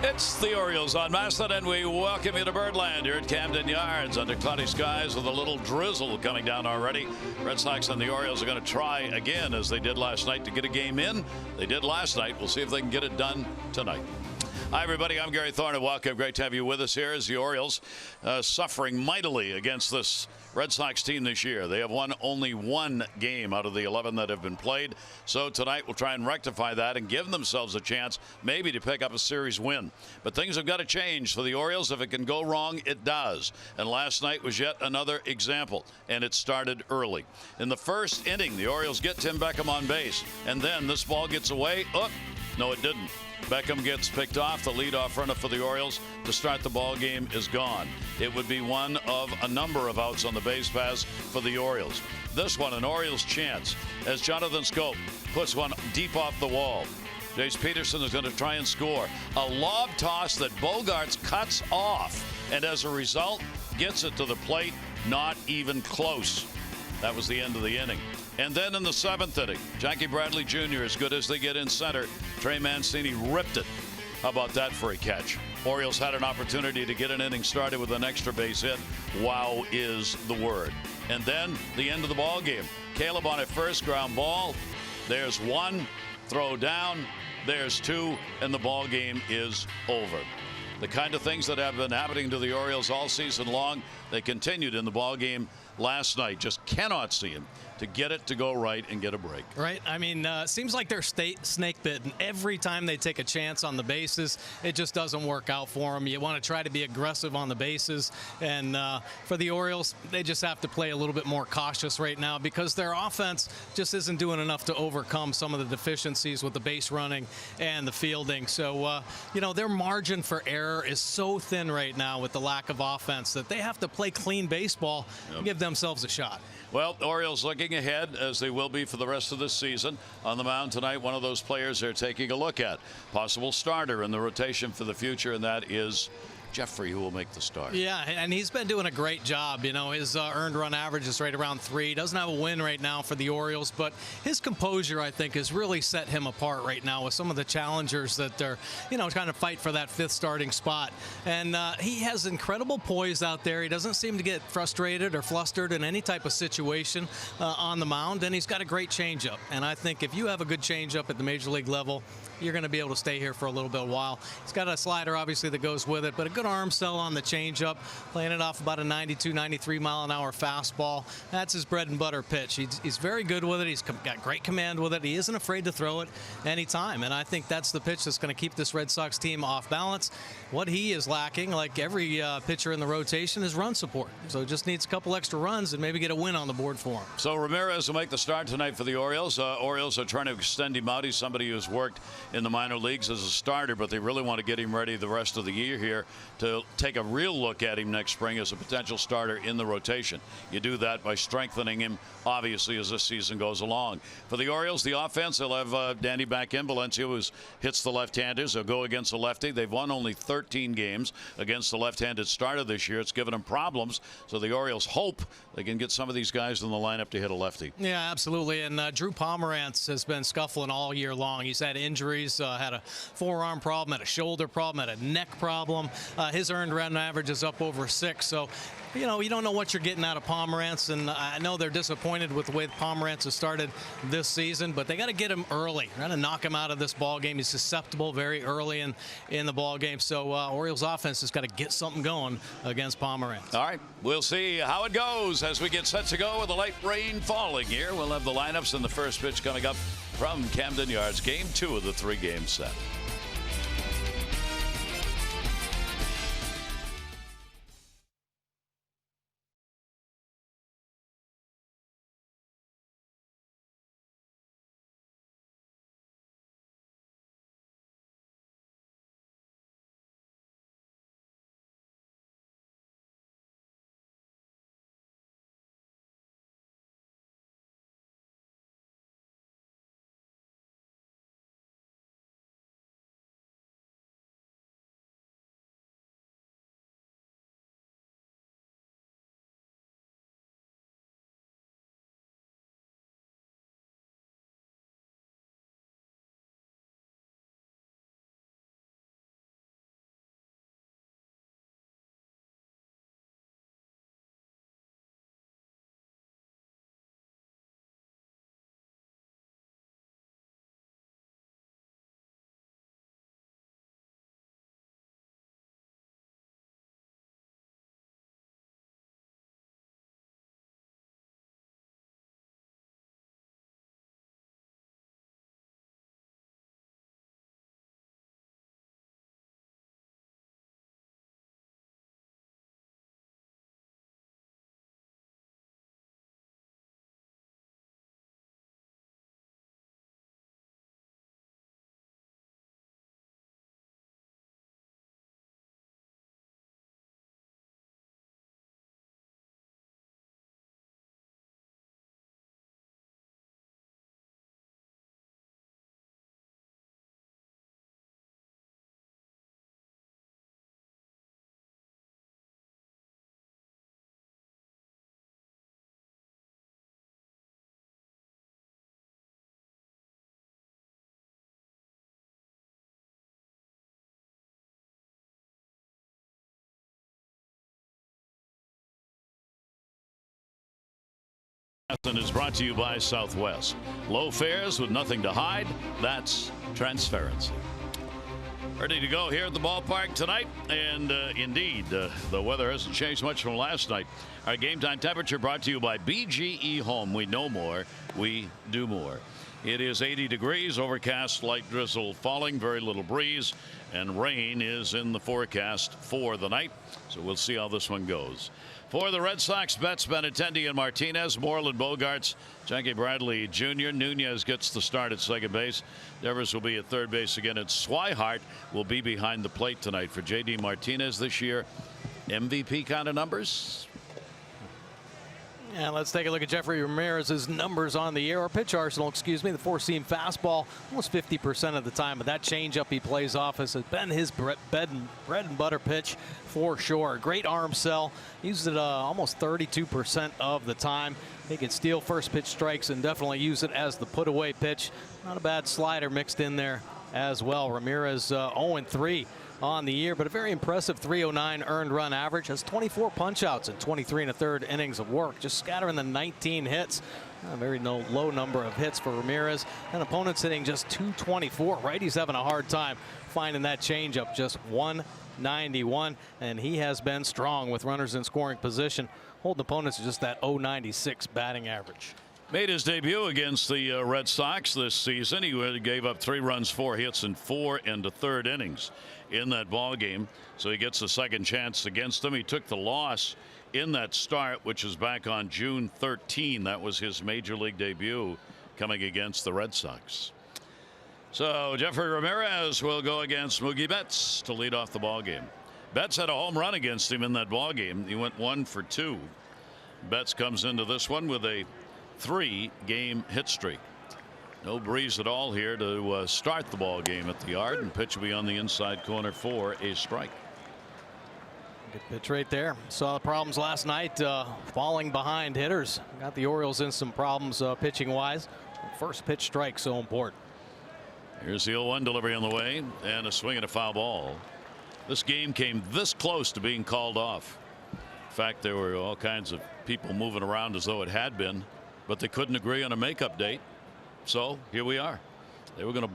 It's the Orioles on Manfred, and we welcome you to Birdland here at Camden Yards under cloudy skies with a little drizzle coming down already. Red Sox and the Orioles are going to try again, as they did last night, to get a game in. They did last night. We'll see if they can get it done tonight. Hi, everybody. I'm Gary Thorne, and welcome. Great to have you with us here as the Orioles suffering mightily against this Red Sox team this year. They have won only one game out of the 11 that have been played. So tonight we'll try and rectify that and give themselves a chance maybe to pick up a series win. But things have got to change for the Orioles. If it can go wrong, it does. And last night was yet another example, and it started early. In the first inning, the Orioles get Tim Beckham on base, and then this ball gets away. Oh, no, it didn't. Beckham gets picked off. The leadoff runner for the Orioles to start the ball game is gone. It would be one of a number of outs on the base pass for the Orioles. This one, an Orioles chance, as Jonathan Scope puts one deep off the wall. Jace Peterson is going to try and score. A lob toss that Bogaerts cuts off, and as a result, gets it to the plate. Not even close. That was the end of the inning. And then in the seventh inning, Jackie Bradley Jr., as good as they get in center, Trey Mancini ripped it. How about that for a catch? Orioles had an opportunity to get an inning started with an extra base hit. Wow is the word. And then the end of the ball game. Caleb on a first, ground ball. There's one, throw down. There's two, and the ball game is over. The kind of things that have been happening to the Orioles all season long, they continued in the ball game last night. Just cannot see him to get it to go right and get a break. Right. I mean, seems like they're snake bitten every time they take a chance on the bases. It just doesn't work out for them. You want to try to be aggressive on the bases, and for the Orioles, they just have to play a little bit more cautious right now because their offense just isn't doing enough to overcome some of the deficiencies with the base running and the fielding. So, you know, their margin for error is so thin right now with the lack of offense that they have to play clean baseball and give themselves a shot. Well, the Orioles looking ahead, as they will be for the rest of this season. On the mound tonight, one of those players they're taking a look at. Possible starter in the rotation for the future, and that is Jeffrey, who will make the start. Yeah, and he's been doing a great job. You know, his earned run average is right around 3. Doesn't have a win right now for the Orioles, but his composure, I think, has really set him apart right now with some of the challengers that they're, you know, trying to fight for that 5th starting spot. And he has incredible poise out there. He doesn't seem to get frustrated or flustered in any type of situation on the mound, and he's got a great changeup. And I think if you have a good changeup at the major league level, you're going to be able to stay here for a little bit while. He's got a slider, obviously, that goes with it, but a good arm sell on the changeup, playing it off about a 92, 93 mile an hour fastball. That's his bread and butter pitch. He's very good with it. He's got great command with it. He isn't afraid to throw it anytime, and I think that's the pitch that's going to keep this Red Sox team off balance. What he is lacking, like every pitcher in the rotation, is run support. So it just needs a couple extra runs and maybe get a win on the board for him. So Ramirez will make the start tonight for the Orioles. Orioles are trying to extend him out. He's somebody who's worked in the minor leagues as a starter, but they really want to get him ready the rest of the year here to take a real look at him next spring as a potential starter in the rotation. You do that by strengthening him, obviously, as this season goes along. For the Orioles, the offense, they'll have Danny back in. Valencia, who hits the left-handers. They'll go against the lefty. They've won only 13 games against the left-handed starter this year. It's given them problems, so the Orioles hope they can get some of these guys in the lineup to hit a lefty. Yeah, absolutely. And Drew Pomerantz has been scuffling all year long. He's had injuries, had a forearm problem, had a shoulder problem, had a neck problem. His earned run average is up over 6. So, you know, you don't know what you're getting out of Pomerantz, and I know they're disappointed with the way Pomerantz has started this season, but they got to get him early. They're going to knock him out of this ball game. He's susceptible very early in the ball game. So Orioles offense has got to get something going against Pomerantz. All right, we'll see how it goes as we get set to go with the light rain falling here. We'll have the lineups and the first pitch coming up from Camden Yards. Game 2 of the 3-game set. And is brought to you by Southwest. Low fares with nothing to hide. That's transparency. Ready to go here at the ballpark tonight. And indeed, the weather hasn't changed much from last night. Our game time temperature brought to you by BGE Home. We know more. We do more. It is 80 degrees, overcast, light drizzle falling, very little breeze, and rain is in the forecast for the night. So we'll see how this one goes. For the Red Sox, Betts, Benintendi, and Martinez, Moreland, Bogarts, Jackie Bradley Jr. Nunez gets the start at second base. Devers will be at third base again, and Swihart will be behind the plate tonight for J.D. Martinez this year. MVP kind of numbers. And let's take a look at Jeffrey Ramirez's numbers on the year, or pitch arsenal, excuse me. The four-seam fastball, almost 50% of the time, but that changeup he plays off has been his bread and butter pitch for sure. Great arm sell, used it almost 32% of the time. He can steal first pitch strikes and definitely use it as the put-away pitch. Not a bad slider mixed in there as well. Ramirez 0-3 on the year, but a very impressive 309 earned run average. Has 24 punch-outs in 23 1/3 innings of work, just scattering the 19 hits. A very low number of hits for Ramirez, and opponents hitting just 224. Righty's having a hard time finding that changeup, just 191, and he has been strong with runners in scoring position, holding opponents to just that 096 batting average. Made his debut against the Red Sox this season. He gave up 3 runs, 4 hits in 4 1/3 innings in that ball game. So he gets a second chance against them. He took the loss in that start, which is back on June 13. That was his major league debut coming against the Red Sox. So Jeffrey Ramirez will go against Mookie Betts to lead off the ball game. Betts had a home run against him in that ball game. He went 1 for 2. Betts comes into this one with a 3-game hit streak. No breeze at all here to start the ball game at the yard, and pitch will be on the inside corner for a strike. Good pitch right there. Saw the problems last night, falling behind hitters. Got the Orioles in some problems pitching wise. First pitch strike so important. Here's the 0-1 delivery on the way, and a swing and a foul ball. This game came this close to being called off. In fact, there were all kinds of people moving around as though it had been, but they couldn't agree on a makeup date. So here we are. They were going to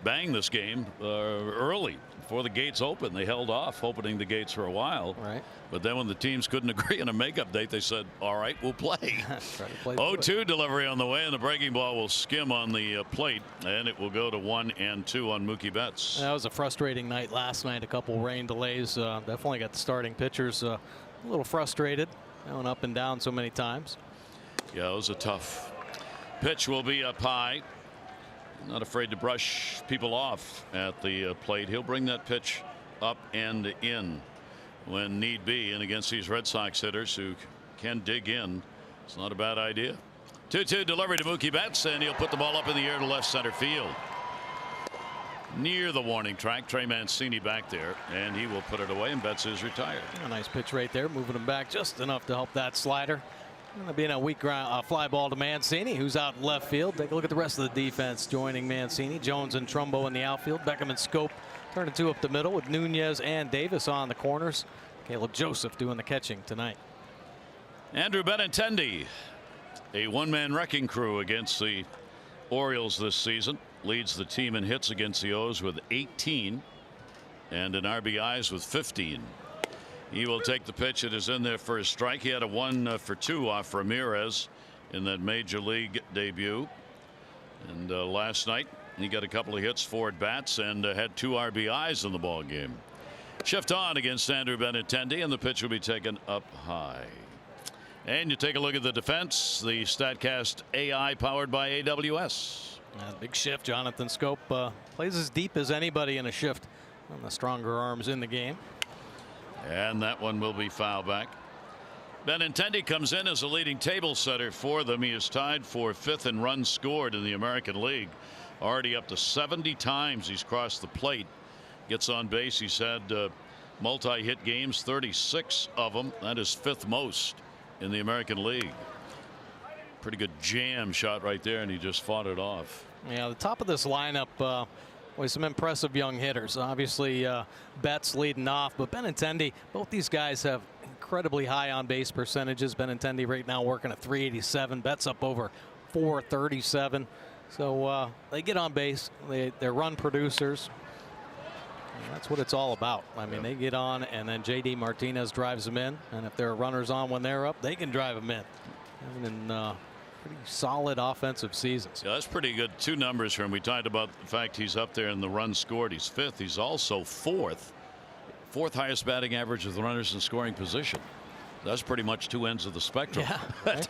bang this game early before the gates opened. They held off opening the gates for a while. Right. But then when the teams couldn't agree on a makeup date, they said, all right, we'll play. 0-2 delivery on the way, and the breaking ball will skim on the plate, and it will go to 1-2 on Mookie Betts. That was a frustrating night last night. A couple rain delays. Definitely got the starting pitchers a little frustrated, going up and down so many times. Yeah, it was a tough pitch. Will be up high. Not afraid to brush people off at the plate. He'll bring that pitch up and in when need be, and against these Red Sox hitters who can dig in, it's not a bad idea. 2-2 delivery to Mookie Betts, and he'll put the ball up in the air to left center field. Near the warning track, Trey Mancini back there, and he will put it away, and Betts is retired. A nice pitch right there, moving him back just enough to help that slider. Going to be in a weak fly ball to Mancini, who's out in left field. Take a look at the rest of the defense joining Mancini. Jones and Trumbo in the outfield. Beckham and Scope turning 2 up the middle with Nunez and Davis on the corners. Caleb Joseph doing the catching tonight. Andrew Benintendi, a one-man wrecking crew against the Orioles this season. Leads the team in hits against the O's with 18 and in RBIs with 15. He will take the pitch. It is in there for a strike. He had a 1 for 2 off Ramirez in that major league debut. And last night he got a couple of hits, 4 at bats, and had 2 RBIs in the ball game. Shift on against Andrew Benintendi, and the pitch will be taken up high. And you take a look at the defense. The StatCast AI powered by AWS. Big shift. Jonathan Scope plays as deep as anybody in a shift. One of the stronger arms in the game. And that one will be foul back. Benintendi comes in as a leading table setter for them. He is tied for 5th in runs scored in the American League. Already up to 70 times he's crossed the plate. Gets on base. He's had multi-hit games, 36 of them. That is 5th most in the American League. Pretty good jam shot right there, and he just fought it off. Yeah, the top of this lineup with some impressive young hitters. Obviously Betts leading off, but Benintendi, both these guys have incredibly high on base percentages. Benintendi right now working at 387. Betts up over 437. So they get on base. They're run producers. And that's what it's all about. I mean, they get on, and then J.D. Martinez drives them in. And if there are runners on when they're up, they can drive them in. And pretty solid offensive seasons. Yeah, that's pretty good. Two numbers for him. We talked about the fact he's up there in the runs scored. He's fifth. He's also fourth highest batting average of the runners in scoring position. That's pretty much two ends of the spectrum. Yeah, right?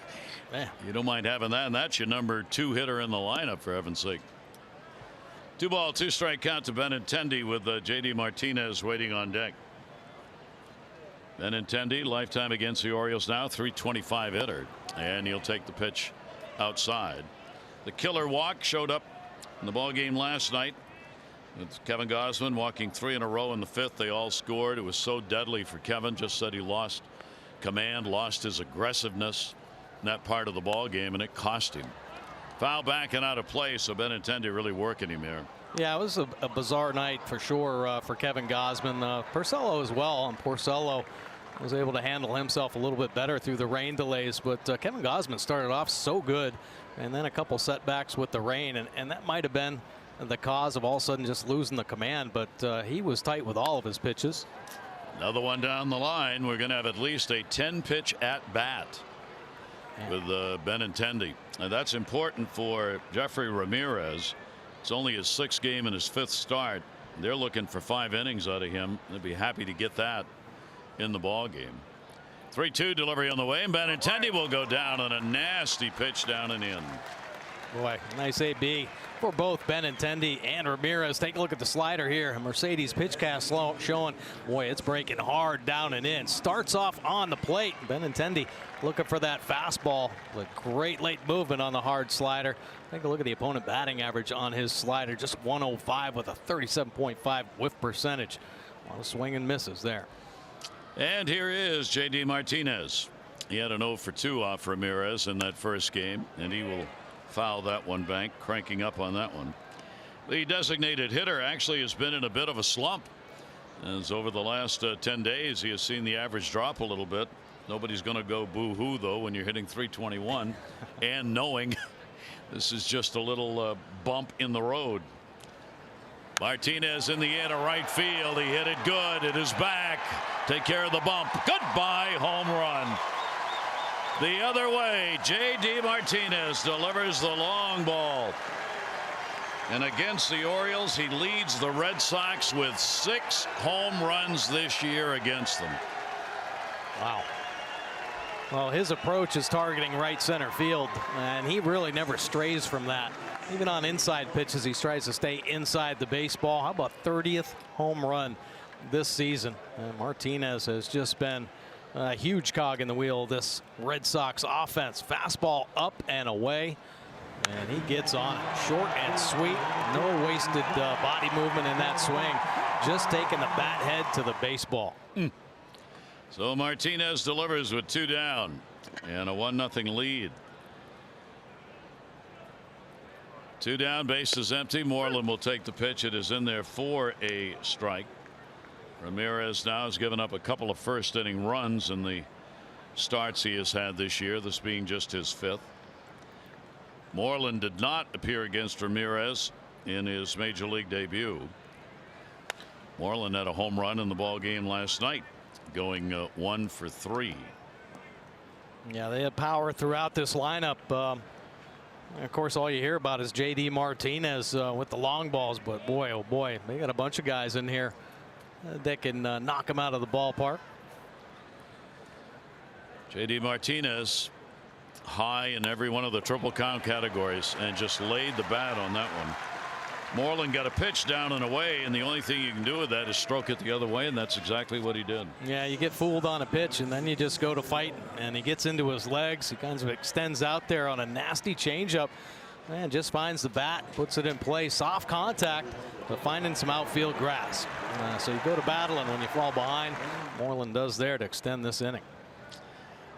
Man. You don't mind having that, and that's your number 2 hitter in the lineup, for heaven's sake. 2-ball, 2-strike count to Benintendi with J.D. Martinez waiting on deck. Benintendi, lifetime against the Orioles now, .325 hitter, and he'll take the pitch outside. The killer walk showed up in the ball game last night with Kevin Gausman walking 3 in a row in the 5th. They all scored. It was so deadly for Kevin. Just said he lost command, lost his aggressiveness in that part of the ball game, and it cost him. Foul back and out of play, so Benintendi really working him there. Yeah, it was a bizarre night for sure for Kevin Gausman. Porcello as well, and Porcello was able to handle himself a little bit better through the rain delays, but Kevin Gausman started off so good, and then a couple setbacks with the rain, and that might have been the cause of all of a sudden just losing the command, but he was tight with all of his pitches. Another one down the line. We're going to have at least a 10-pitch at bat with Benintendi, and that's important for Jeffrey Ramirez. It's only his 6th game and his 5th start. They're looking for 5 innings out of him. They'd be happy to get that in the ball game. 3-2 delivery on the way, and Benintendi will go down on a nasty pitch down and in. Boy, nice AB for both Benintendi and Ramirez. Take a look at the slider here. Mercedes pitch cast showing, boy, it's breaking hard down and in. Starts off on the plate. Benintendi looking for that fastball with great late movement on the hard slider. Take a look at the opponent batting average on his slider, just 105 with a 37.5 whiff percentage. A lot of swing and misses there. And here is J.D. Martinez. He had an 0 for 2 off Ramirez in that first game, and he will foul that one back, cranking up on that one. The designated hitter actually has been in a bit of a slump, as over the last 10 days he has seen the average drop a little bit. Nobody's going to go boo-hoo though when you're hitting .321 and knowing this is just a little bump in the road. Martinez in the air to right field. He hit it good. It is back. Take care of the bump. Goodbye, home run. The other way, J.D. Martinez delivers the long ball. And against the Orioles, he leads the Red Sox with 6 home runs this year against them. Wow. Well, his approach is targeting right center field, and he really never strays from that. Even on inside pitches, he tries to stay inside the baseball. How about 30th home run this season? And Martinez has just been a huge cog in the wheel of this Red Sox offense. Fastball up and away, and he gets on it. Short and sweet. No wasted body movement in that swing. Just taking the bat head to the baseball. So Martinez delivers with 2 down and a 1-0 lead. 2 down, base is empty. Moreland will take the pitch. It is in there for a strike. Ramirez now has given up a couple of first inning runs in the starts he has had this year, this being just his 5th. Moreland did not appear against Ramirez in his major league debut. Moreland had a home run in the ball game last night, going 1 for 3. Yeah, they had power throughout this lineup. Of course, all you hear about is J.D. Martinez with the long balls, but boy, oh boy, they got a bunch of guys in here that can knock him out of the ballpark. J.D. Martinez high in every one of the triple count categories and just laid the bat on that one. Moreland got a pitch down and away, and the only thing you can do with that is stroke it the other way, and that's exactly what he did. Yeah, you get fooled on a pitch, and then you just go to fight, and he gets into his legs. He kind of extends out there on a nasty changeup, and just finds the bat, puts it in play. Soft contact, but finding some outfield grass. So you go to battle, and when you fall behind, Moreland does there to extend this inning.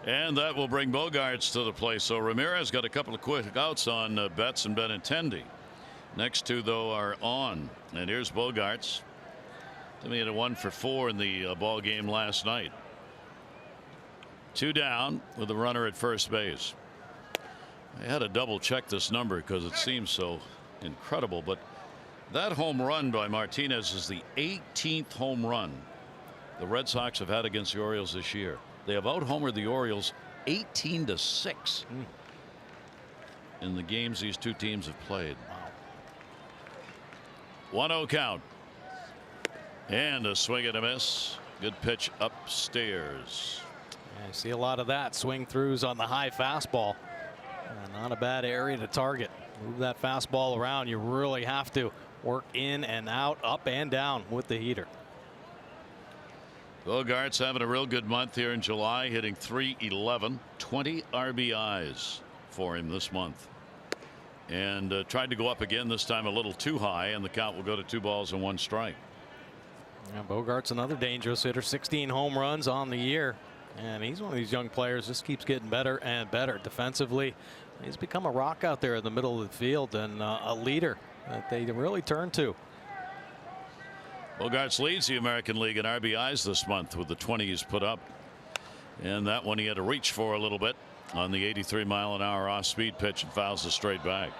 And that will bring Bogaerts to the play. So Ramirez got a couple of quick outs on Betts and Benintendi. Next 2 though are on, and here's Bogaerts. He had a 1 for 4 in the ball game last night. 2 down with the runner at first base. I had to double check this number because it seems so incredible, but that home run by Martinez is the 18th home run the Red Sox have had against the Orioles this year. They have out-homered the Orioles 18-6 in the games these two teams have played. 1-0 count. And a swing and a miss. Good pitch upstairs. Yeah, you see a lot of that. Swing throughs on the high fastball. Not a bad area to target. Move that fastball around. You really have to work in and out, up and down with the heater. Bogart's having a real good month here in July, hitting .311, 20 RBIs for him this month. And tried to go up again, this time a little too high, and the count will go to 2 balls and 1 strike. Yeah, Bogart's another dangerous hitter. 16 home runs on the year. And he's one of these young players, just keeps getting better and better defensively. He's become a rock out there in the middle of the field and a leader that they really turn to. Bogarts leads the American League in RBIs this month with the 20 he's put up. And that one he had to reach for a little bit on the 83-mile-an-hour off-speed pitch and fouls it straight back.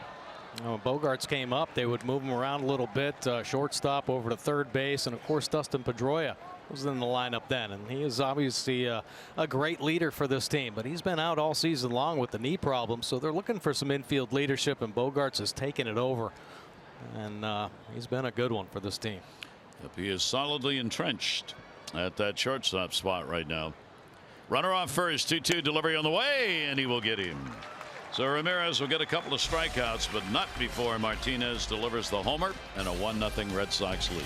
When Bogarts came up, they would move him around a little bit. Shortstop over to third base, and of course Dustin Pedroia was in the lineup then, and he is obviously a great leader for this team, but he's been out all season long with the knee problem, so they're looking for some infield leadership, and Bogarts has taken it over, and he's been a good one for this team. Yep, he is solidly entrenched at that shortstop spot right now. Runner off first, 2-2 delivery on the way, and he will get him. So Ramirez will get a couple of strikeouts, but not before Martinez delivers the homer and a 1-0 Red Sox lead.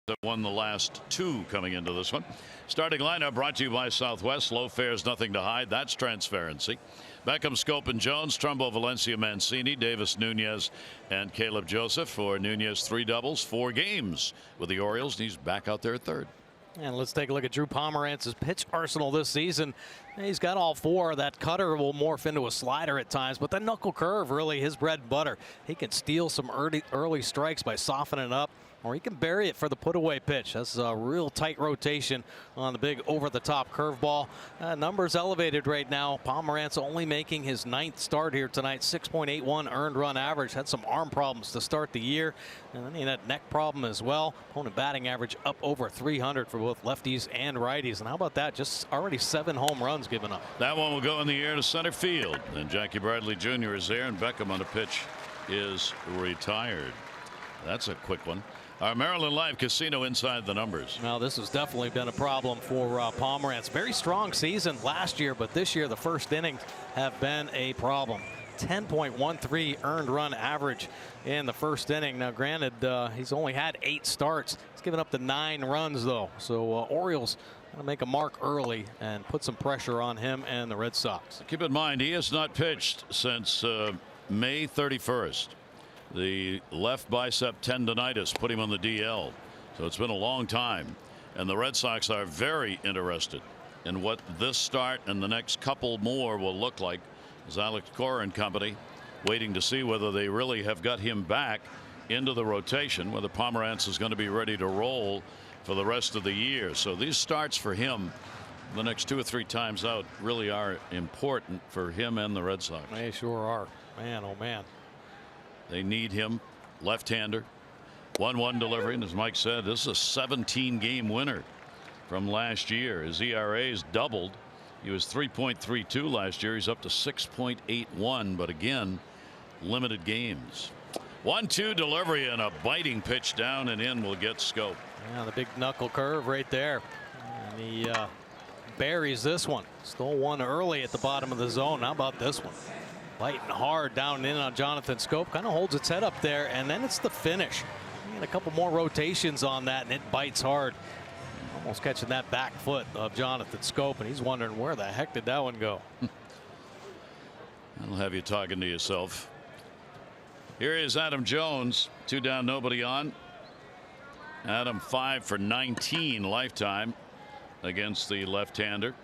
That won the last 2 coming into this one. Starting lineup brought to you by Southwest. Low fares, nothing to hide. That's transparency. Beckham, Scope, and Jones, Trumbo, Valencia, Mancini, Davis, Nunez, and Caleb Joseph. For Nunez, 3 doubles, 4 games with the Orioles. And he's back out there at third. And let's take a look at Drew Pomerantz's pitch arsenal this season. He's got all 4. That cutter will morph into a slider at times, but the knuckle curve really his bread and butter. He can steal some early strikes by softening up, or he can bury it for the put-away pitch. That's a real tight rotation on the big over-the-top curveball. Numbers elevated right now. Pomerantz only making his 9th start here tonight. 6.81 earned run average. Had some arm problems to start the year, and then he had neck problem as well. Opponent batting average up over 300 for both lefties and righties. And how about that? Just already 7 home runs given up. That one will go in the air to center field. And Jackie Bradley Jr. is there, and Beckham on the pitch is retired. That's a quick one. Our Maryland Live Casino inside the numbers. Now this has definitely been a problem for Pomerantz. Very strong season last year, but this year the first innings have been a problem. 10.13 earned run average in the first inning. Now granted, he's only had 8 starts. He's given up the 9 runs though. So Orioles going to make a mark early and put some pressure on him and the Red Sox. Keep in mind he has not pitched since May 31st. The left bicep tendonitis put him on the DL. So it's been a long time. And the Red Sox are very interested in what this start and the next couple more will look like, as Alex Cora and company waiting to see whether they really have got him back into the rotation, whether Pomerantz is going to be ready to roll for the rest of the year. So these starts for him the next 2 or 3 times out really are important for him and the Red Sox. They sure are. Man, oh man. They need him. Left-hander. 1-1 delivery, and as Mike said, this is a 17-game winner from last year. His ERA is doubled. He was 3.32 last year. He's up to 6.81, but again, limited games. 1-2 delivery, and a biting pitch down and in will get Scope. Yeah, the big knuckle curve right there. And he buries this one. Stole one early at the bottom of the zone. How about this one? Biting hard down and in on Jonathan Scope. Kind of holds its head up there, and then it's the finish. A couple more rotations on that, and it bites hard. Almost catching that back foot of Jonathan Scope, and he's wondering where the heck did that one go. That'll have you talking to yourself. Here is Adam Jones. 2 down, nobody on. Adam 5 for 19 lifetime against the left-hander.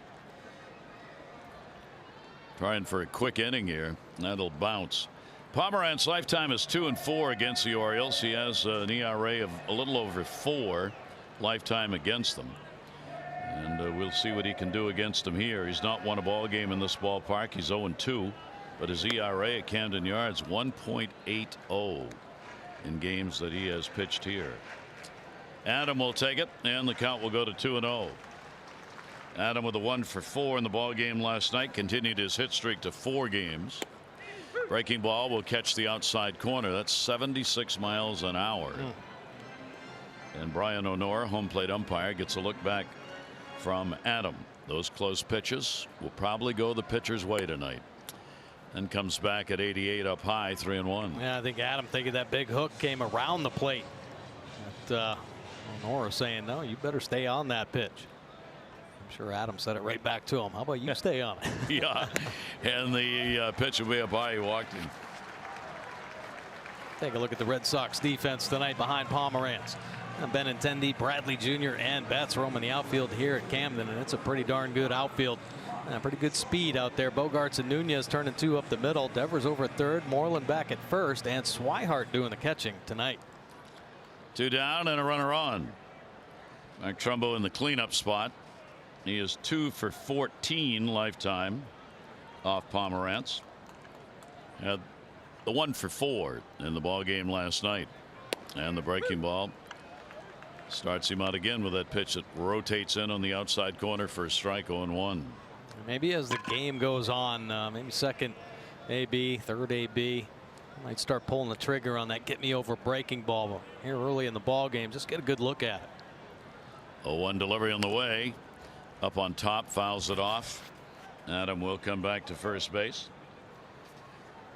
Trying for a quick inning here. That'll bounce. Pomerantz lifetime is 2-4 against the Orioles. He has an ERA of a little over 4 lifetime against them. And we'll see what he can do against them here. He's not won a ball game in this ballpark. He's 0-2. But his ERA at Camden Yards 1.80 in games that he has pitched here. Adam will take it, and the count will go to 2-0. Adam with a 1 for 4 in the ball game last night, continued his hit streak to 4 games. Breaking ball will catch the outside corner. That's 76 miles an hour. And Brian O'Nora, home plate umpire, gets a look back from Adam. Those close pitches will probably go the pitcher's way tonight. And comes back at 88 up high, 3-1. Yeah, I think Adam thinking that big hook came around the plate. But O'Nora saying, no, you better stay on that pitch. I'm sure Adam said it right back to him. How about you stay on it? Yeah, and the pitch will be up high. He walked in. Take a look at the Red Sox defense tonight behind Pomerantz. Benintendi, Bradley Jr. and Betts roaming the outfield here at Camden, and it's a pretty darn good outfield. Pretty good speed out there. Bogarts and Nunez turning 2 up the middle. Devers over at third, Moreland back at first, and Swihart doing the catching tonight. 2 down and a runner on. Mark Trumbo in the cleanup spot. He is 2 for 14 lifetime off Pomerantz. Had the 1 for 4 in the ball game last night. And the breaking ball starts him out again with that pitch that rotates in on the outside corner for a strike. 0-1. Maybe as the game goes on, maybe second AB, third AB, might start pulling the trigger on that get me over breaking ball here early in the ball game. Just get a good look at it. 0-1 delivery on the way. Up on top, fouls it off. Adam will come back to first base.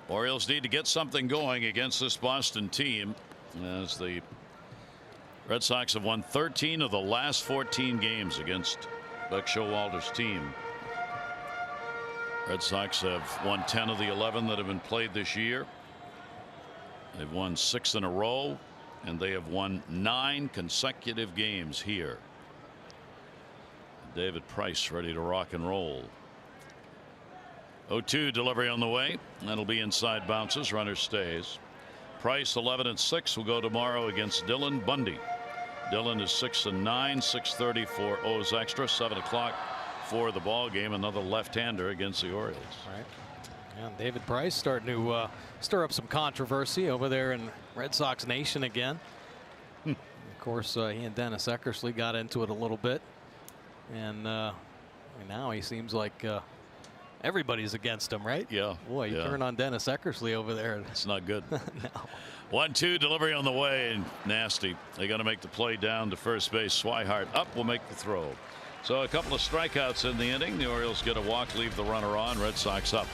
Orioles need to get something going against this Boston team, as the Red Sox have won 13 of the last 14 games against Buck Showalter's team. Red Sox have won 10 of the 11 that have been played this year. They've won 6 in a row, and they have won 9 consecutive games here. David Price ready to rock and roll. 0-2 delivery on the way. That'll be inside bounces. Runner stays. Price 11-6 will go tomorrow against Dylan Bundy. Dylan is 6-9, 6:30 for O's Extra. 7 o'clock for the ball game. Another left-hander against the Orioles. All right. And David Price starting to stir up some controversy over there in Red Sox Nation again. Of course, he and Dennis Eckersley got into it a little bit. And now he seems like everybody's against him, right? Yeah. Boy, you turn on Dennis Eckersley over there. It's not good. No. 1-2 delivery on the way, and nasty. They got to make the play down to first base. Swihart up will make the throw. So a couple of strikeouts in the inning. The Orioles get a walk, leave the runner on. Red Sox up.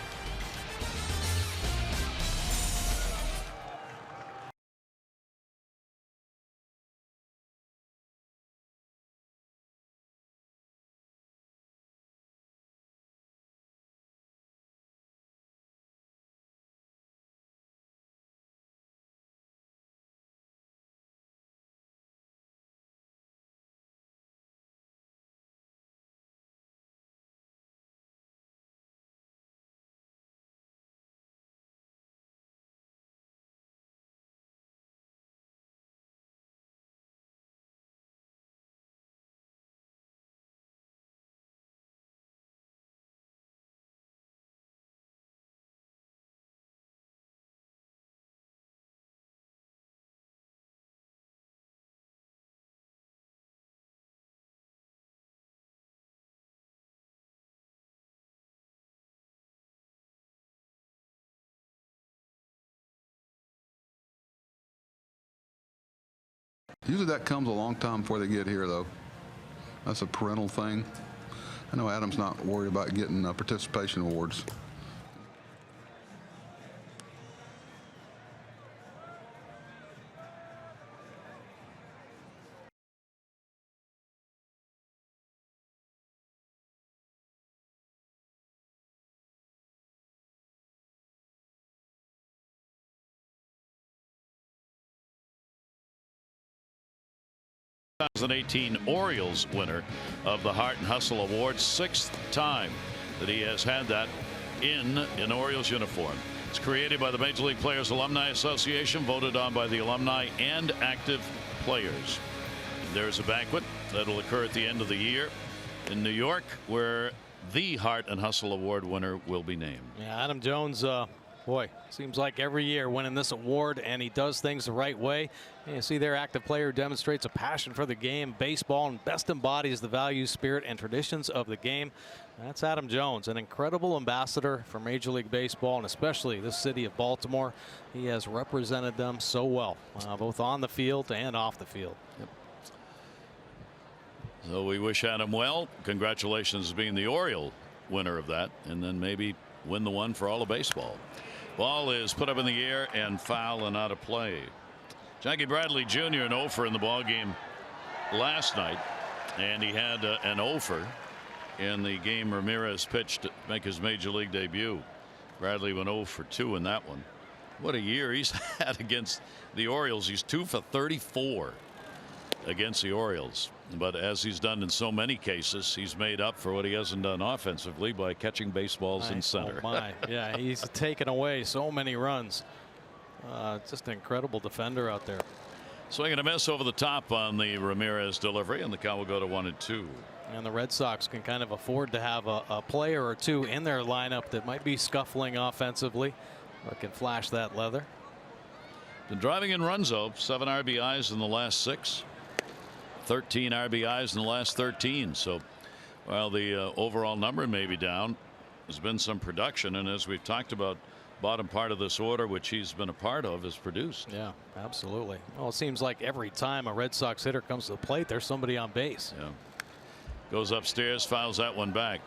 Usually that comes a long time before they get here, though. That's a parental thing. I know Adam's not worried about getting participation awards. The 2018 Orioles winner of the Heart and Hustle Award, 6th time that he has had that in an Orioles uniform. It's created by the Major League Players Alumni Association, voted on by the alumni and active players. There's a banquet that'll occur at the end of the year in New York, where the Heart and Hustle Award winner will be named. Yeah, Adam Jones, boy, seems like every year winning this award, and he does things the right way. And you see their active player who demonstrates a passion for the game, baseball, and best embodies the values, spirit, and traditions of the game. That's Adam Jones, an incredible ambassador for Major League Baseball, and especially the city of Baltimore. He has represented them so well, both on the field and off the field. Yep. So we wish Adam well. Congratulations being the Oriole winner of that, and then maybe win the one for all of baseball. Ball is put up in the air and foul and out of play. Jackie Bradley Jr. an offer in the ball game last night, and he had an offer in the game Ramirez pitched to make his major league debut. Bradley went 0 for 2 in that one. What a year he's had against the Orioles. He's 2 for 34 against the Orioles. But as he's done in so many cases, he's made up for what he hasn't done offensively by catching baseballs in center. Oh my. Yeah, he's taken away so many runs. Just an incredible defender out there. Swing and a miss over the top on the Ramirez delivery, and the count will go to 1-2. And the Red Sox can kind of afford to have a player or two in their lineup that might be scuffling offensively, but can flash that leather. Been driving in runs, though. 7 RBIs in the last 6. 13 RBIs in the last 13. So while the overall number may be down, there's been some production, and as we've talked about, bottom part of this order, which he's been a part of, is produced. Yeah, absolutely. Well, it seems like every time a Red Sox hitter comes to the plate, there's somebody on base. Yeah. Goes upstairs, fouls that one back.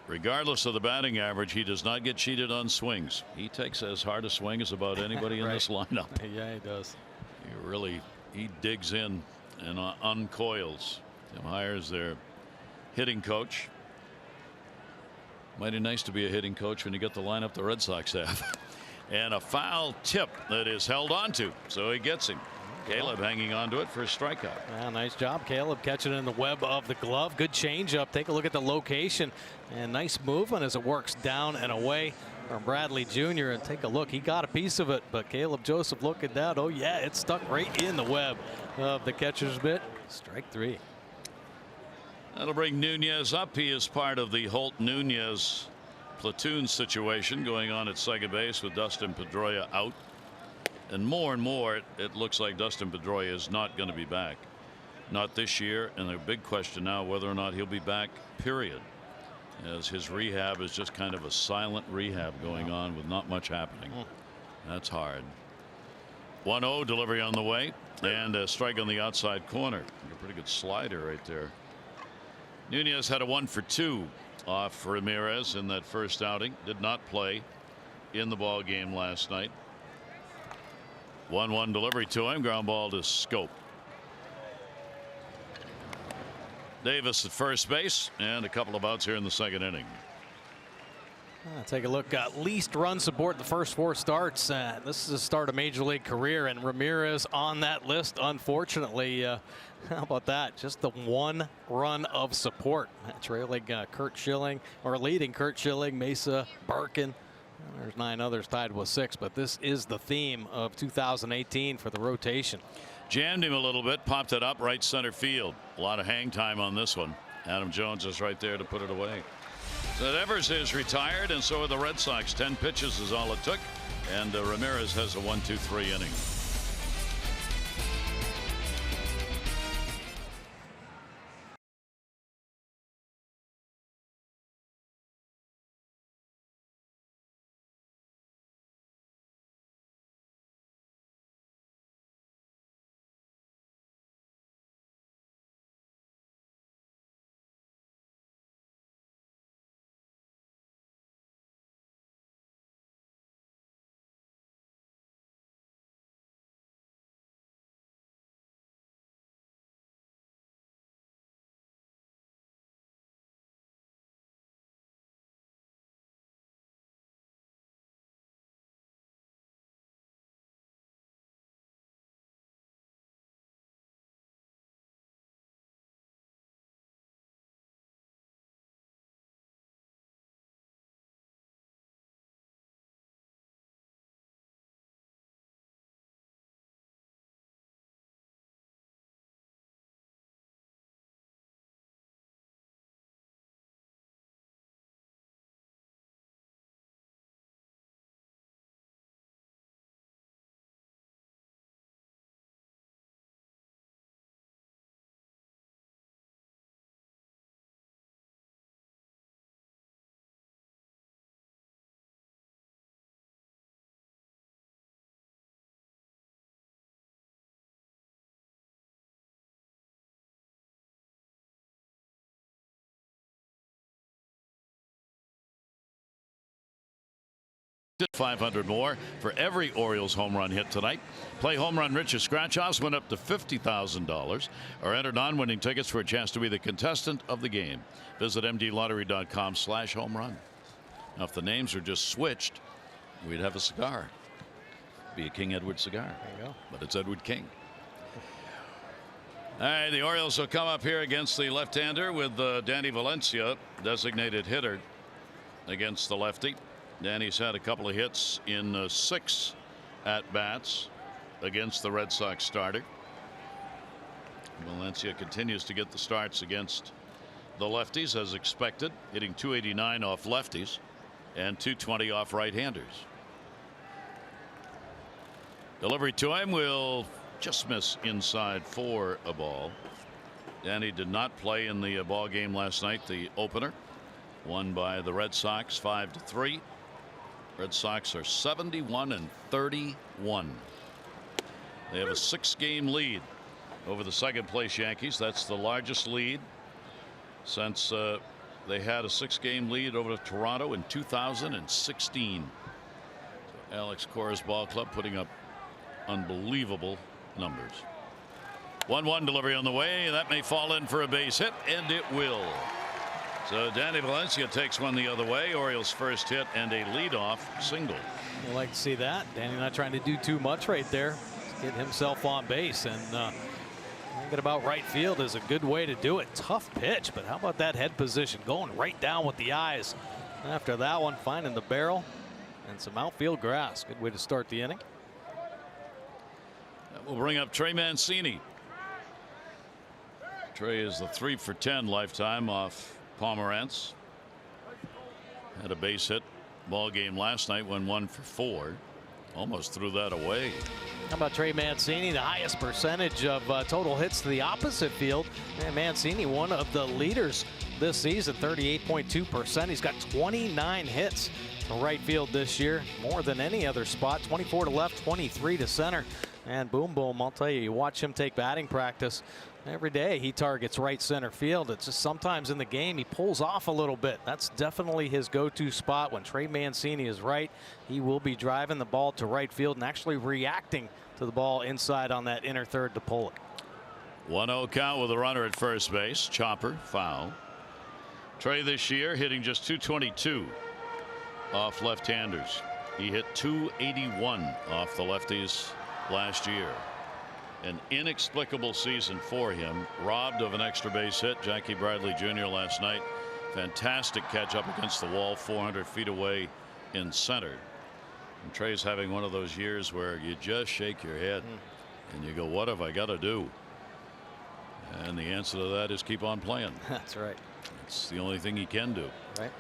Regardless of the batting average, he does not get cheated on swings. He takes as hard a swing as about anybody in this lineup. Yeah, he does. He digs in and uncoils. Tim Hires their hitting coach. Mighty nice to be a hitting coach when you get the lineup the Red Sox have. And a foul tip that is held onto, so he gets him. Caleb hanging onto it for a strikeout. Yeah, nice job, Caleb, catching it in the web of the glove. Good changeup. Take a look at the location, and nice movement as it works down and away from Bradley Jr. And take a look. He got a piece of it, but Caleb Joseph looking down. Oh yeah, it's stuck right in the web of the catcher's mitt. Strike 3. That'll bring Nunez up. He is part of the Holt Nunez platoon situation going on at second base with Dustin Pedroia out. And more, it looks like Dustin Pedroia is not going to be back. Not this year. And the big question now whether or not he'll be back, period. As his rehab is just kind of a silent rehab going on with not much happening. That's hard. 1-0 delivery on the way, and a strike on the outside corner. A pretty good slider right there. Nunez had a 1 for 2 off Ramirez in that first outing. Did not play in the ball game last night. 1-1 delivery to him. Ground ball to Scope. Davis at first base, and a couple of outs here in the second inning. Take a look. Least run support the first 4 starts. This is the start of Major League career, and Ramirez on that list, unfortunately. How about that? Just the 1 run of support, trailing Kurt Schilling, or leading Kurt Schilling, Mesa, Barkin. There's 9 others tied with 6, but this is the theme of 2018 for the rotation. Jammed him a little bit, popped it up right center field. A lot of hang time on this one. Adam Jones is right there to put it away. So Evers is retired, and so are the Red Sox. 10 pitches is all it took, and Ramirez has a 1-2-3 inning. 500 more for every Orioles home run hit tonight. Play Home Run Rich's scratch offs, win up to $50,000, or enter non-winning tickets for a chance to be the contestant of the game. Visit mdlottery.com/home-run. Now, if the names are just switched, we'd have a cigar. Be a King Edward cigar. There you go. But it's Edward King. All right, the Orioles will come up here against the left-hander with Danny Valencia, designated hitter, against the lefty. Danny's had a couple of hits in 6 at-bats against the Red Sox starter. Valencia continues to get the starts against the lefties as expected, hitting .289 off lefties and .220 off right-handers. Delivery to him will just miss inside for a ball. Danny did not play in the ball game last night, the opener, won by the Red Sox 5-3. Red Sox are 71-31. They have a 6-game lead over the second-place Yankees. That's the largest lead since they had a 6-game lead over Toronto in 2016. So Alex Cora's ball club putting up unbelievable numbers. 1-1 delivery on the way. That may fall in for a base hit, and it will. So Danny Valencia takes one the other way. Orioles' first hit and a leadoff single. You like to see that. Danny not trying to do too much right there. Just get himself on base, and thinking about right field is a good way to do it. Tough pitch, but how about that head position going right down with the eyes? After that one, finding the barrel and some outfield grass. Good way to start the inning. That will bring up Trey Mancini. Trey is the 3 for 10 lifetime off Pomerantz. Had a base hit ball game last night, went 1 for 4. Almost threw that away. How about Trey Mancini, the highest percentage of total hits to the opposite field? And Mancini, one of the leaders this season, 38.2%. He's got 29 hits to right field this year, more than any other spot. 24 to left, 23 to center. And boom, boom, I'll tell you, you watch him take batting practice. Every day he targets right center field. It's just sometimes in the game he pulls off a little bit. That's definitely his go-to spot. When Trey Mancini is right, he will be driving the ball to right field and actually reacting to the ball inside on that inner third to pull it. 1-0 count with a runner at first base. Chopper foul. Trey this year hitting just .222 off left-handers. He hit .281 off the lefties last year. An inexplicable season for him, robbed of an extra base hit. Jackie Bradley Jr. last night, fantastic catch up against the wall 400 feet away in center. And Trey's having one of those years where you just shake your head and you go, what have I got to do? And the answer to that is keep on playing. That's right. It's the only thing he can do. Right.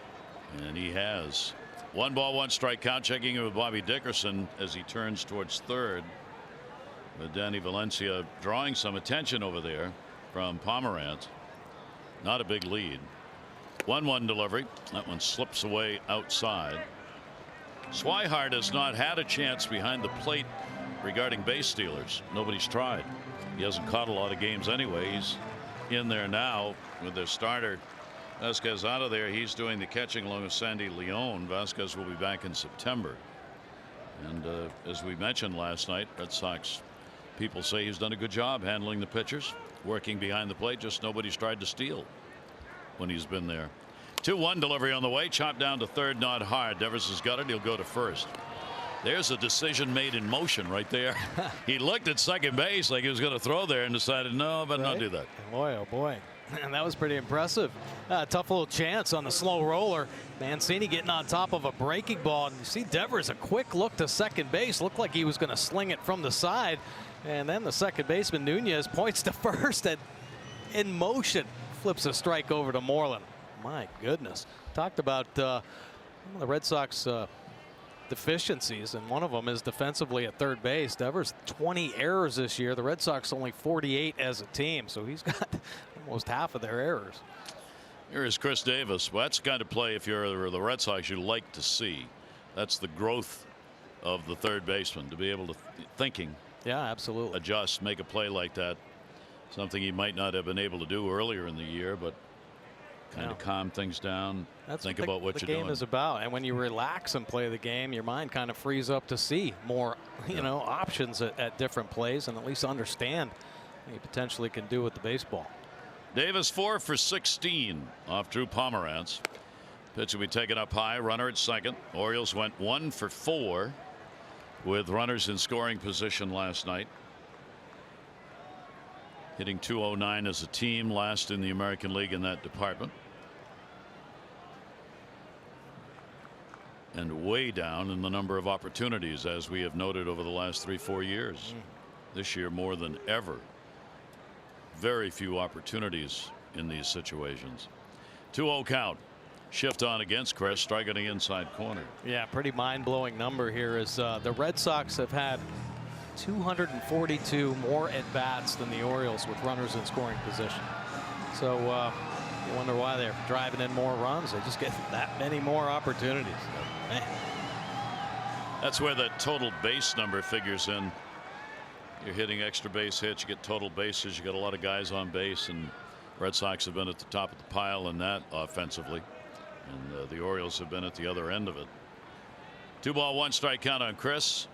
And he has. 1 ball 1 strike count, checking in with Bobby Dickerson as he turns towards third. But Danny Valencia drawing some attention over there from Pomerantz. Not a big lead. 1-1 delivery. That one slips away outside. Swihart has not had a chance behind the plate regarding base stealers. Nobody's tried. He hasn't caught a lot of games anyway. He's in there now with their starter Vasquez out of there. He's doing the catching along with Sandy Leon. Vasquez will be back in September. And as we mentioned last night, Red Sox people say he's done a good job handling the pitchers, working behind the plate. Just nobody's tried to steal when he's been there. 2-1 delivery on the way. Chopped down to third, not hard. Devers has got it. He'll go to first. There's a decision made in motion right there. He looked at second base like he was going to throw there and decided no, but not do that. Boy, oh boy. And that was pretty impressive. Tough little chance on the slow roller. Mancini getting on top of a breaking ball. And you see Devers, a quick look to second base. Looked like he was going to sling it from the side. And then the second baseman, Nunez, points to first and in motion flips a strike over to Moreland. My goodness. Talked about the Red Sox deficiencies, and one of them is defensively at third base. Devers 20 errors this year. The Red Sox only 48 as a team, so he's got almost half of their errors. Here is Chris Davis. Well, that's the kind of play, if you're the Red Sox, you like to see. That's the growth of the third baseman, to be able to thinking. Yeah, absolutely. Adjust, make a play like that. Something he might not have been able to do earlier in the year, but kind of calm things down. That's think what about what the you're game doing. is about. And when you relax and play the game, your mind kind of frees up to see more, options at different plays, and at least understand what you potentially can do with the baseball. Davis 4 for 16 off Drew Pomerantz. Pitch will be taken up high. Runner at second. Orioles went 1 for 4 with runners in scoring position last night. Hitting .209 as a team, last in the American League in that department. And way down in the number of opportunities, as we have noted over the last 3-4 years. This year more than ever. Very few opportunities in these situations. 2-0 count. Shift on against Chris, striking the inside corner. Yeah, pretty mind-blowing number here is the Red Sox have had 242 more at-bats than the Orioles with runners in scoring position. So you wonder why they're driving in more runs. They just get that many more opportunities. Man. That's where the total base number figures in. You're hitting extra base hits, you get total bases, you got a lot of guys on base, and Red Sox have been at the top of the pile in that offensively, and the Orioles have been at the other end of it. 2-1 strike count on Chris.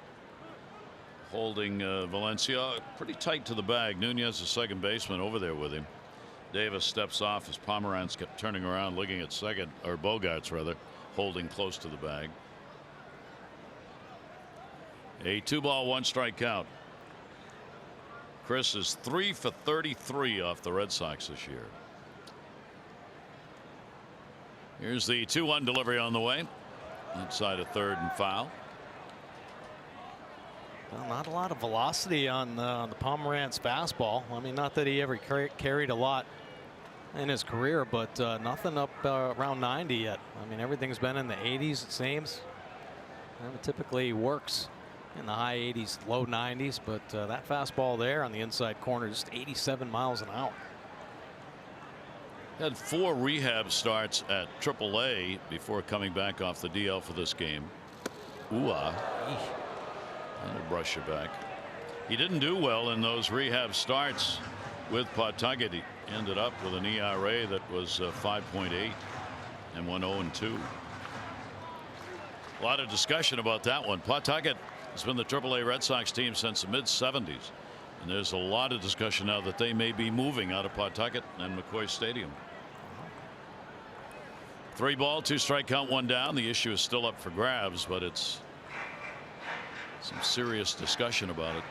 Holding Valencia pretty tight to the bag. Nunez, the second baseman, over there with him. Davis steps off as Pomerantz kept turning around looking at second, or Bogarts rather, holding close to the bag. A 2-1 strike count. Chris is 3 for 33 off the Red Sox this year. Here's the 2-1 delivery on the way. Inside of third and foul. Well, not a lot of velocity on the Pomerantz fastball. I mean, not that he ever carried a lot in his career, but nothing up around 90 yet. I mean, everything's been in the 80s, it seems. And it typically works in the high 80s, low 90s, but that fastball there on the inside corner, just 87 miles an hour. Had 4 rehab starts at AAA before coming back off the DL for this game. That'll brush you back. He didn't do well in those rehab starts with Pawtucket. He ended up with an ERA that was 5.8 and went 0-2. A lot of discussion about that one. Pawtucket has been the AAA Red Sox team since the mid-70s. And there's a lot of discussion now that they may be moving out of Pawtucket and McCoy Stadium. 3-ball, 2 strike count, 1 down. The issue is still up for grabs, but it's some serious discussion about it.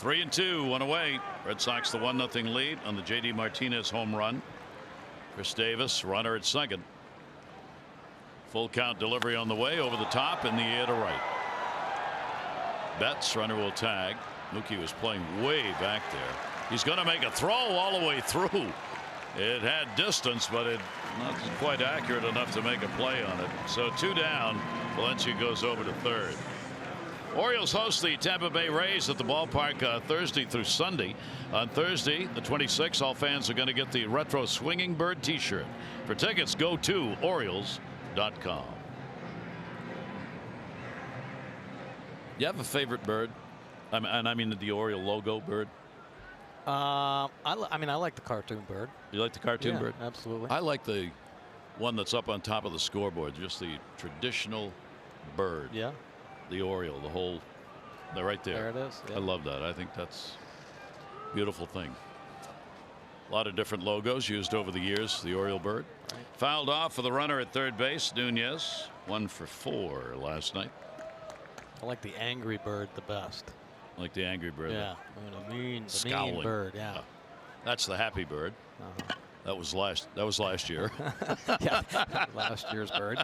3-2, 1 away. Red Sox the 1-0 lead on the J.D. Martinez home run. Chris Davis, runner at second. Full count delivery on the way, over the top, in the air to right. Betts, runner will tag. Mookie was playing way back there. He's going to make a throw all the way through. It had distance, but it not quite accurate enough to make a play on it. So 2 down. Valencia goes over to third. Orioles host the Tampa Bay Rays at the ballpark Thursday through Sunday. On Thursday, the 26th, all fans are going to get the retro Swinging Bird T-shirt. For tickets, go to Orioles.com. You have a favorite bird? I mean the Oriole logo bird. I like the cartoon bird. You like the cartoon bird? Absolutely. I like the one that's up on top of the scoreboard, just the traditional bird. Yeah. The Oriole, the whole, they're right there. There it is. Yeah. I love that. I think that's a beautiful thing. A lot of different logos used over the years. The Oriole bird. Right. Fouled off for the runner at third base. Nunez 1 for 4 last night. I like the angry bird the best. Like the angry bird. Yeah. The mean Scowling bird. Yeah. That's the happy bird. That was last year. Yeah. Last year's bird.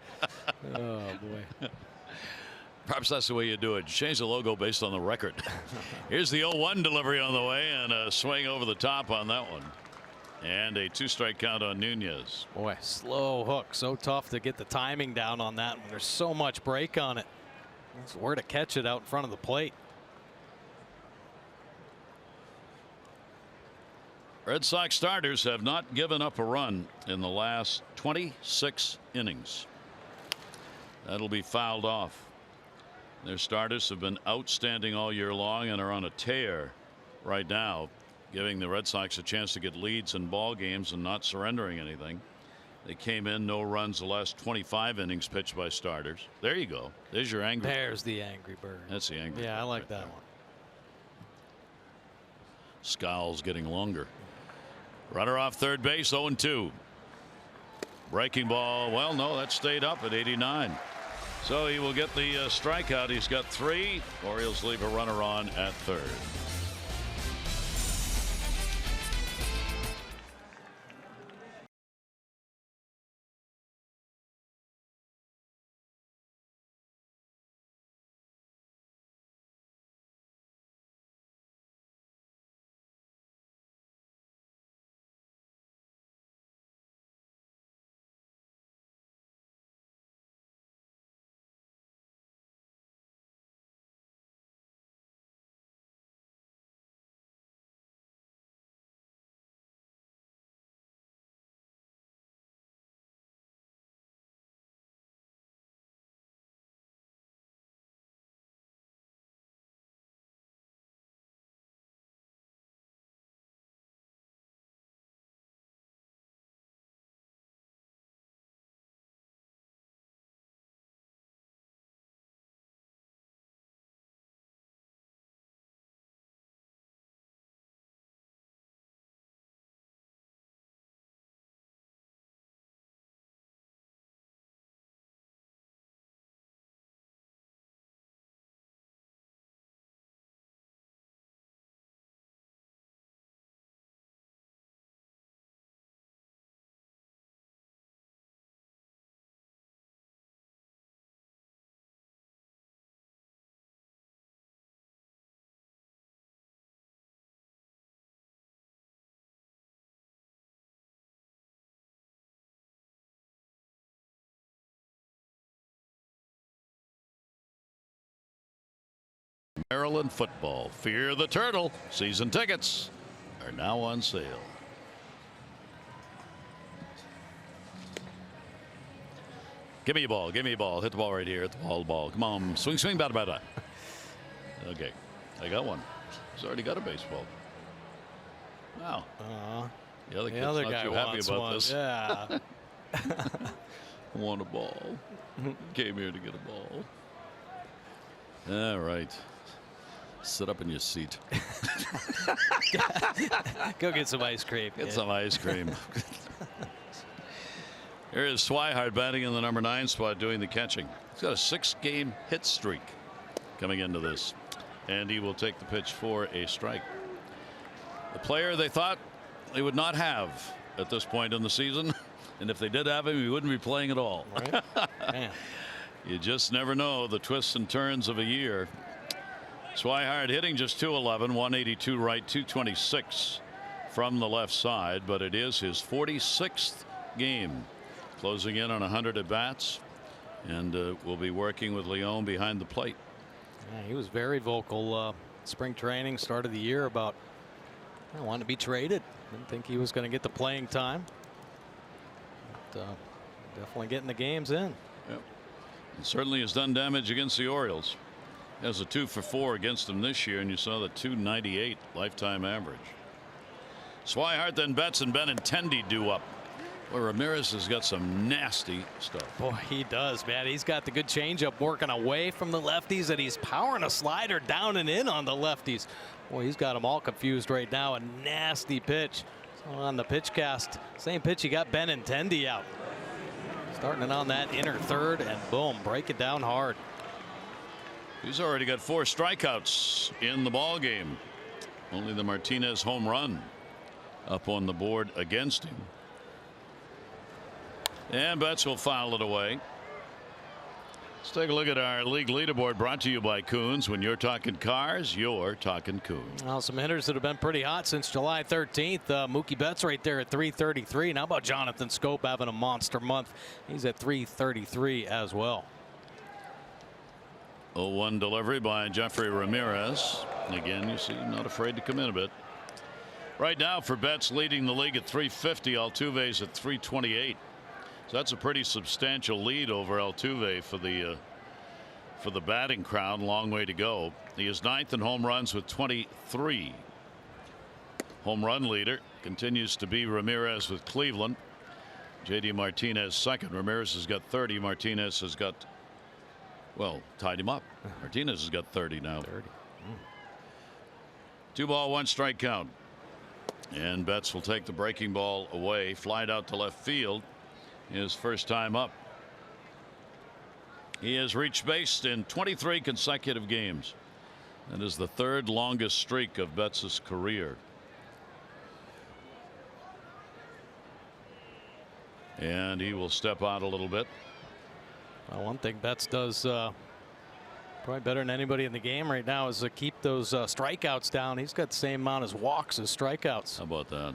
Oh boy. Perhaps that's the way you do it. Change the logo based on the record. Here's the 0-1 delivery on the way, and a swing over the top on that one. And a 2-strike count on Nunez. Boy, slow hook. So tough to get the timing down on that when there's so much break on it. It's where to catch it out in front of the plate. Red Sox starters have not given up a run in the last 26 innings. That'll be fouled off. Their starters have been outstanding all year long and are on a tear right now. giving the Red Sox a chance to get leads in ball games and not surrendering anything. They came in no runs the last 25 innings pitched by starters. There you go. There's your angry. There's the Angry Bird. That's the angry. Yeah, I like right that there. one. Scowl's getting longer. Runner off third base, 0-2. Breaking ball. Well, no, that stayed up at 89. So he will get the strikeout. He's got 3. Orioles leave a runner on at third. Maryland football. Fear the Turtle. Season tickets are now on sale. Give me a ball. Give me a ball. Hit the ball right here. Hit the ball. Come on. Swing, swing, bada, bada. Okay. I got one. He's already got a baseball. Wow. The other kid's other not guy too happy wants about one. this. Yeah. Want a ball. Came here to get a ball. All right. Sit up in your seat. Go get some ice cream. Get kid. some ice cream. Here is Swihart batting in the number 9 spot, doing the catching. He's got a 6-game hit streak coming into this, and he will take the pitch for a strike. The player they thought they would not have at this point in the season, and if they did have him, he wouldn't be playing at all. Right? Man. You just never know the twists and turns of a year. Swihart hitting just .211, 182 right, 226 from the left side, but it is his 46th game, closing in on 100 at bats, and will be working with Leon behind the plate. Yeah, he was very vocal spring training, start of the year, about wanting to be traded. Didn't think he was going to get the playing time. But, definitely getting the games in. Yep. And certainly has done damage against the Orioles. Has a 2 for 4 against them this year, and you saw the 298 lifetime average. Swihart then Betts and Benintendi due up. Well, Ramirez has got some nasty stuff. Boy, he does, man. He's got the good changeup working away from the lefties, and he's powering a slider down and in on the lefties. Boy, he's got them all confused right now. A nasty pitch. So on the pitch cast, same pitch he got Benintendi out. Starting it on that inner third, and boom, break it down hard. He's already got 4 strikeouts in the ball game. Only the Martinez home run up on the board against him. And Betts will foul it away. Let's take a look at our league leaderboard, brought to you by Coons. When you're talking cars, you're talking Coons. Well, some hitters that have been pretty hot since July 13th. Mookie Betts right there at 333. Now about Jonathan Scope having a monster month. He's at 333 as well. 0-1 delivery by Jeffrey Ramirez. Again, you see, not afraid to come in a bit. Right now for Betts, leading the league at 350. Altuve's at 328. So that's a pretty substantial lead over Altuve for the batting crowd. Long way to go. He is 9th in home runs with 23. home run leader continues to be Ramirez with Cleveland. JD Martinez second. Ramirez has got 30. Martinez has got, well, tied him up. Martinez has got 30 now. 30. 2 ball, 1 strike count. And Betts will take the breaking ball away. Flied out to left field. His first time up. He has reached base in 23 consecutive games. That is the 3rd longest streak of Betts' career. And he will step out a little bit. Well, one thing Betts does probably better than anybody in the game right now is to keep those strikeouts down. He's got the same amount as walks as strikeouts. How about that?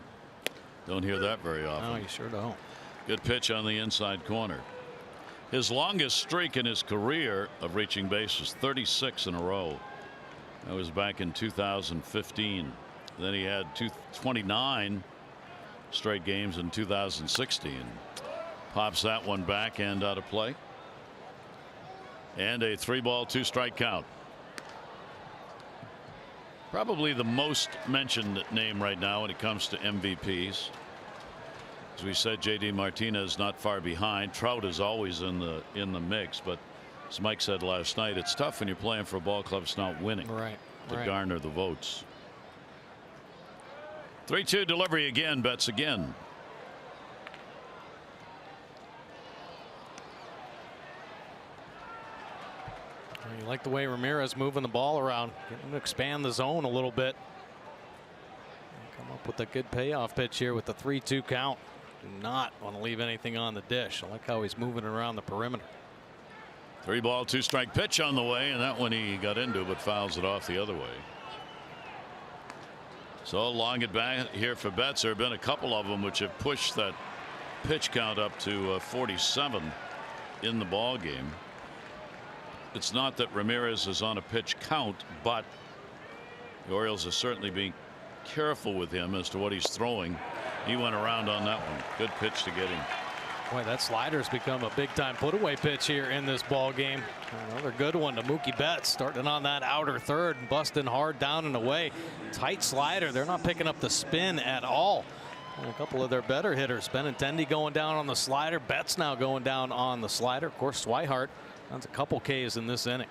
Don't hear that very often. No, you sure don't. Good pitch on the inside corner. His longest streak in his career of reaching base was 36 in a row. That was back in 2015. Then he had 29 straight games in 2016. Pops that one back and out of play. And a 3 ball 2 strike count. Probably the most mentioned name right now when it comes to MVPs. As we said, JD Martinez not far behind. Trout is always in the mix, but as Mike said last night, it's tough when you're playing for a ball club that's not winning. Right. To garner the votes. 3-2 delivery again. Betts again. You like the way Ramirez moving the ball around, getting him to expand the zone a little bit. Come up with a good payoff pitch here with the 3-2 count. Do not want to leave anything on the dish. I like how he's moving around the perimeter. 3 ball 2 strike pitch on the way, and that one he got into but fouls it off the other way. So long at bat here for Betts. There have been a couple of them which have pushed that pitch count up to 47 in the ball game. It's not that Ramirez is on a pitch count, but the Orioles are certainly being careful with him as to what he's throwing. He went around on that one. Good pitch to get him. Boy, that slider's become a big-time put-away pitch here in this ball game. Another good one to Mookie Betts, starting on that outer third and busting hard down and away. Tight slider. They're not picking up the spin at all. And a couple of their better hitters, Benintendi going down on the slider. Betts now going down on the slider. Of course, Swihart. That's a couple Ks in this inning.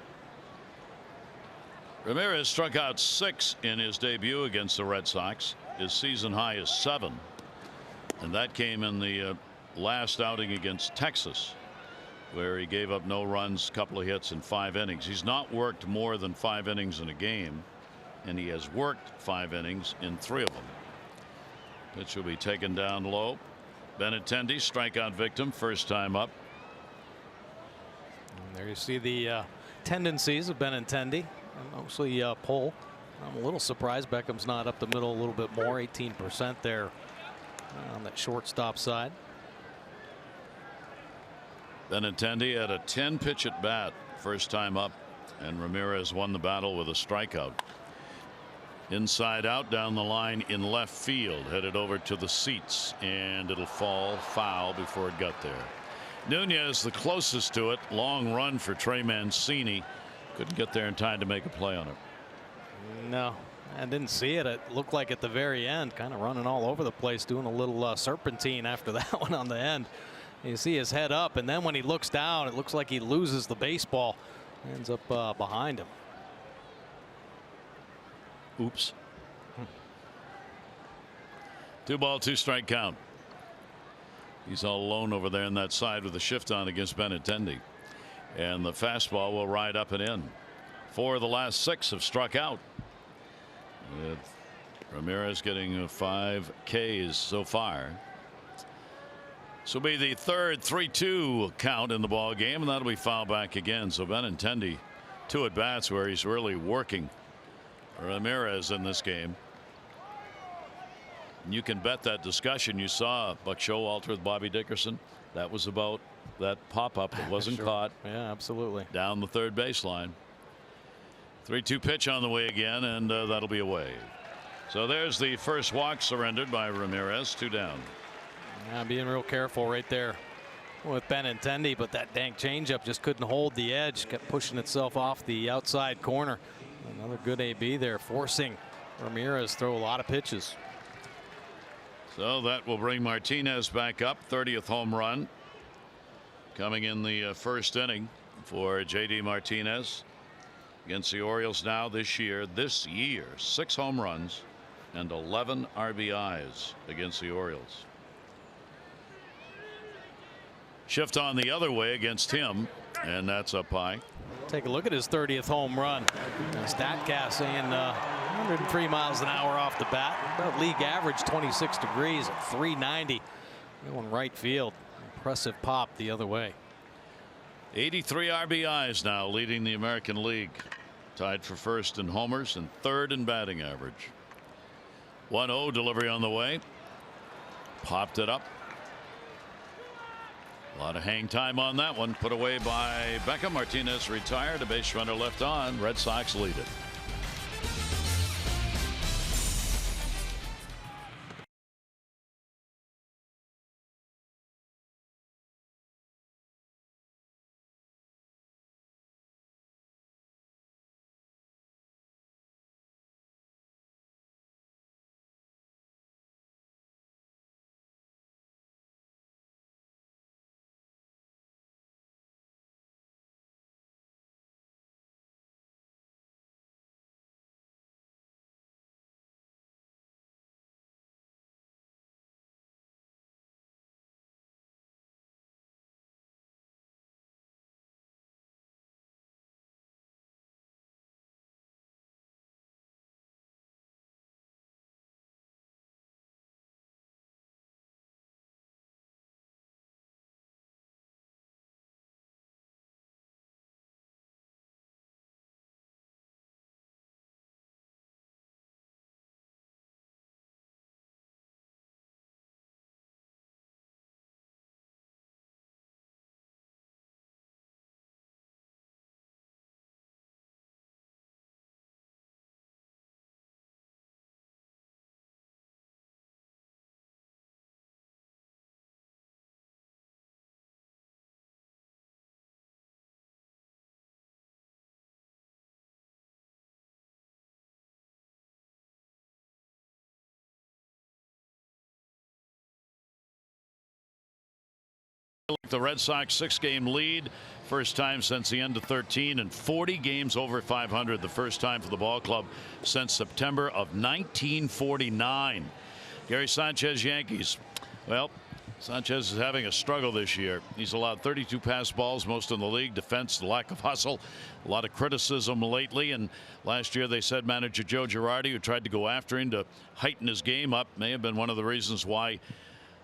Ramirez struck out 6 in his debut against the Red Sox. His season high is 7. And that came in the last outing against Texas, where he gave up no runs, couple of hits in 5 innings. He's not worked more than 5 innings in a game, and he has worked 5 innings in 3 of them. Pitch will be taken down low. Benintendi, strikeout victim, first time up. And there you see the tendencies of Benintendi, mostly pull. I'm a little surprised Beckham's not up the middle a little bit more. 18% there on that shortstop side. Benintendi had a 10 pitch at bat first time up, and Ramirez won the battle with a strikeout. Inside out down the line in left field, headed over to the seats, and it'll fall foul before it got there. Nunez the closest to it. Long run for Trey Mancini. Couldn't get there in time to make a play on it. No, I didn't see it. It looked like at the very end, kind of running all over the place, doing a little serpentine after that one on the end. You see his head up, and then when he looks down, it looks like he loses the baseball. Ends up behind him. Oops. 2 ball 2 strike count. He's all alone over there in that side with a shift on against Benintendi. And the fastball will ride up and in. 4 of the last 6 have struck out, with Ramirez getting 5 Ks so far. This will be the third 3-2 count in the ball game, and that'll be fouled back again. So Benintendi 2 at bats where he's really working Ramirez in this game. And you can bet that discussion you saw Buck Showalter with Bobby Dickerson, that was about that pop-up that wasn't Sure. caught. Yeah, absolutely. Down the third baseline. 3-2 pitch on the way again, and that'll be away. So there's the first walk surrendered by Ramirez. 2 down. Yeah, being real careful right there with Benintendi, but that dang changeup just couldn't hold the edge. Kept pushing itself off the outside corner. Another good AB there, forcing Ramirez throw a lot of pitches. So that will bring Martinez back up. 30th home run coming in the first inning for J.D. Martinez against the Orioles. Now this year 6 home runs and 11 RBIs against the Orioles. Shift on the other way against him, and that's up high. Take a look at his 30th home run. StatCast saying 103 miles an hour off the bat. About league average 26 degrees at 390. Going right field. Impressive pop the other way. 83 RBIs now, leading the American League. Tied for first in homers and third in batting average. 1-0 delivery on the way. Popped it up. A lot of hang time on that one. Put away by Beckham. Martinez retired. A base runner left on. Red Sox lead it. The Red Sox 6-game lead. First time since the end of 13 and 40 games over 500. The first time for the ball club since September of 1949. Gary Sanchez, Yankees. Well, Sanchez is having a struggle this year. He's allowed 32 pass balls, most in the league. Defense, the lack of hustle, a lot of criticism lately. And last year they said manager Joe Girardi, who tried to go after him to heighten his game up, may have been one of the reasons why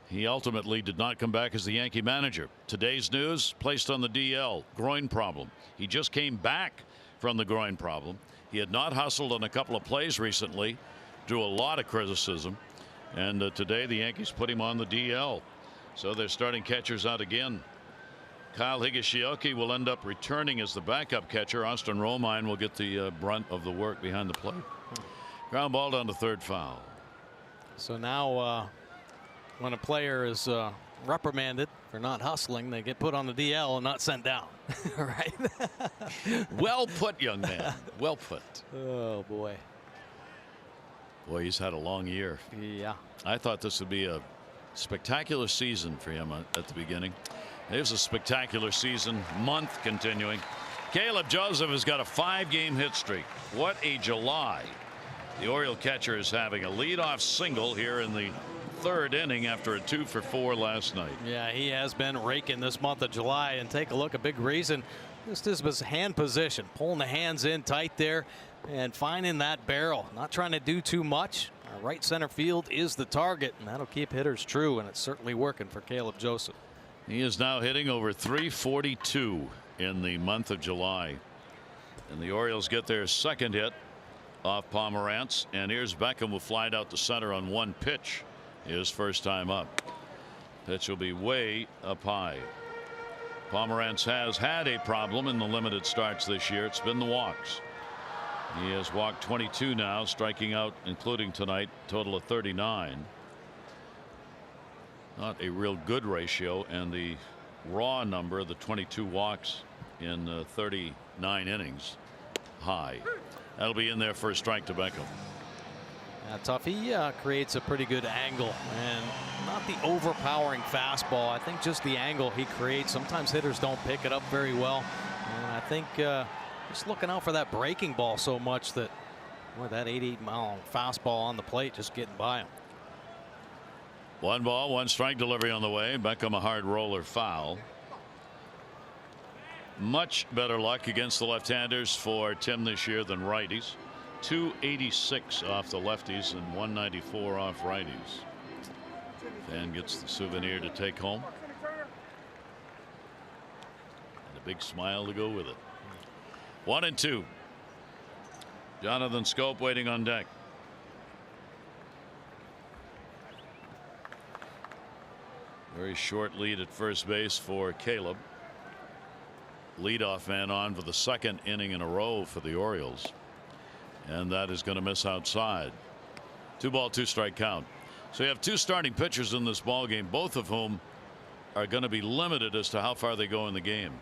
he ultimately did not come back as the Yankee manager. Today's news, placed on the DL, groin problem. He just came back from the groin problem. He had not hustled on a couple of plays recently, drew a lot of criticism, and today the Yankees put him on the DL. So they're starting catchers out again. Kyle Higashioka will end up returning as the backup catcher. Austin Romine will get the brunt of the work behind the plate. Ground ball down to third, foul. So now when a player is reprimanded for not hustling, they get put on the DL and not sent down. Right? Well put, young man. Well put. Oh, boy. Boy, he's had a long year. Yeah. I thought this would be a spectacular season for him at the beginning. It was a spectacular season, month continuing. Caleb Joseph has got a 5-game hit streak. What a July. The Oriole catcher is having a leadoff single here in the third inning after a 2-for-4 last night. Yeah, he has been raking this month of July. And take a look, a big reason. This is his hand position, pulling the hands in tight there and finding that barrel. Not trying to do too much. Right center field is the target, and that'll keep hitters true, and it's certainly working for Caleb Joseph. He is now hitting over 342 in the month of July. And the Orioles get their second hit off Pomerantz, and here's Beckham, who flied out to center on one pitch. His first time up. Pitch will be way up high. Pomerantz has had a problem in the limited starts this year. It's been the walks. He has walked 22 now, striking out, including tonight, total of 39. Not a real good ratio, and the raw number of the 22 walks in 39 innings high. That'll be in there for a strike to Beckham. Tough. He creates a pretty good angle, and not the overpowering fastball. I think just the angle he creates. Sometimes hitters don't pick it up very well, and I think just looking out for that breaking ball so much that, boy, that 88-mile fastball on the plate just getting by him. 1 ball, 1 strike, delivery on the way. Beckham a hard roller, foul. Much better luck against the left-handers for Tim this year than righties. 286 off the lefties and 194 off righties. Fan gets the souvenir to take home. And a big smile to go with it. 1-2. Jonathan Schoop waiting on deck. Very short lead at first base for Caleb. Leadoff man on for the 2nd inning in a row for the Orioles. And that is going to miss outside. 2 ball, 2 strike count. So you have 2 starting pitchers in this ball game, both of whom are going to be limited as to how far they go in the game.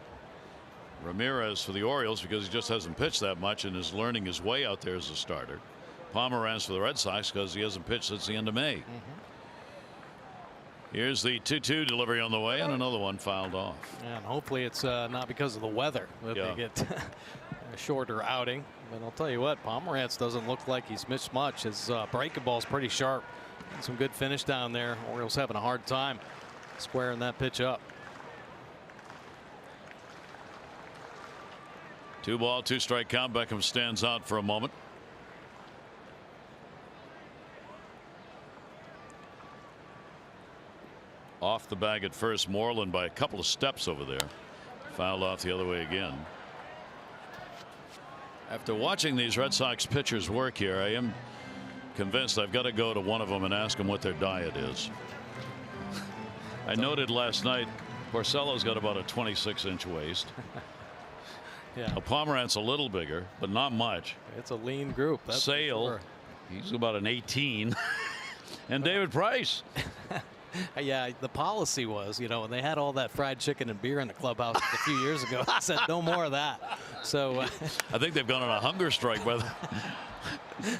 Ramirez for the Orioles because he just hasn't pitched that much and is learning his way out there as a starter. Pomeranz for the Red Sox because he hasn't pitched since the end of May. Here's the 2-2 delivery on the way, and another one fouled off. And hopefully it's not because of the weather that they get a shorter outing. But I'll tell you what, Pomeranz doesn't look like he's missed much. His breaking ball is pretty sharp. And some good finish down there. Orioles having a hard time squaring that pitch up. 2 ball, 2 strike count. Beckham stands out for a moment. Off the bag at first, Moreland by a couple of steps over there. Fouled off the other way again. After watching these Red Sox pitchers work here, I am convinced I've got to go to one of them and ask them what their diet is. I noted last night Porcello's got about a 26-inch waist. Yeah. Pomeranz a little bigger, but not much. It's a lean group. That's Sale, sure. He's about an 18. And David Price. Yeah, the policy was, you know, when they had all that fried chicken and beer in the clubhouse a few years ago, I said no more of that. So I think they've gone on a hunger strike by the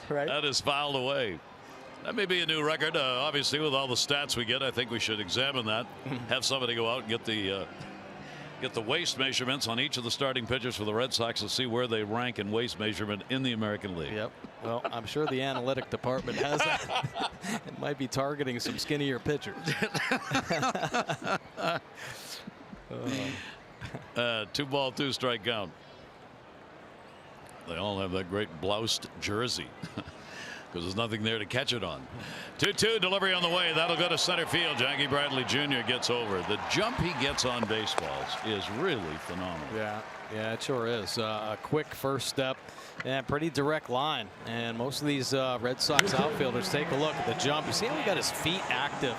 right. That is fouled away. That may be a new record. Obviously, with all the stats we get, I think we should examine that. Have somebody go out and get the waist measurements on each of the starting pitchers for the Red Sox to see where they rank in waist measurement in the American League. Yep. Well, I'm sure the analytic department has that. It might be targeting some skinnier pitchers. 2 ball, 2 strike count. They all have that great bloused jersey because there's nothing there to catch it on. 2-2 delivery on the way. That'll go to center field. Jackie Bradley Jr. gets over. The jump he gets on baseballs is really phenomenal. Yeah, it sure is. A quick first step and pretty direct line. And most of these Red Sox outfielders, take a look at the jump. You see how he got his feet active.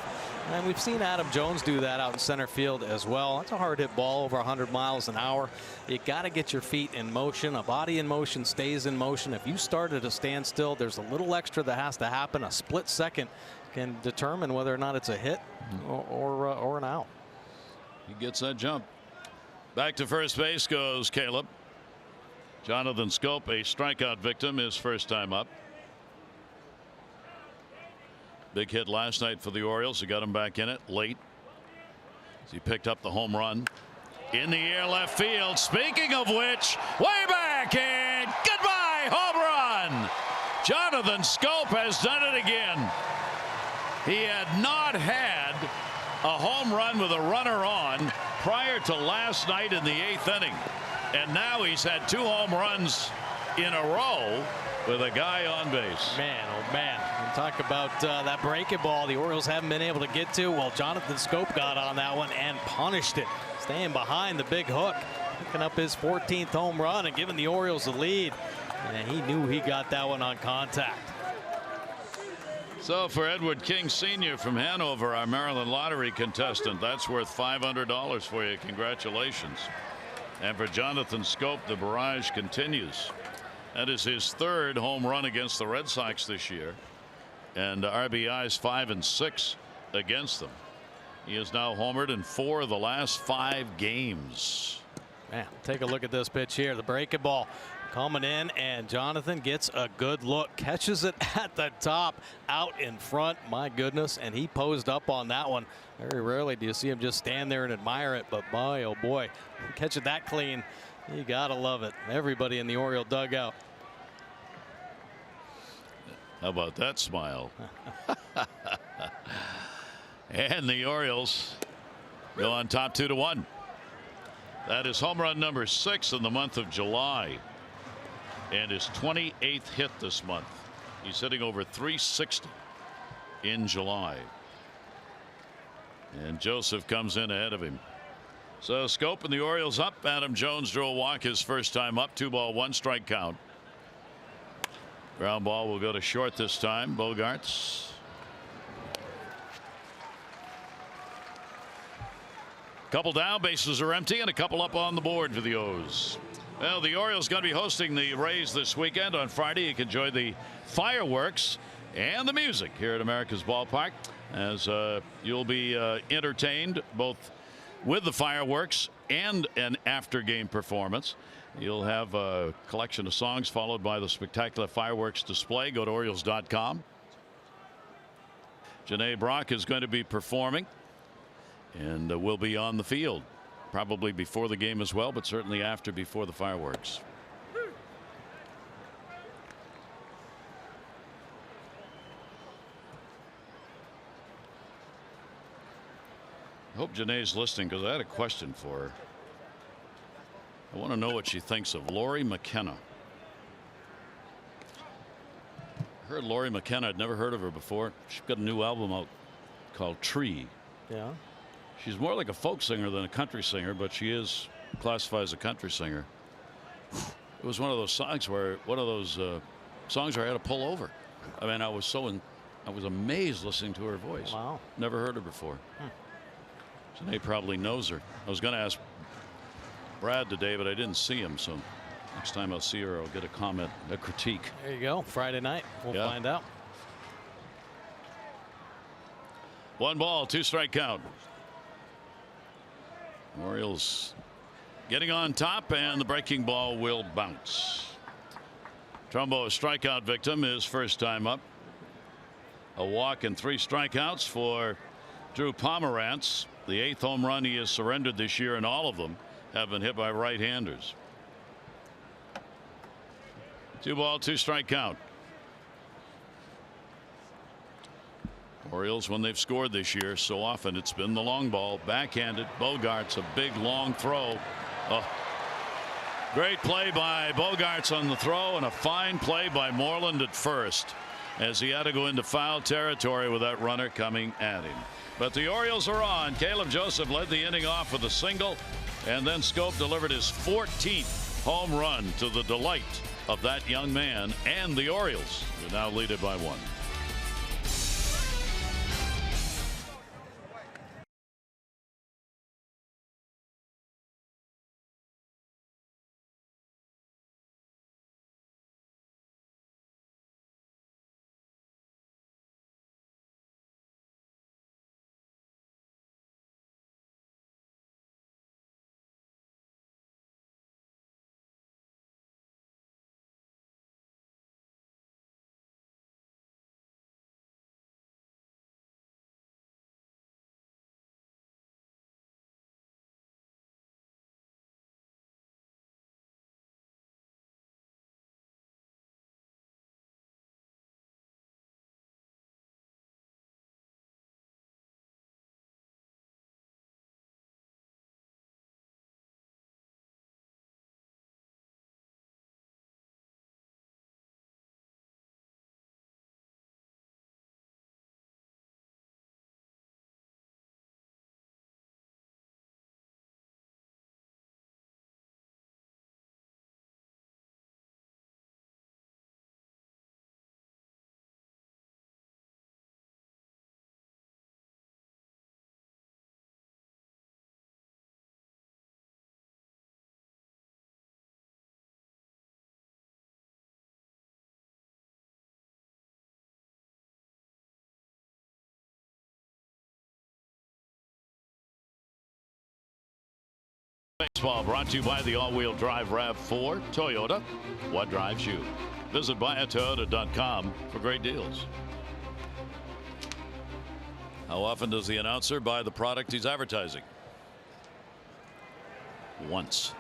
And we've seen Adam Jones do that out in center field as well. That's a hard hit ball over 100 miles an hour. You got to get your feet in motion. A body in motion stays in motion. If you start at a standstill, there's a little extra that has to happen. A split second can determine whether or not it's a hit or an out. He gets that jump. Back to first base goes Caleb. Jonathan Schoop, a strikeout victim, his first time up. Big hit last night for the Orioles. He got him back in it late. He picked up the home run. In the air left field. Speaking of which, way back and goodbye home run. Jonathan Schoop has done it again. He had not had a home run with a runner on prior to last night in the 8th inning. And now he's had 2 home runs in a row with a guy on base. Man, oh man. Talk about that breaking ball the Orioles haven't been able to get to. Well, Jonathan Schoop got on that one and punished it. Staying behind the big hook. Picking up his 14th home run and giving the Orioles the lead. And he knew he got that one on contact. So for Edward King Sr. from Hanover, our Maryland lottery contestant, that's worth $500 for you. Congratulations. And for Jonathan Schoop, the barrage continues. That is his 3rd home run against the Red Sox this year. And RBIs 5 and 6 against them. He is now homered in 4 of the last 5 games. Man, take a look at this pitch here. The breaking ball Coming in, and Jonathan gets a good look, catches it at the top, out in front. My goodness, and he posed up on that one. Very rarely do you see him just stand there and admire it, but boy, oh boy, catch it that clean. You gotta love it. Everybody in the Oriole dugout. How about that smile? And the Orioles go on top 2-1. That is home run number 6 in the month of July, and his 28th hit this month. He's hitting over 360 in July. And Joseph comes in ahead of him. So Scope and the Orioles up. Adam Jones drew a walk his first time up. 2-1 strike count. Ground ball will go to short this time. Bogaerts. Couple down, bases are empty, and a couple up on the board for the O's. Well, the Orioles going to be hosting the Rays this weekend. On Friday, you can enjoy the fireworks and the music here at America's Ballpark, as you'll be entertained both with the fireworks and an after-game performance. You'll have a collection of songs followed by the spectacular fireworks display. Go to Orioles.com. Janae Brock is going to be performing, and will be on the field probably before the game as well, but certainly after, before the fireworks. I hope Janae's listening, because I had a question for her. I want to know what she thinks of Lori McKenna. I heard Lori McKenna. I'd never heard of her before. She's got a new album out called Tree. Yeah. She's more like a folk singer than a country singer, but she is classified as a country singer. It was one of those songs where I had to pull over. I mean, I was amazed listening to her voice. Wow. Never heard her before. Janae probably knows her. I was going to ask Brad today, but I didn't see him, so next time I'll see her, I'll get a comment, a critique. There you go. Friday night, we'll find out. 1 ball, 2 strike count. Orioles getting on top, and the breaking ball will bounce. Trumbo, a strikeout victim, his first time up. A walk and 3 strikeouts for Drew Pomerantz. The 8th home run he has surrendered this year, and all of them have been hit by right-handers. 2 ball, 2 strike count. Orioles, when they've scored this year, so often it's been the long ball, backhanded. Bogaerts, a big long throw. Oh, great play by Bogaerts on the throw, and a fine play by Moreland at first, as he had to go into foul territory with that runner coming at him. But the Orioles are on. Caleb Joseph led the inning off with a single, and then Scope delivered his 14th home run, to the delight of that young man and the Orioles, who now lead it by 1. Baseball brought to you by the all-wheel drive RAV4 Toyota. What drives you? Visit buyatoyota.com for great deals. How often does the announcer buy the product he's advertising? Once.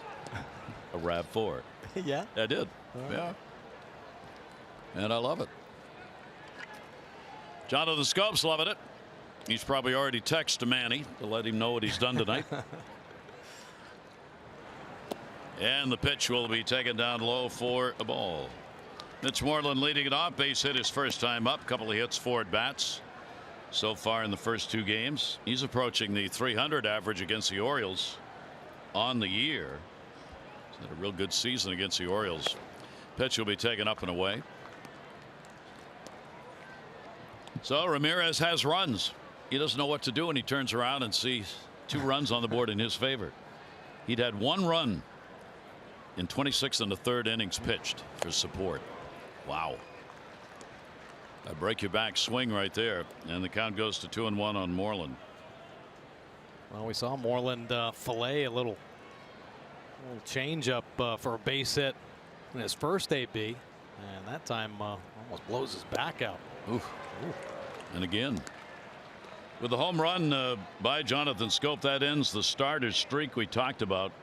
A RAV4. Yeah. I did. Yeah. And I love it. Jonathan Scope's loving it. He's probably already texted Manny to let him know what he's done tonight. And the pitch will be taken down low for a ball. Mitch Moreland leading it off. Base hit his first time up. Couple of hits, 4 at bats so far in the first 2 games. He's approaching the 300 average against the Orioles on the year. He's had a real good season against the Orioles. Pitch will be taken up and away. So Ramirez has runs. He doesn't know what to do, and he turns around and sees 2 runs on the board in his favor. He'd had 1 run in 26 and a third innings pitched for support. Wow. A break your back swing right there, and the count goes to 2-1 on Moreland. Well, we saw Moreland fillet a little change up for a base hit in his first AB, and that time almost blows his back out. Oof. And again, with the home run by Jonathan Scope, that ends the starters streak we talked about.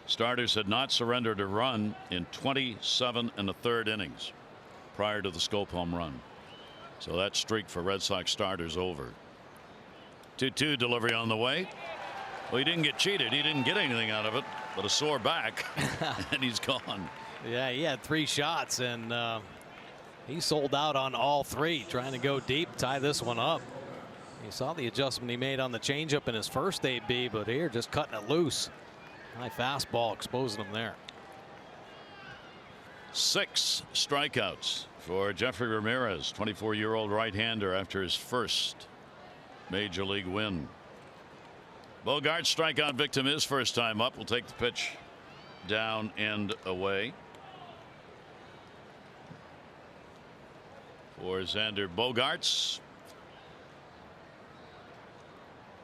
Starters had not surrendered a run in 27 and a third innings prior to the Scope home run. So that streak for Red Sox starters over. 2-2 delivery on the way. Well, he didn't get cheated. He didn't get anything out of it but a sore back. And he's gone. Yeah, he had 3 shots, and he sold out on all 3, trying to go deep, tie this one up. You saw the adjustment he made on the changeup in his first AB, but here just cutting it loose. High fastball exposing him there. 6 strikeouts for Jeffrey Ramirez, 24-year-old right-hander, after his first major league win. Bogart's strikeout victim his first time up. Will take the pitch down and away for Xander Bogaerts.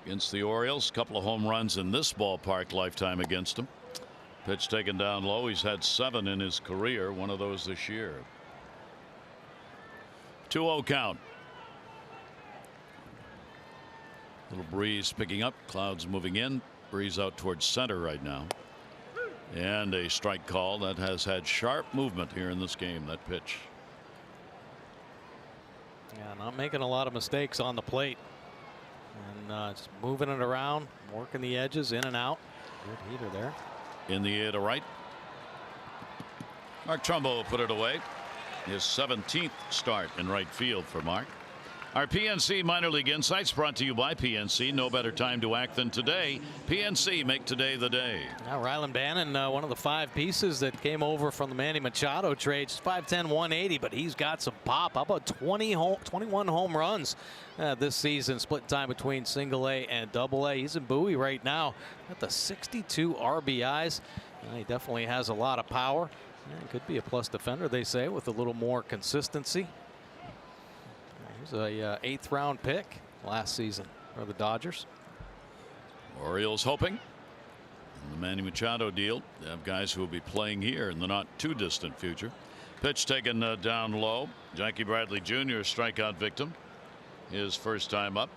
Against the Orioles, a couple of home runs in this ballpark lifetime against him. Pitch taken down low. He's had 7 in his career, one of those this year. 2-0 count. Little breeze picking up, clouds moving in, breeze out towards center right now. And a strike call that has had sharp movement here in this game. That pitch. Yeah, not making a lot of mistakes on the plate. And just moving it around, working the edges in and out. Good heater there. In the air to right. Mark Trumbo will put it away. His 17th start in right field for Mark. Our PNC Minor League Insights brought to you by PNC. No better time to act than today. PNC, make today the day. Now Ryland Bannon, one of the 5 pieces that came over from the Manny Machado trade. 5'10", 180, but he's got some pop. How about 21 home runs this season, split time between single A and double A. He's in Bowie right now at the 62 RBIs. He definitely has a lot of power. Could be a plus defender, they say, with a little more consistency. He's a 8th round pick last season for the Dodgers. Orioles hoping in the Manny Machado deal they have guys who will be playing here in the not too distant future. Pitch taken down low. Jackie Bradley Jr. strikeout victim his first time up.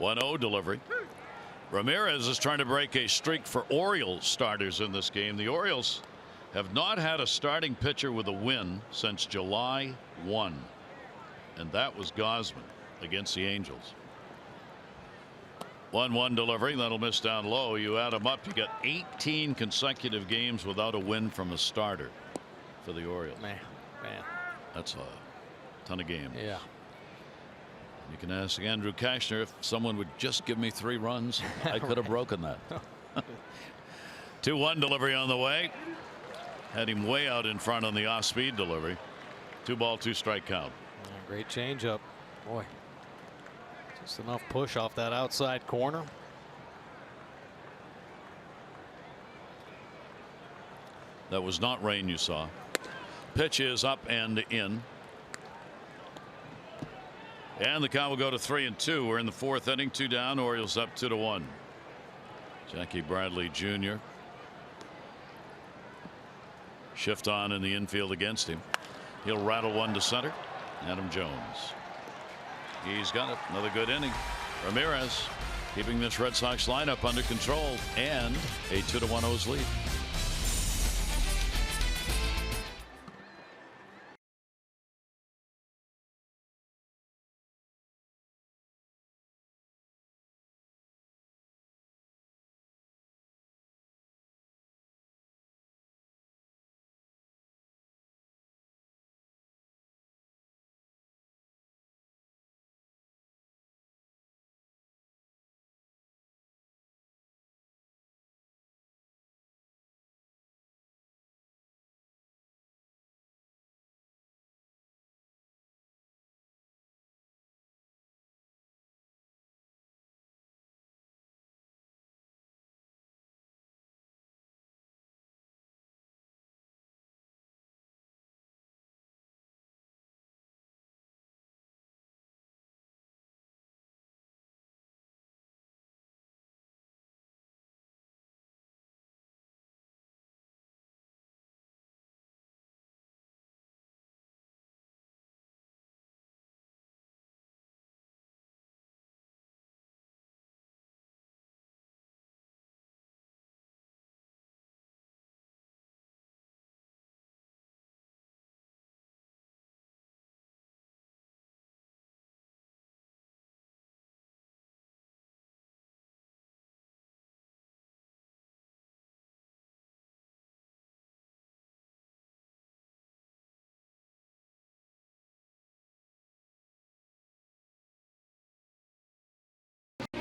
(1-0) delivery. Ramirez is trying to break a streak for Orioles starters in this game. The Orioles have not had a starting pitcher with a win since July 1, and that was Gosman against the Angels. 1-1 delivery. That'll miss down low. You add them up, you got 18 consecutive games without a win from a starter for the Orioles. Man. That's a ton of games. Yeah. You can ask Andrew Kashner if someone would just give me 3 runs. I could have broken that. 2-1 delivery on the way. Had him way out in front on the off-speed delivery. 2-ball, 2-strike count. Yeah, great changeup. Boy, just enough push off that outside corner. That was not rain you saw. Pitch is up and in. And the count will go to 3-2. We're in the fourth inning. 2 down. Orioles up 2-1. Jackie Bradley Jr. shift on in the infield against him. He'll rattle one to center. Adam Jones. He's got it. Another good inning. Ramirez keeping this Red Sox lineup under control and a 2-1 O's lead.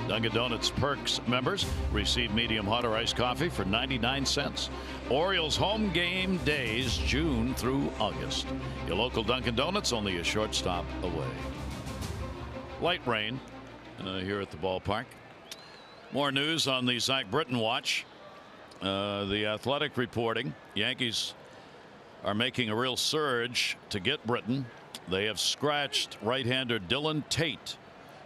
Dunkin' Donuts Perks members receive medium hot or iced coffee for 99 cents. Orioles home game days June through August. Your local Dunkin' Donuts only a short stop away. Light rain here at the ballpark. More news on the Zach Britton watch. The Athletic reporting Yankees are making a real surge to get Britton. They have scratched right-hander Dylan Tate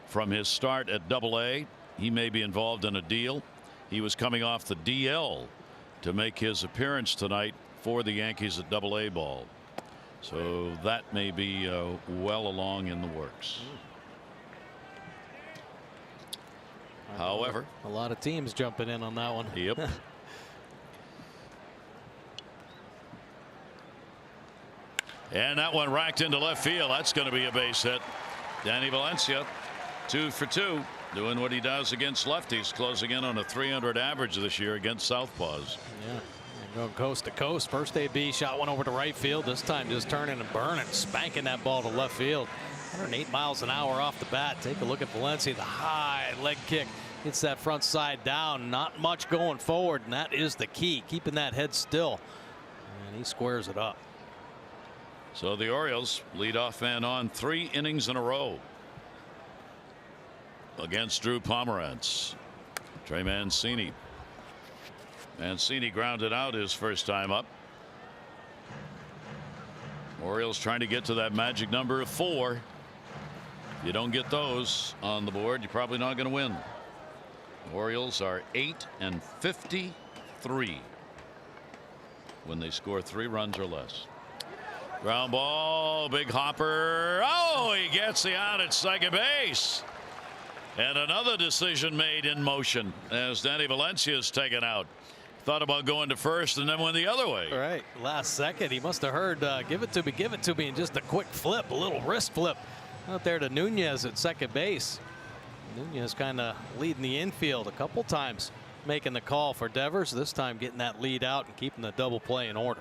from his start at Double-A. He may be involved in a deal. He was coming off the DL to make his appearance tonight for the Yankees at Double-A ball. So that may be well along in the works. However, a lot of teams jumping in on that one. Yep. And that one racked into left field. That's going to be a base hit. Danny Valencia 2 for 2, doing what he does against lefties, closing in on a .300 average this year against southpaws. Yeah, going coast to coast. First AB shot one over to right field. This time just turning and burning, spanking that ball to left field. 108 miles an hour off the bat. Take a look at Valencia. The high leg kick hits that front side down. Not much going forward, and that is the key, keeping that head still. And he squares it up. So the Orioles lead off and on 3 innings in a row against Drew Pomerantz. Trey Mancini. Mancini grounded out his first time up. Orioles trying to get to that magic number of 4. If you don't get those on the board, you're probably not going to win. Orioles are 8-53 when they score 3 runs or less. Ground ball, big hopper. Oh, he gets the out at second base. And another decision made in motion as Danny Valencia is taken out. Thought about going to first and then went the other way. All right, last second he must have heard give it to me, and just a quick flip, a little wrist flip out there to Nunez at second base. Nunez kind of leading the infield a couple times, making the call for Devers. This time getting that lead out and keeping the double play in order.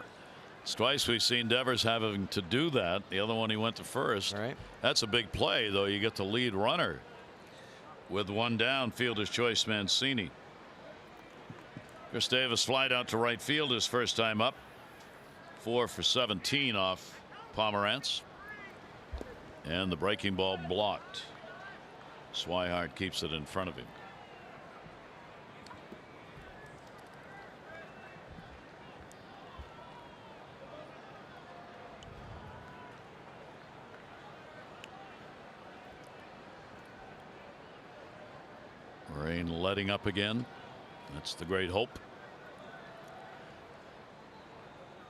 It's twice we've seen Devers having to do that. The other one he went to first. Right. That's a big play, though. You get the lead runner with one down. Fielder's choice Mancini. Chris Davis flied out to right field his first time up. 4 for 17 off Pomerantz. And the breaking ball blocked. Swihart keeps it in front of him. rain letting up again. That's the great hope.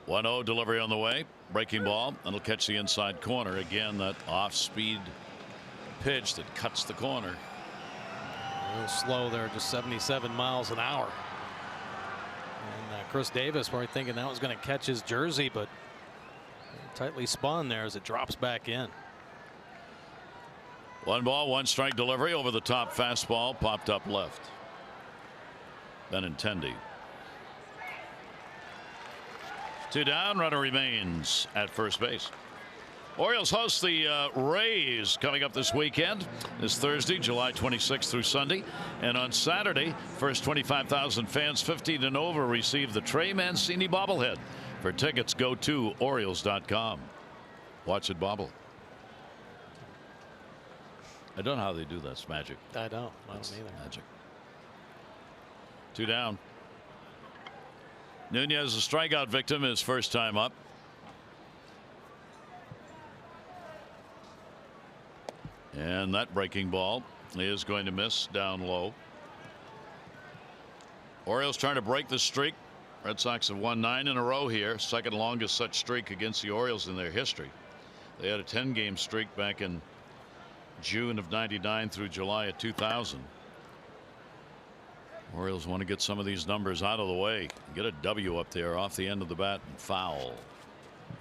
1-0 delivery on the way. Breaking ball. That'll catch the inside corner. Again, that off-speed pitch that cuts the corner. A little slow there, just 77 miles an hour. And Chris Davis probably thinking that was going to catch his jersey, but tightly spun there as it drops back in. 1-1 delivery over the top fastball popped up left. Benintendi. 2 down, runner remains at first base. Orioles host the Rays coming up this weekend. This Thursday, July 26th through Sunday. And on Saturday, first 25,000 fans 15 and over receive the Trey Mancini bobblehead. For tickets, go to Orioles.com. Watch it bobble. I don't know how they do that. It's magic. I don't either. Magic. 2 down. Nunez, a strikeout victim, his first time up. And that breaking ball is going to miss down low. Orioles trying to break the streak. Red Sox have won 9 in a row here. Second longest such streak against the Orioles in their history. They had a 10-game streak back in June of '99 through July of 2000. Orioles want to get some of these numbers out of the way. Get a W up there off the end of the bat and foul.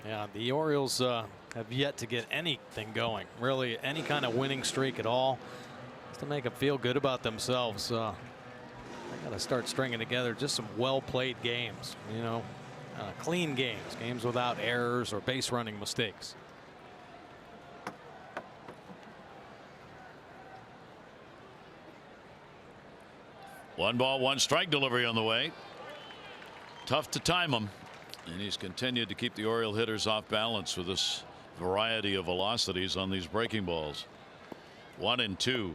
Yeah, the Orioles have yet to get anything going. Really, any kind of winning streak at all. Just to make them feel good about themselves. They got to start stringing together just some well-played games. You know, clean games. Games without errors or base running mistakes. One ball, one strike delivery on the way. Tough to time him. And he's continued to keep the Oriole hitters off balance with this variety of velocities on these breaking balls. 1-2.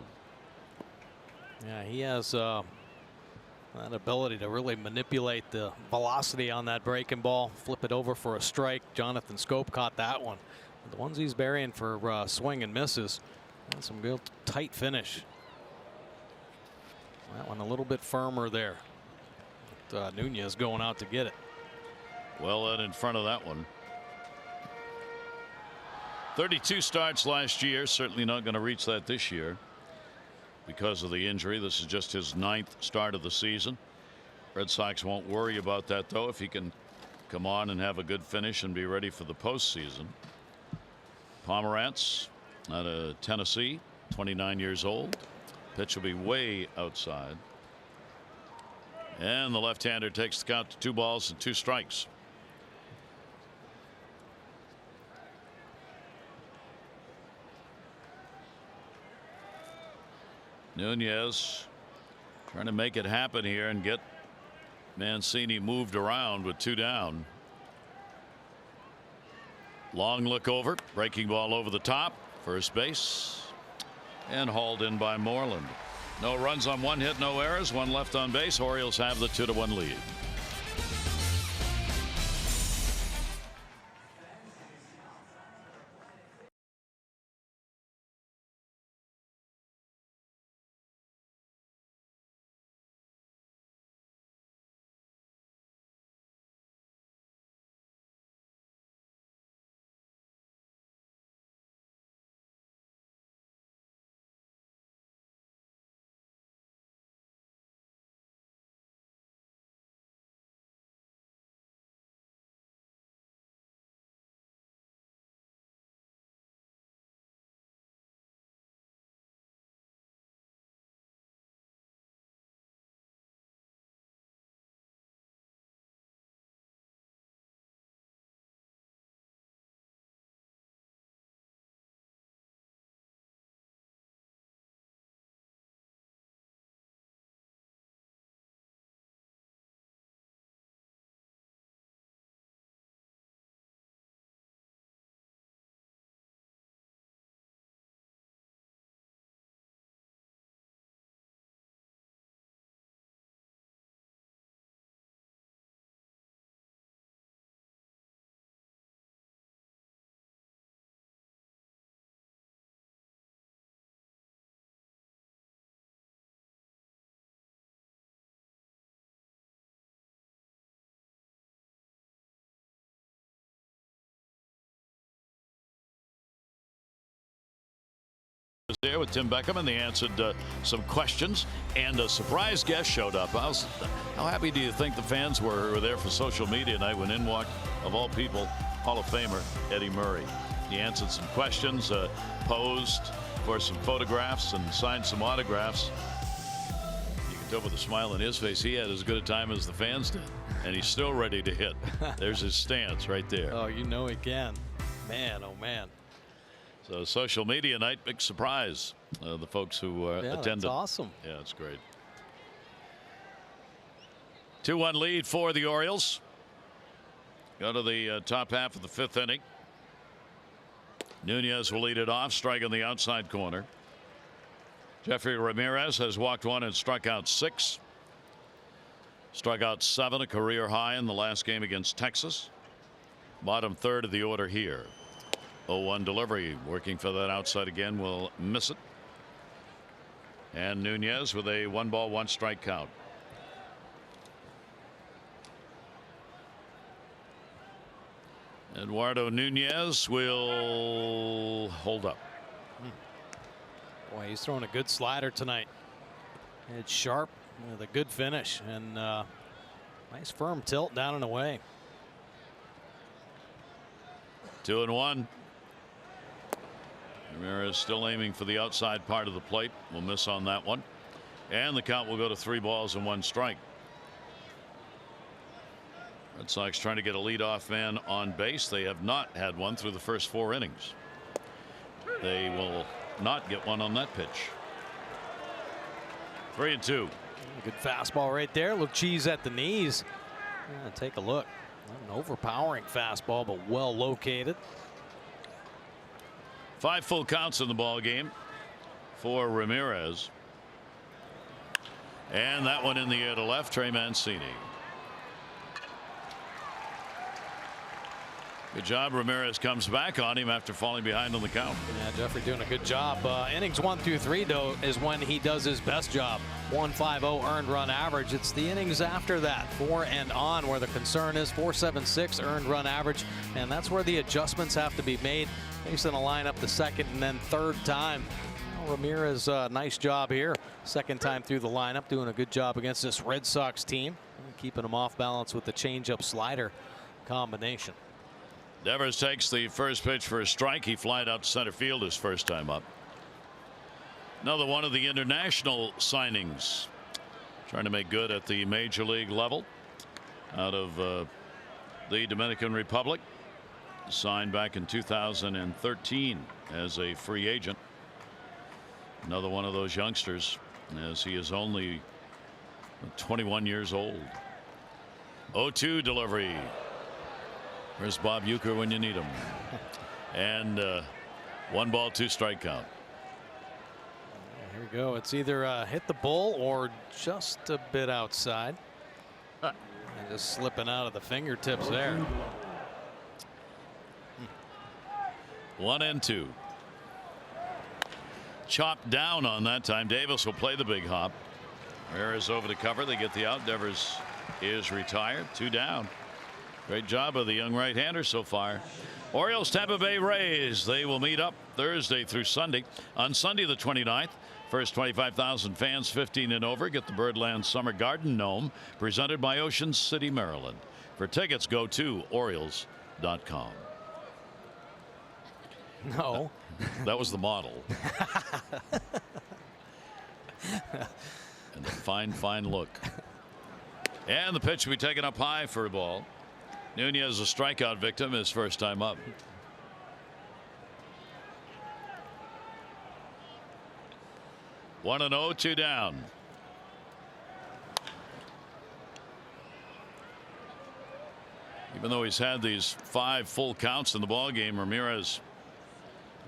Yeah, he has that ability to really manipulate the velocity on that breaking ball. Flip it over for a strike. Jonathan Scope caught that one. The ones he's burying for swing and misses. That's some real tight finish. That one a little bit firmer there. Nunez going out to get it. Well in front of that one. 32 starts last year. Certainly not going to reach that this year because of the injury. This is just his 9th start of the season. Red Sox won't worry about that though if he can come on and have a good finish and be ready for the postseason. Pomerantz out of Tennessee, 29 years old. Pitch will be way outside. And the left-hander takes the count to 2 balls and 2 strikes. Nunez trying to make it happen here and get Mancini moved around with 2 down. Long look over. Breaking ball over the top. First base. And hauled in by Moreland. No runs on 1 hit, no errors, 1 left on base. Orioles have the 2-1 lead. there with Tim Beckham, and they answered some questions, and a surprise guest showed up. How happy do you think the fans were who were there for social media night when in walked, of all people, Hall of Famer Eddie Murray? He answered some questions, posed for some photographs, and signed some autographs. You can tell with a smile on his face he had as good a time as the fans did, and he's still ready to hit. There's his stance right there. Oh, you know he can. Man, oh man. So social media night, big surprise. The folks who attended. That's awesome. Yeah, it's great. 2-1 lead for the Orioles. Go to the top half of the 5th inning. Nunez will lead it off, strike on the outside corner. Jeffrey Ramirez has walked 1 and struck out 6. Struck out 7, a career high in the last game against Texas. Bottom third of the order here. 0-1 delivery, working for that outside again, will miss it. And Nunez with a 1-ball 1-strike count. Eduardo Nunez will hold up. Boy, he's throwing a good slider tonight. It's sharp with a good finish, and nice firm tilt down and away. 2-1. Ramirez still aiming for the outside part of the plate. Will miss on that one. And the count will go to 3 balls and 1 strike. Red Sox trying to get a leadoff man on base. They have not had one through the first 4 innings. They will not get one on that pitch. 3-2. Good fastball right there. Little cheese at the knees. Yeah, take a look. Not an overpowering fastball, but well located. 5 full counts in the ball game for Ramirez. And that one in the air to left. Trey Mancini. Good job. Ramirez comes back on him after falling behind on the count. Yeah, Jeffrey doing a good job. Innings 1 through 3 though is when he does his best job. 150 earned run average. It's the innings after that, 4 and on, where the concern is. 476 earned run average, and that's where the adjustments have to be made. Facing a lineup the second and then third time. Ramirez, nice job here. Second time through the lineup, doing a good job against this Red Sox team, keeping them off balance with the changeup slider combination. Devers takes the first pitch for a strike. He flied out to center field his first time up. Another one of the international signings, trying to make good at the major league level, out of the Dominican Republic. Signed back in 2013 as a free agent. Another one of those youngsters, as he is only 21 years old. 0-2 delivery. Where's Bob Uecker when you need him? And 1 ball 2 strike count. Here we go. It's either hit the bull or just a bit outside. And just slipping out of the fingertips there. 1-2. Chopped down on that time. Davis will play the big hop. Ramirez over to cover. They get the out. Devers is retired. 2 down. Great job of the young right-hander so far. Orioles Tampa Bay Rays. They will meet up Thursday through Sunday. On Sunday the 29th. First 25,000 fans 15 and over get the Birdland Summer Garden Gnome presented by Ocean City, Maryland. For tickets, go to Orioles.com. No. That was the model. And a fine look. And the pitch will be taken up high for a ball. Nunez, a strikeout victim, his first time up. One and 0, 2 down. Even though he's had these 5 full counts in the ball game, Ramirez,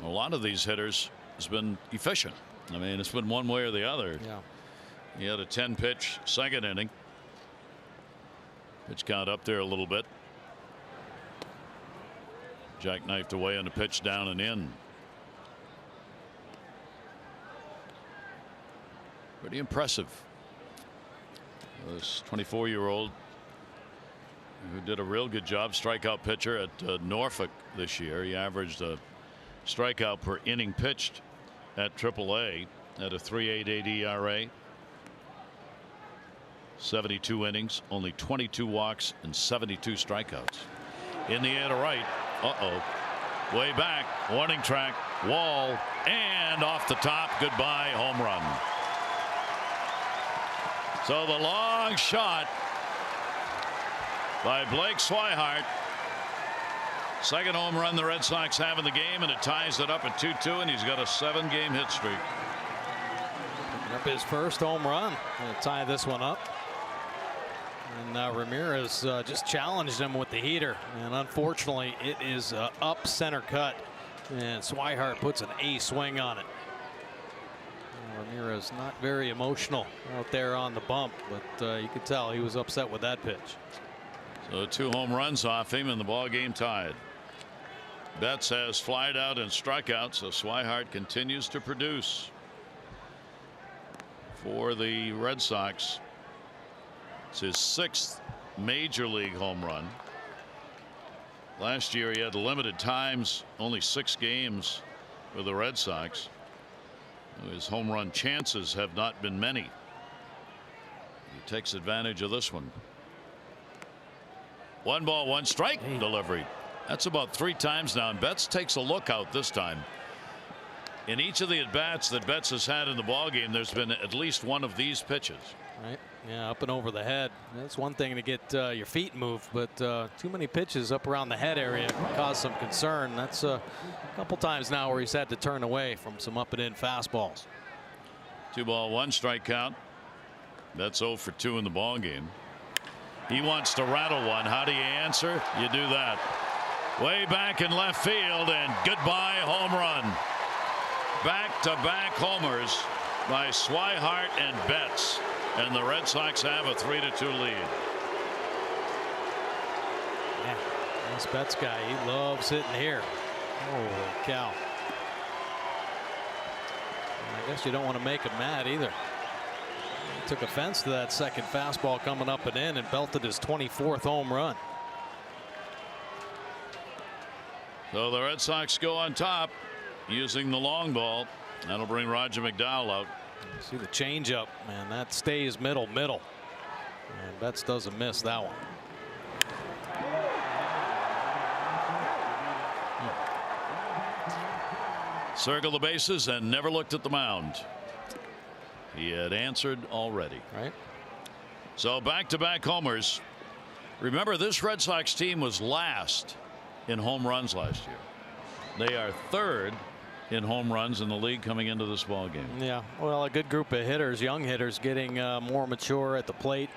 a lot of these hitters, has been efficient. I mean, it's been one way or the other. Yeah. He had a 10-pitch second inning. Pitch count up there a little bit. Jackknifed away on the pitch down and in. Pretty impressive. This 24-year-old who did a real good job, strikeout pitcher at Norfolk this year. He averaged a strikeout per inning pitched at AAA at a 3.88 ERA. 72 innings, only 22 walks and 72 strikeouts. In the air to right. Way back. Warning track. Wall. And off the top. Goodbye. Home run. So the long shot by Blake Swihart. Second home run the Red Sox have in the game, and it ties it up at 2-2, and he's got a 7-game hit streak. Picking up his first home run to tie this one up. And Ramirez just challenged him with the heater, and unfortunately it is up center cut, and Swihart puts an A swing on it. Ramirez not very emotional out there on the bump, but you could tell he was upset with that pitch. So 2 home runs off him, and the ball game tied. Betts has flied out and struck out, so Swihart continues to produce for the Red Sox. It's his 6th major league home run. Last year he had limited times, only 6 games with the Red Sox. His home run chances have not been many. He takes advantage of this one. 1 ball, 1 strike delivery. That's about 3 times now, and Betts takes a look out this time. In each of the at-bats that Betts has had in the ballgame, there's been at least one of these pitches. Right. Yeah, up and over the head. That's one thing to get your feet moved, but too many pitches up around the head area can cause some concern. That's a couple times now where he's had to turn away from some up and in fastballs. 2 ball, 1 strike count. That's 0 for 2 in the ball game. He wants to rattle one. How do you answer? You do that. Way back in left field, and goodbye home run. Back-to-back homers by Swihart and Betts, and the Red Sox have a 3-2 lead. Yeah, this Betts guy, he loves hitting here. Holy cow. I guess you don't want to make him mad either. He took offense to that second fastball coming up and in, and belted his 24th home run. So the Red Sox go on top using the long ball. That'll bring Roger McDowell out. See the changeup, man, that stays middle. And Betts doesn't miss that one. Circle the bases and never looked at the mound. He had answered already. Right. So back-to-back homers. Remember, this Red Sox team was last in home runs last year. They are 3rd in home runs in the league coming into this ball game. Yeah, well, a good group of hitters, young hitters, getting more mature at the plate,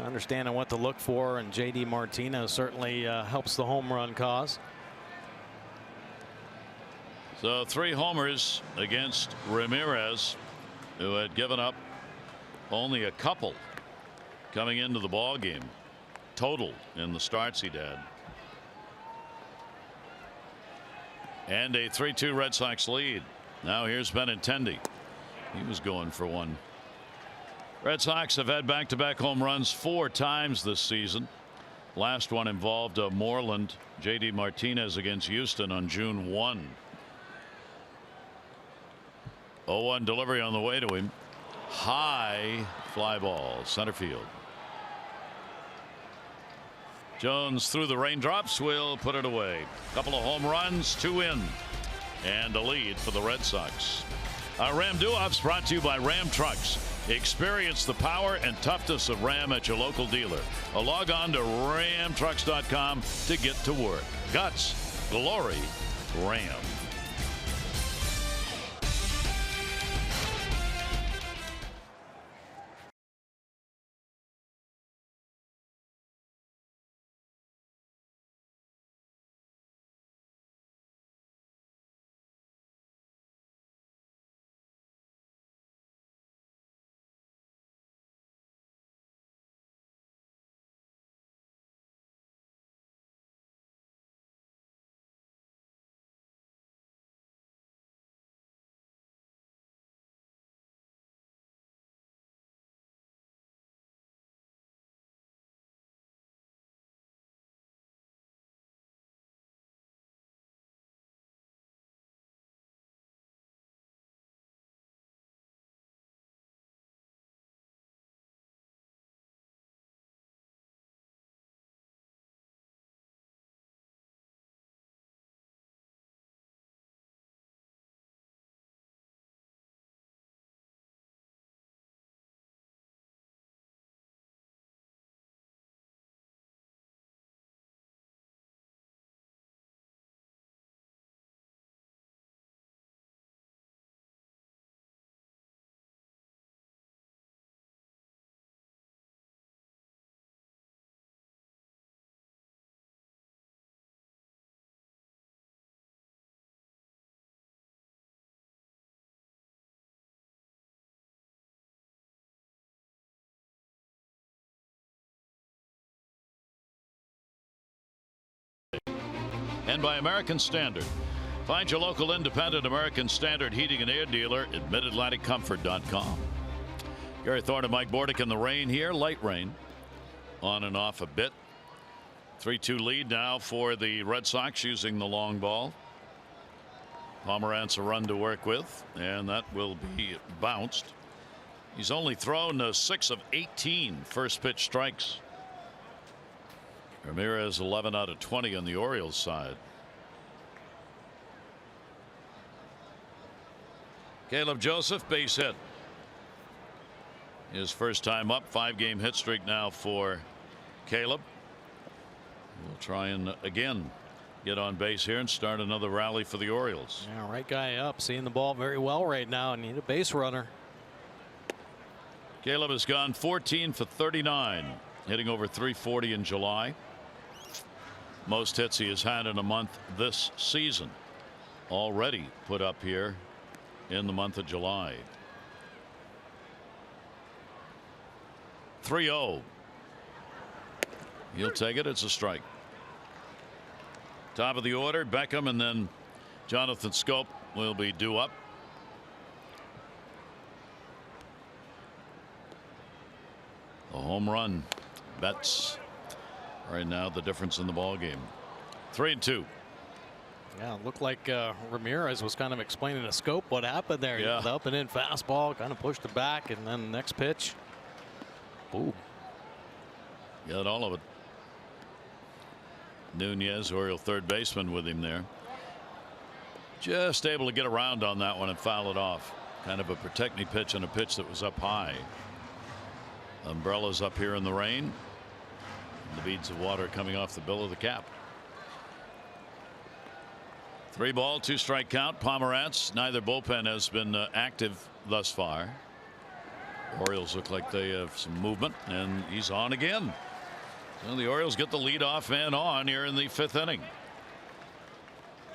understanding what to look for, and J.D. Martinez certainly helps the home run cause. So 3 homers against Ramirez, who had given up only a couple coming into the ball game total in the starts he'd had. And a 3-2 Red Sox lead. Now here's Benintendi. He was going for one. Red Sox have had back-to-back home runs 4 times this season. Last one involved Moreland, J.D. Martinez against Houston on June 1. 0-1 delivery on the way to him. High fly ball, center field. Jones through the raindrops will put it away. Couple of home runs, 2 in, and a lead for the Red Sox. Our Ram Doo-Off's brought to you by Ram Trucks. Experience the power and toughness of Ram at your local dealer. Log on to ramtrucks.com to get to work. Guts, glory, Ram. and by American Standard. Find your local independent American Standard heating and air dealer at MidAtlanticComfort.com. Gary Thorne and Mike Bordick in the rain here. Light rain on and off a bit. 3-2 lead now for the Red Sox using the long ball. Pomerantz a run to work with, and that will be bounced. He's only thrown 6 of 18 first pitch strikes. Ramirez 11 out of 20 on the Orioles side. Caleb Joseph, base hit. His first time up. 5-game hit streak now for Caleb. We'll try and again get on base here and start another rally for the Orioles. Yeah, right guy up, seeing the ball very well right now, and need a base runner. Caleb has gone 14 for 39, hitting over 340 in July. Most hits he has had in a month this season. Already put up here in the month of July. 3-0. He'll take it. It's a strike. Top of the order, Beckham, and then Jonathan Scope will be due up. A home run. Betts right now the difference in the ball game. 3-2. Yeah, it looked like Ramirez was kind of explaining to Scope what happened there. Yeah. The up and in fastball kind of pushed it back, and then the next pitch. Boom. Got all of it. Nunez, Oriole third baseman, with him there. Just able to get around on that one and foul it off. Kind of a protect me pitch and a pitch that was up high. Umbrellas up here in the rain. The beads of water coming off the bill of the cap. 3-ball, 2-strike count. Pomerantz. Neither bullpen has been active thus far. Orioles look like they have some movement, and he's on again. So the Orioles get the leadoff man on here in the 5th inning.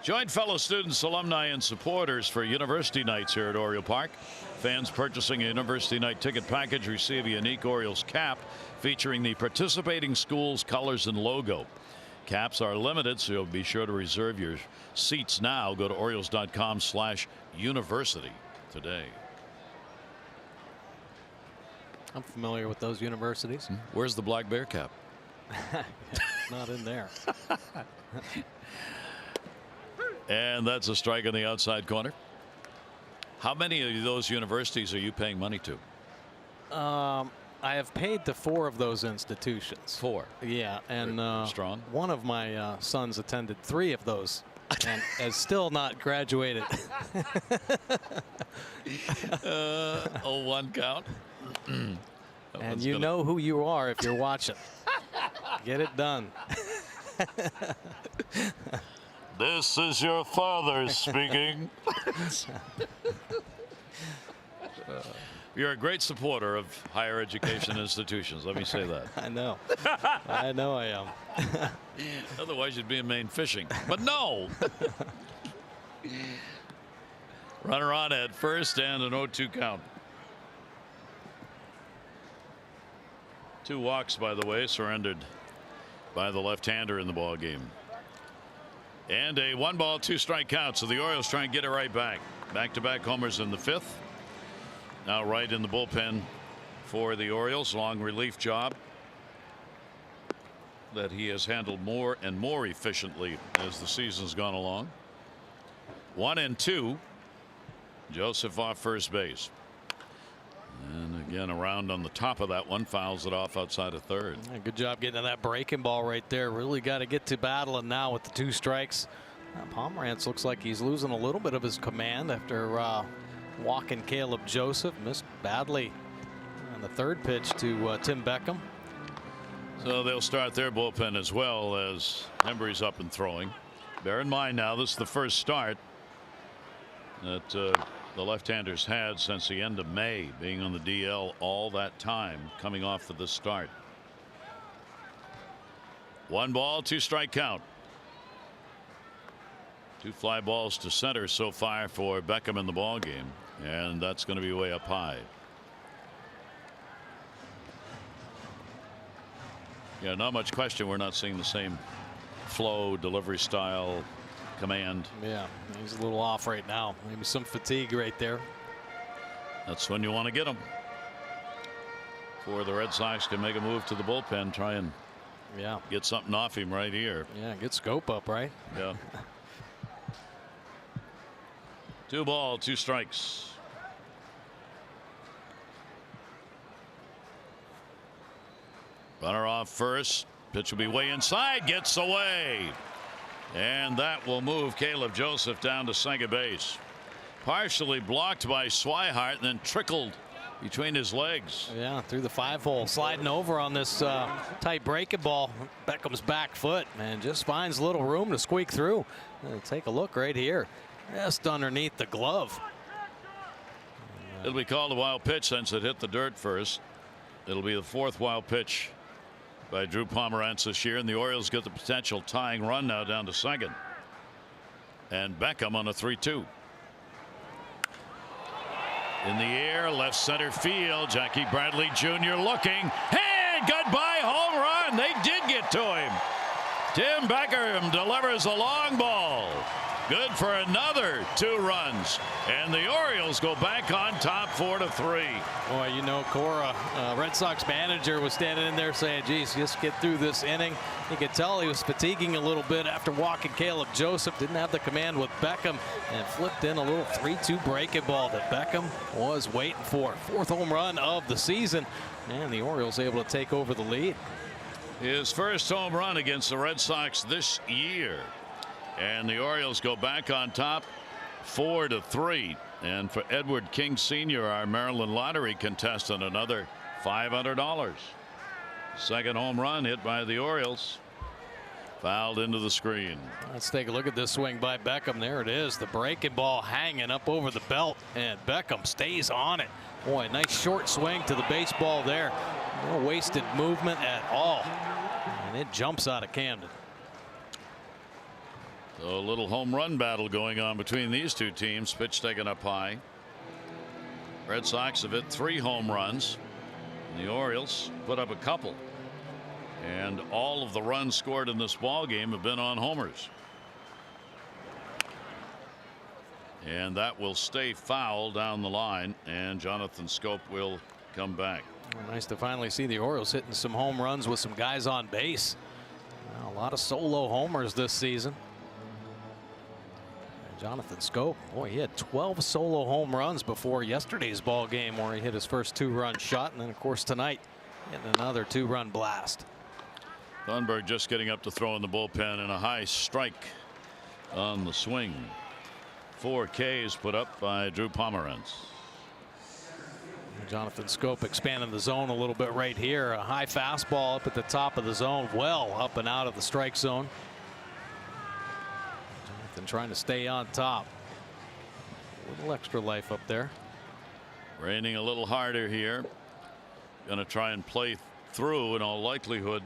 Join fellow students, alumni, and supporters for University Nights here at Oriole Park. Fans purchasing a University Night ticket package receive a unique Orioles cap featuring the participating school's colors and logo. Caps are limited, so you'll be sure to reserve your seats now. Go to Orioles.com/university today. I'm familiar with those universities. Where's the Black Bear cap? Not in there. And that's a strike on the outside corner. How many of those universities are you paying money to? I have paid to 4 of those institutions. 4. Yeah, and strong. One of my sons attended 3 of those and has still not graduated. 0-1 count. And you know who you are if you're watching. Get it done. This is your father speaking. You're a great supporter of higher education institutions. Let me say that. I know. I know I am. Otherwise, you'd be in Maine fishing. But no. Runner on at first and an 0-2 count. 2 walks, by the way, surrendered by the left-hander in the ball game. And a 1-ball, 2-strike count. So the Orioles try and get it right back. Back-to-back homers in the 5th. Now right in the bullpen for the Orioles. Long relief job that he has handled more and more efficiently as the season's gone along. 1-2. Joseph off first base. And again around on the top of that one, fouls it off outside of third. Yeah, good job getting to that breaking ball right there. Really got to get to battling now with the 2 strikes. Pomerantz looks like he's losing a little bit of his command after walking Caleb Joseph. Missed badly on the 3rd pitch to Tim Beckham. So they'll start their bullpen as well as Embry's up and throwing. Bear in mind now this is the first start that the left-handers had since the end of May, being on the DL all that time, coming off of the start. 1-ball, 2-strike count. 2 fly balls to center so far for Beckham in the ball game, and that's going to be way up high. Yeah, not much question we're not seeing the same flow, delivery style, command. Yeah, he's a little off right now. Maybe some fatigue right there. That's when you want to get him. Before the Red Sox can make a move to the bullpen, try and get something off him right here. Yeah, get scope up, right? Yeah. 2 balls, 2 strikes. Runner off first. Pitch will be way inside. Gets away. And that will move Caleb Joseph down to second base. Partially blocked by Swihart and then trickled between his legs. Yeah, through the 5-hole, sliding over on this tight breaking ball. Beckham's back foot and just finds a little room to squeak through. Take a look right here, just underneath the glove. It'll be called a wild pitch since it hit the dirt first. It'll be the 4th wild pitch by Drew Pomerantz this year, and the Orioles get the potential tying run now down to second. And Beckham on a 3-2. In the air, left center field. Jackie Bradley Jr. looking. And goodbye home run. They did get to him. Tim Beckham delivers a long ball. Good for another 2 runs. And the Orioles go back on top 4-3. Boy, you know, Cora, Red Sox manager, was standing in there saying, geez, just get through this inning. You could tell he was fatiguing a little bit after walking Caleb Joseph. Didn't have the command with Beckham and flipped in a little 3-2 breaking ball that Beckham was waiting for. 4th home run of the season. And the Orioles able to take over the lead. His first home run against the Red Sox this year. And the Orioles go back on top 4-3. And for Edward King Sr., our Maryland lottery contestant, another $500. Second home run hit by the Orioles. Fouled into the screen. Let's take a look at this swing by Beckham. There it is. The breaking ball hanging up over the belt. And Beckham stays on it. Boy, nice short swing to the baseball there. No wasted movement at all. And it jumps out of Camden. A little home run battle going on between these 2 teams. Pitch taken up high. Red Sox have hit 3 home runs. The Orioles put up a couple. And all of the runs scored in this ball game have been on homers. And that will stay foul down the line. And Jonathan Schoop will come back. Nice to finally see the Orioles hitting some home runs with some guys on base. A lot of solo homers this season. Jonathan Schoop, boy, he had 12 solo home runs before yesterday's ball game where he hit his first 2-run shot, and then of course tonight getting another 2-run blast. Thunberg just getting up to throw in the bullpen, and a high strike on the swing. 4 Ks put up by Drew Pomerantz. Jonathan Schoop expanding the zone a little bit right here. A high fastball up at the top of the zone, well up and out of the strike zone. And trying to stay on top. A little extra life up there. Raining a little harder here. Going to try and play through, in all likelihood,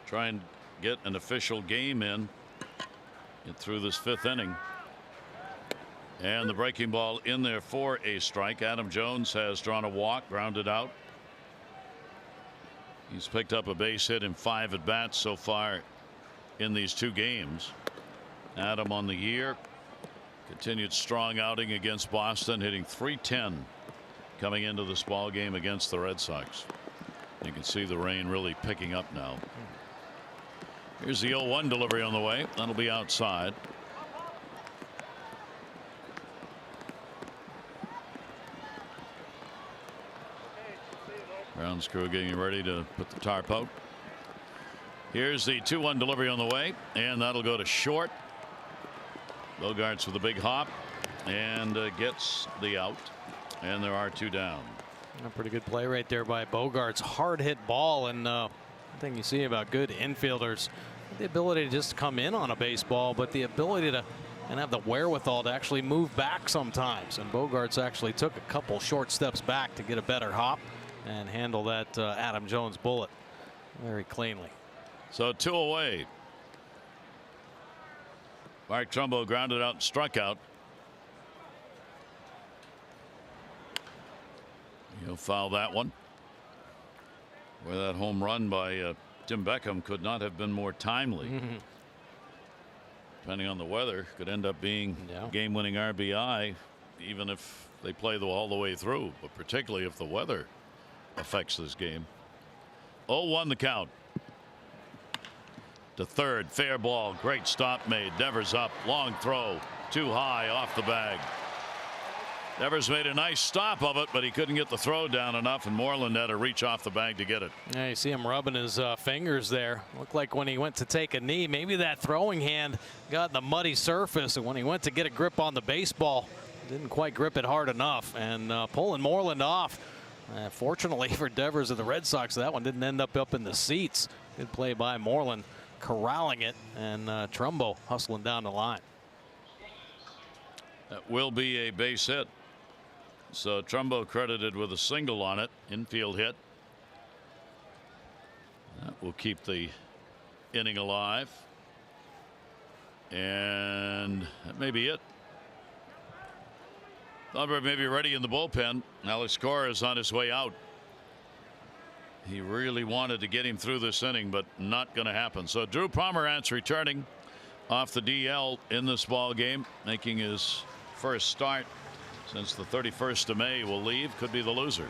try and get an official game in. Get through this 5th inning. And the breaking ball in there for a strike. Adam Jones has drawn a walk, grounded out. He's picked up a base hit in 5 at bats so far in these 2 games. Adam on the year, continued strong outing against Boston, hitting .310 coming into this ball game against the Red Sox. You can see the rain really picking up now. Here's the 0-1 delivery on the way. That'll be outside. Grounds crew getting ready to put the tarp out. Here's the 2-1 delivery on the way, and that'll go to short. Bogarts with a big hop and gets the out, and there are 2 down. A pretty good play right there by Bogarts. Hard hit ball, and one thing you see about good infielders, the ability to just come in on a baseball, but the ability to and have the wherewithal to actually move back sometimes. And Bogarts actually took a couple short steps back to get a better hop and handle that Adam Jones bullet very cleanly. So 2 away. Mark Trumbo grounded out and struck out. He'll foul that one. Where that home run by Tim Beckham could not have been more timely. depending on the weather, could end up being game-winning RBI, even if they play all the way through, but particularly if the weather affects this game. 0-1 the count. To third, fair ball, great stop made. Devers up, long throw, too high, off the bag. Devers made a nice stop of it, but he couldn't get the throw down enough, and Moreland had to reach off the bag to get it. Yeah, you see him rubbing his fingers there. Looked like when he went to take a knee, maybe that throwing hand got in the muddy surface, and when he went to get a grip on the baseball, didn't quite grip it hard enough, and pulling Moreland off. Fortunately for Devers and the Red Sox, that one didn't end up in the seats. Good play by Moreland, corralling it, and Trumbo hustling down the line. That will be a base hit. So Trumbo credited with a single on it, infield hit. That will keep the inning alive. And that may be it. Thunberg may be ready in the bullpen. Alex Cora is on his way out. He really wanted to get him through this inning, but not going to happen. So Drew Pomerantz returning off the DL in this ball game, making his first start since the 31st of May. Will leave, could be the loser.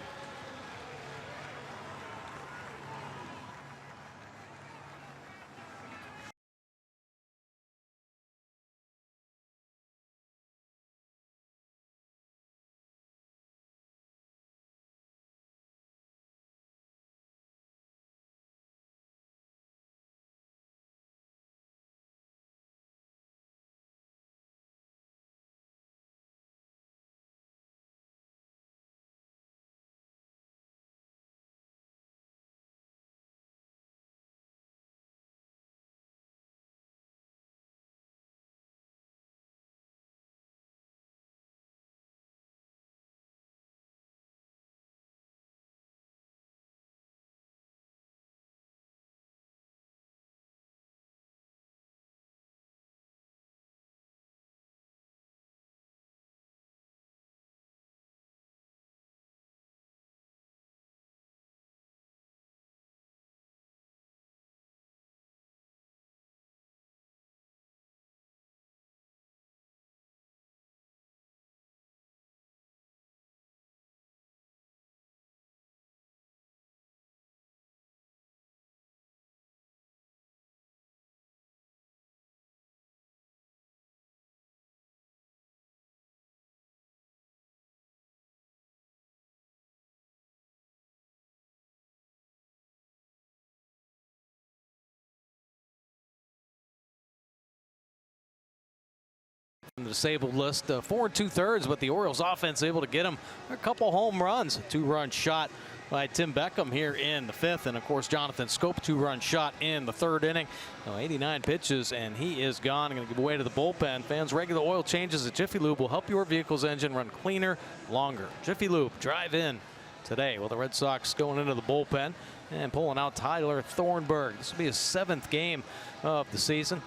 The disabled list, 4 2/3, but the Orioles offense able to get him a couple home runs. A 2-run shot by Tim Beckham here in the 5th, and of course Jonathan Scope, 2-run shot in the 3rd inning. 89 pitches, and he is gone. I'm going to give away to the bullpen. Fans, regular oil changes at Jiffy Lube will help your vehicle's engine run cleaner, longer. Jiffy Lube, drive in today. Well, the Red Sox going into the bullpen and pulling out Tyler Thornburg. This will be his 7th game of the season.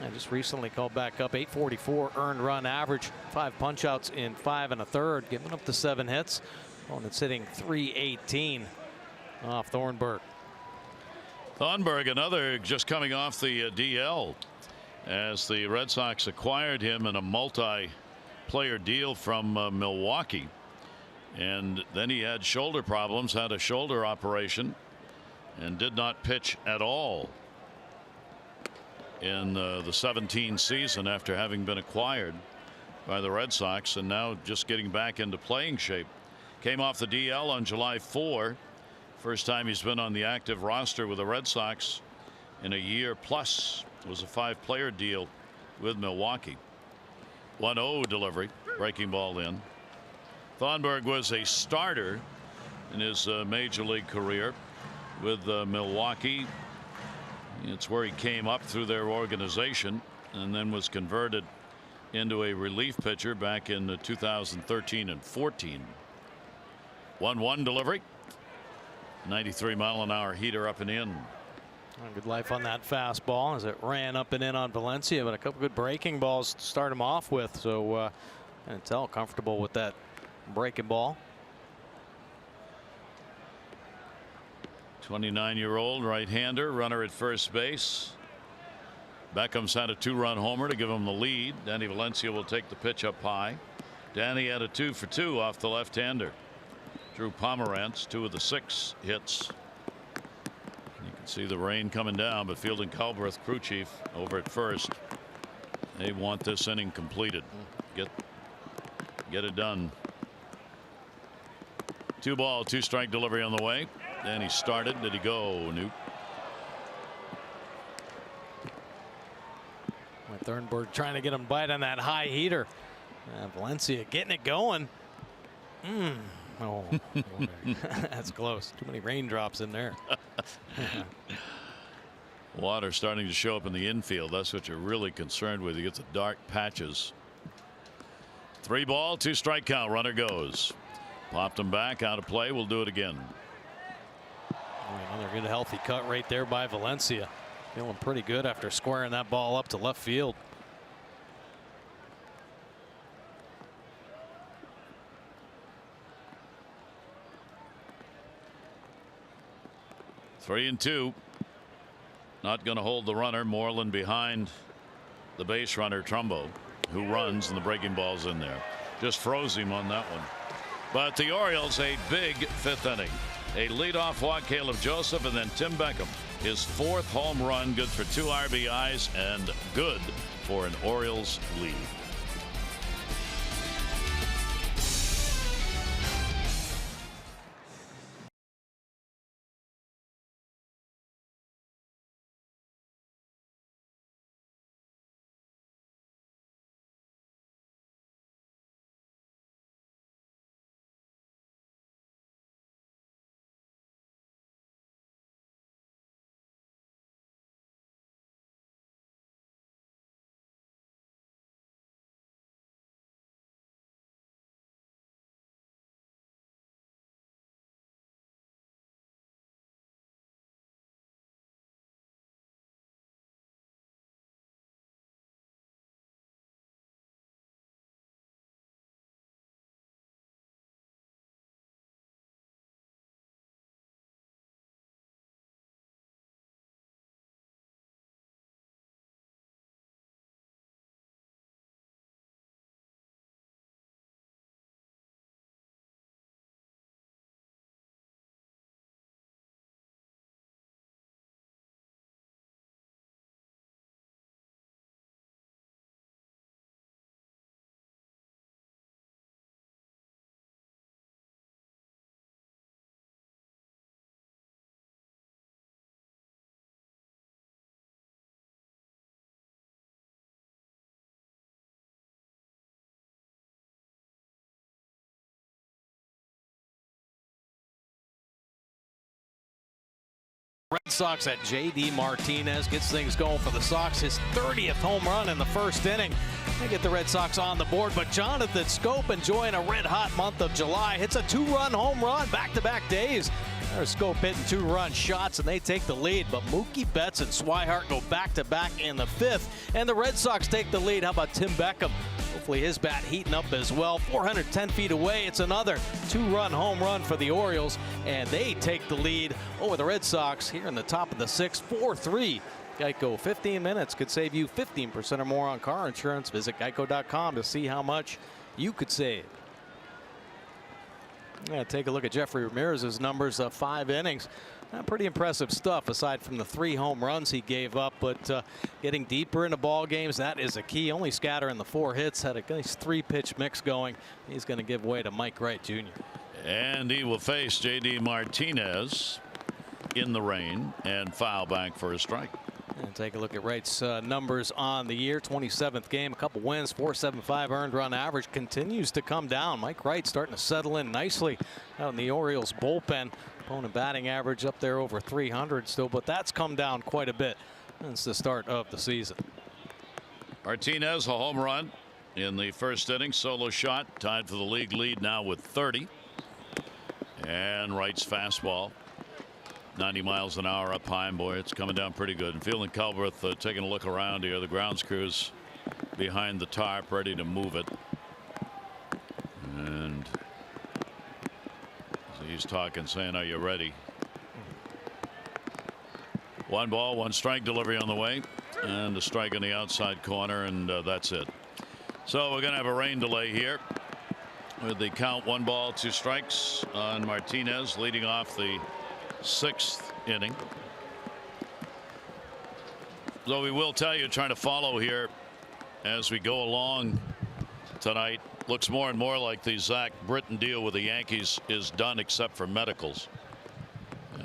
I just recently called back up. 844 earned run average, 5 punch-outs in 5 1/3, giving up the 7 hits. Opponent's hitting .318 off Thornburg. Thornburg, another just coming off the DL, as the Red Sox acquired him in a multi-player deal from Milwaukee, and then he had shoulder problems, had a shoulder operation, and did not pitch at all in the 17 season after having been acquired by the Red Sox, and now just getting back into playing shape. Came off the DL on July 4. First time he's been on the active roster with the Red Sox in a year plus. It was a 5-player deal with Milwaukee. 1-0 delivery, breaking ball in. Thornburg was a starter in his major league career with Milwaukee. It's where he came up through their organization and then was converted into a relief pitcher back in 2013 and 14. 1-1 delivery. 93-mile-an-hour heater up and in. Good life on that fastball as it ran up and in on Valencia, but a couple good breaking balls to start him off with. So I can tell comfortable with that breaking ball. 29-year-old right-hander, runner at first base. Beckham's had a 2-run homer to give him the lead. Danny Valencia will take the pitch up high. Danny had a 2 for 2 off the left-hander. Drew Pomerantz, 2 of the 6 hits. You can see the rain coming down, but Field and Culberth, crew chief over at first, they want this inning completed. Get it done. 2-ball, 2-strike delivery on the way. And he started. Did he go? Nope. Thornburg trying to get him bite on that high heater. Valencia getting it going. Oh, that's close. Too many raindrops in there. Water starting to show up in the infield. That's what you're really concerned with. You get the dark patches. 3-ball, 2-strike count. Runner goes. Popped him back out of play. We'll do it again. Another good healthy cut right there by Valencia. Feeling pretty good after squaring that ball up to left field. Three and 2. Not going to hold the runner. Moreland behind the base runner Trumbo, who runs, and the breaking ball's in there. Just froze him on that one. But the Orioles, a big 5th inning. A leadoff walk, Caleb Joseph, and then Tim Beckham, his 4th home run, good for 2 RBIs and good for an Orioles lead. Red Sox at J.D. Martinez gets things going for the Sox. His 30th home run in the first inning. They get the Red Sox on the board, but Jonathan Scope enjoying a red-hot month of July. Hits a 2-run home run back-to-back days. There's Scope hitting 2-run shots, and they take the lead. But Mookie Betts and Swihart go back-to-back in the 5th, and the Red Sox take the lead. How about Tim Beckham? Hopefully his bat heating up as well. 410 feet away, it's another 2-run home run for the Orioles, and they take the lead over the Red Sox here in the top of the 6th, 4-3. Geico, 15 minutes could save you 15% or more on car insurance. Visit geico.com to see how much you could save. Yeah, take a look at Jeffrey Ramirez's numbers of 5 innings. Pretty impressive stuff aside from the 3 home runs he gave up, but getting deeper into ball games, that is a key. Only scattering the 4 hits, had a nice 3-pitch mix going. He's going to give way to Mike Wright Jr. And he will face J.D. Martinez in the rain and foul back for a strike. And take a look at Wright's numbers on the year. 27th game, a couple wins, 4.75 earned run average, continues to come down. Mike Wright starting to settle in nicely out in the Orioles bullpen. Opponent batting average up there over 300 still, but that's come down quite a bit since the start of the season. Martinez, a home run in the first inning, solo shot, tied for the league lead now with 30. And Wright's fastball, 90 miles an hour up high, and boy, it's coming down pretty good. And Field and Culberth taking a look around here. The grounds crews behind the tarp, ready to move it. And he's talking, saying, "Are you ready?" 1 ball, 1 strike delivery on the way, and a strike in the outside corner, and that's it. So we're going to have a rain delay here with the count 1 ball, 2 strikes on Martinez, leading off the 6th inning. So we will tell you, trying to follow here as we go along tonight. Looks more and more like the Zach Britton deal with the Yankees is done, except for medicals,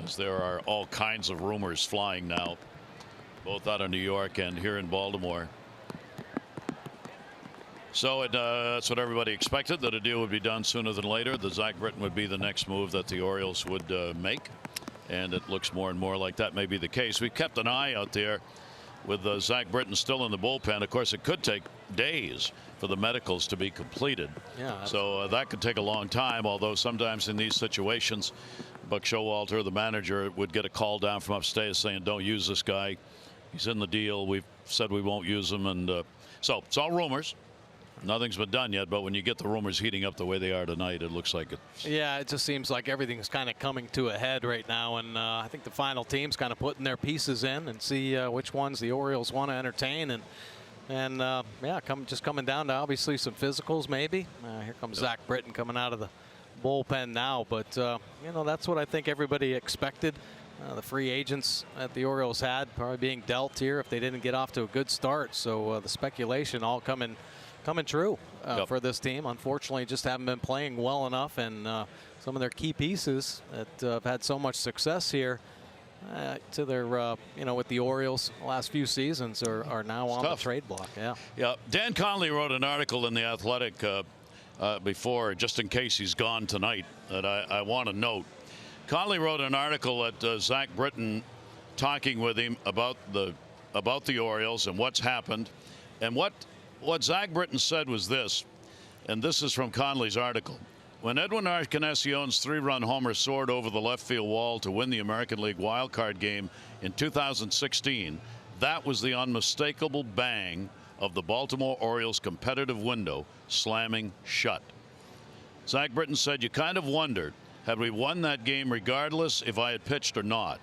as there are all kinds of rumors flying now, both out of New York and here in Baltimore. So that's what everybody expected, that a deal would be done sooner than later. The Zach Britton would be the next move that the Orioles would make, and it looks more and more like that may be the case. We kept an eye out there with Zach Britton still in the bullpen. Of course, it could take days for the medicals to be completed. Yeah, so that could take a long time, although sometimes in these situations, Buck Showalter, the manager, would get a call down from upstairs saying, don't use this guy. He's in the deal. We've said we won't use him. And so it's all rumors. Nothing's been done yet, but when you get the rumors heating up the way they are tonight, it looks like it's... Yeah, it just seems like everything's kind of coming to a head right now, and I think the final team's kind of putting their pieces in and see which ones the Orioles want to entertain, and yeah, just coming down to obviously some physicals maybe. Here comes Zach Britton coming out of the bullpen now, but you know, that's what I think everybody expected. The free agents that the Orioles had probably being dealt here if they didn't get off to a good start, so the speculation all coming true for this team. Unfortunately, just haven't been playing well enough, and some of their key pieces that have had so much success here to their you know, with the Orioles the last few seasons are now on the trade block. Yeah. Dan Conley wrote an article in the Athletic before, just in case he's gone tonight, that I want to note. Conley wrote an article at Zach Britton, talking with him about the Orioles and what's happened, and what Zach Britton said was this, and this is from Conley's article. When Edwin Arcanacion's 3-run homer soared over the left field wall to win the American League wildcard game in 2016, that was the unmistakable bang of the Baltimore Orioles' competitive window slamming shut. Zach Britton said, you kind of wondered, had we won that game regardless if I had pitched or not?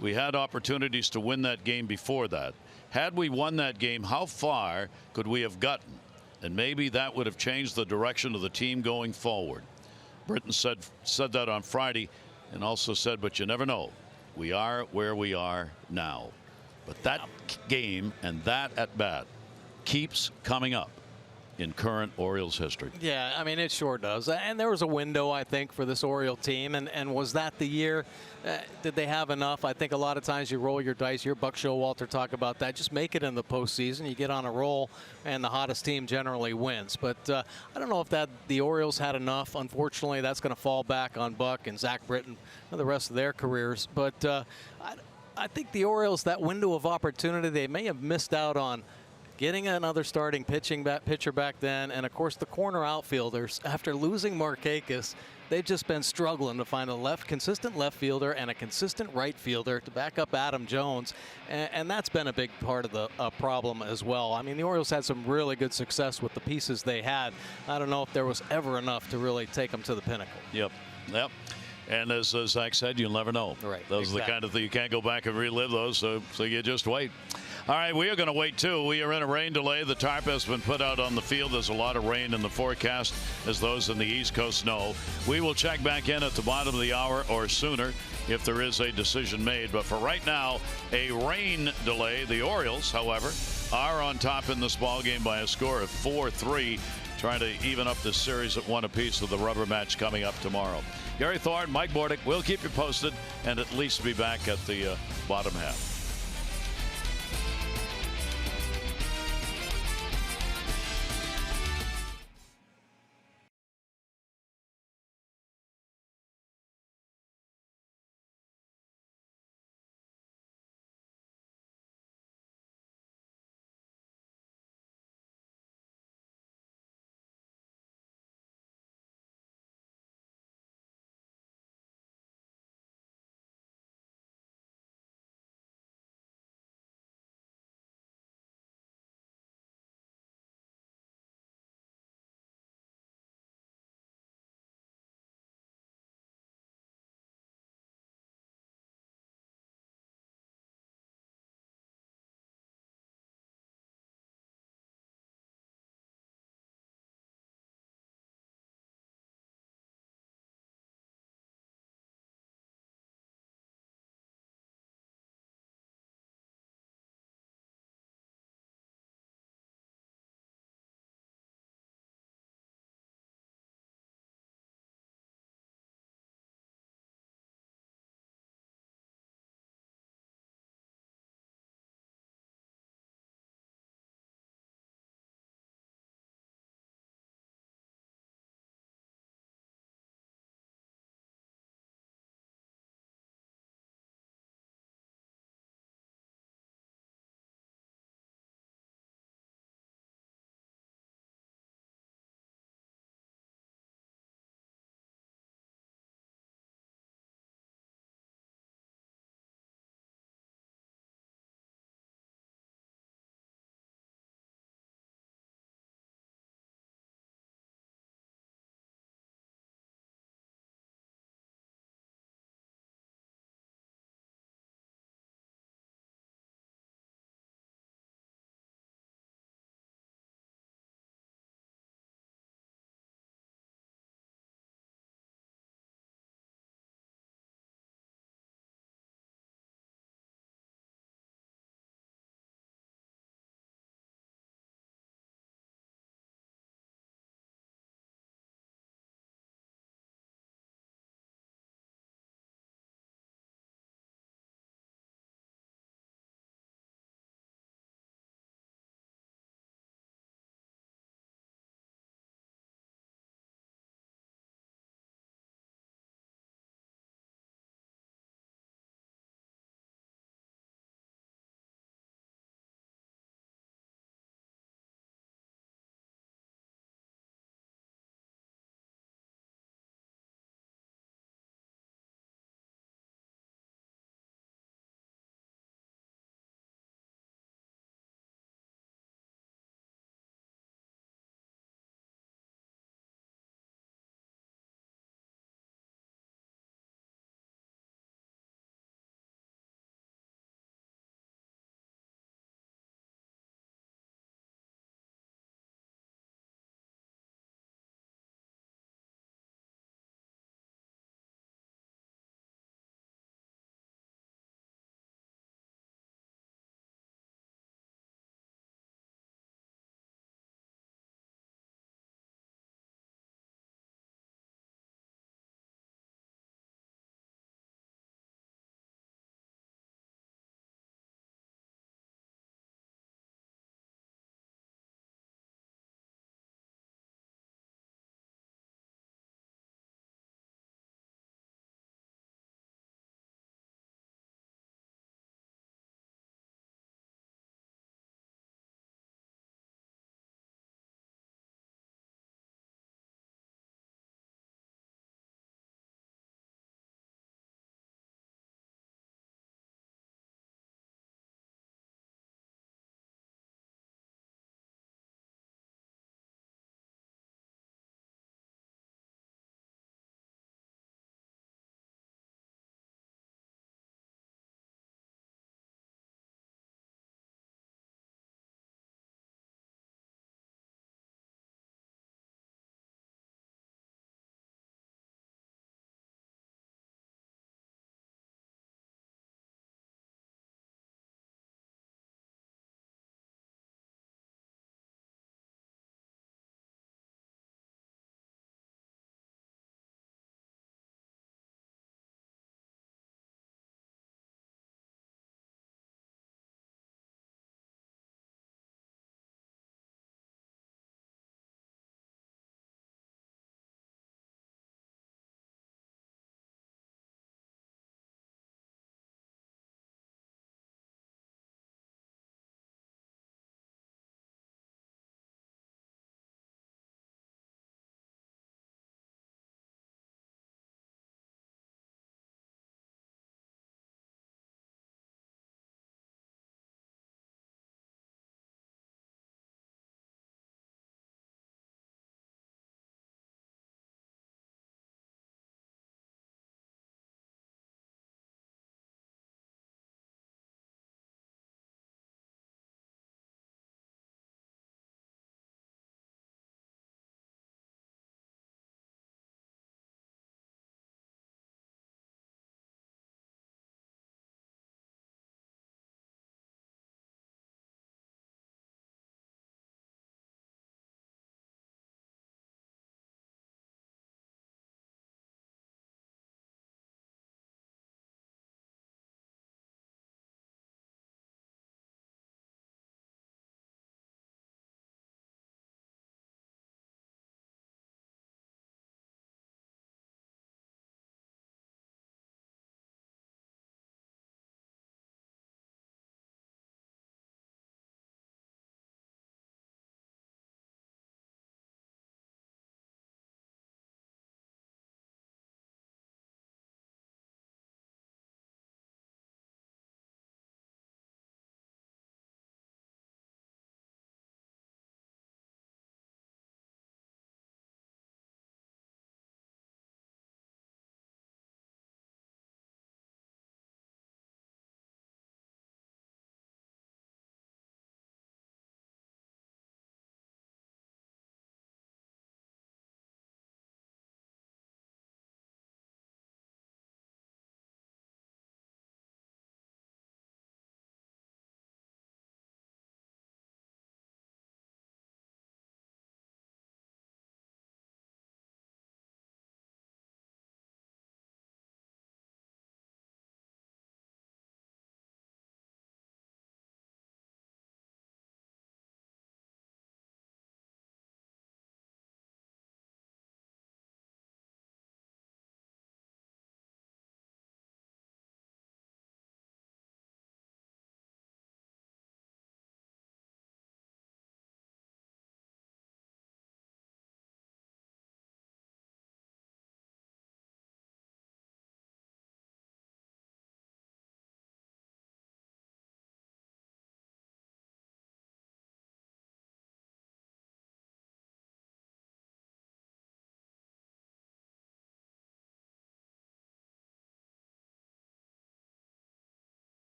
We had opportunities to win that game before that. Had we won that game, how far could we have gotten? And maybe that would have changed the direction of the team going forward. Britton said that on Friday, and also said, but you never know. We are where we are now. But that game and that at bat keeps coming up in current Orioles history. Yeah, I mean, it sure does. And there was a window, I think, for this Oriole team. And was that the year? Did they have enough? I think a lot of times you roll your dice. Your Buck Showalter talk about that. Just make it in the postseason. You get on a roll, and the hottest team generally wins. But I don't know if the Orioles had enough. Unfortunately, that's going to fall back on Buck and Zach Britton for the rest of their careers. But I think the Orioles, that window of opportunity, they may have missed out on getting another starting pitcher back then, and of course the corner outfielders. After losing Markakis, they've just been struggling to find a consistent left fielder and a consistent right fielder to back up Adam Jones, and that's been a big part of the problem as well. I mean, the Orioles had some really good success with the pieces they had. I don't know if there was ever enough to really take them to the pinnacle. Yep. And as Zach said, you'll never know. Right. Those are the kind of thing you can't go back and relive those, so you just wait. All right, we are going to wait too. We are in a rain delay. The tarp has been put out on the field. There's a lot of rain in the forecast, as those in the East Coast know. We will check back in at the bottom of the hour or sooner if there is a decision made. But for right now, a rain delay. The Orioles, however, are on top in this ball game by a score of 4-3, trying to even up this series at 1 apiece with the rubber match coming up tomorrow. Gary Thorne, Mike Bordick, we'll keep you posted and at least be back at the bottom half.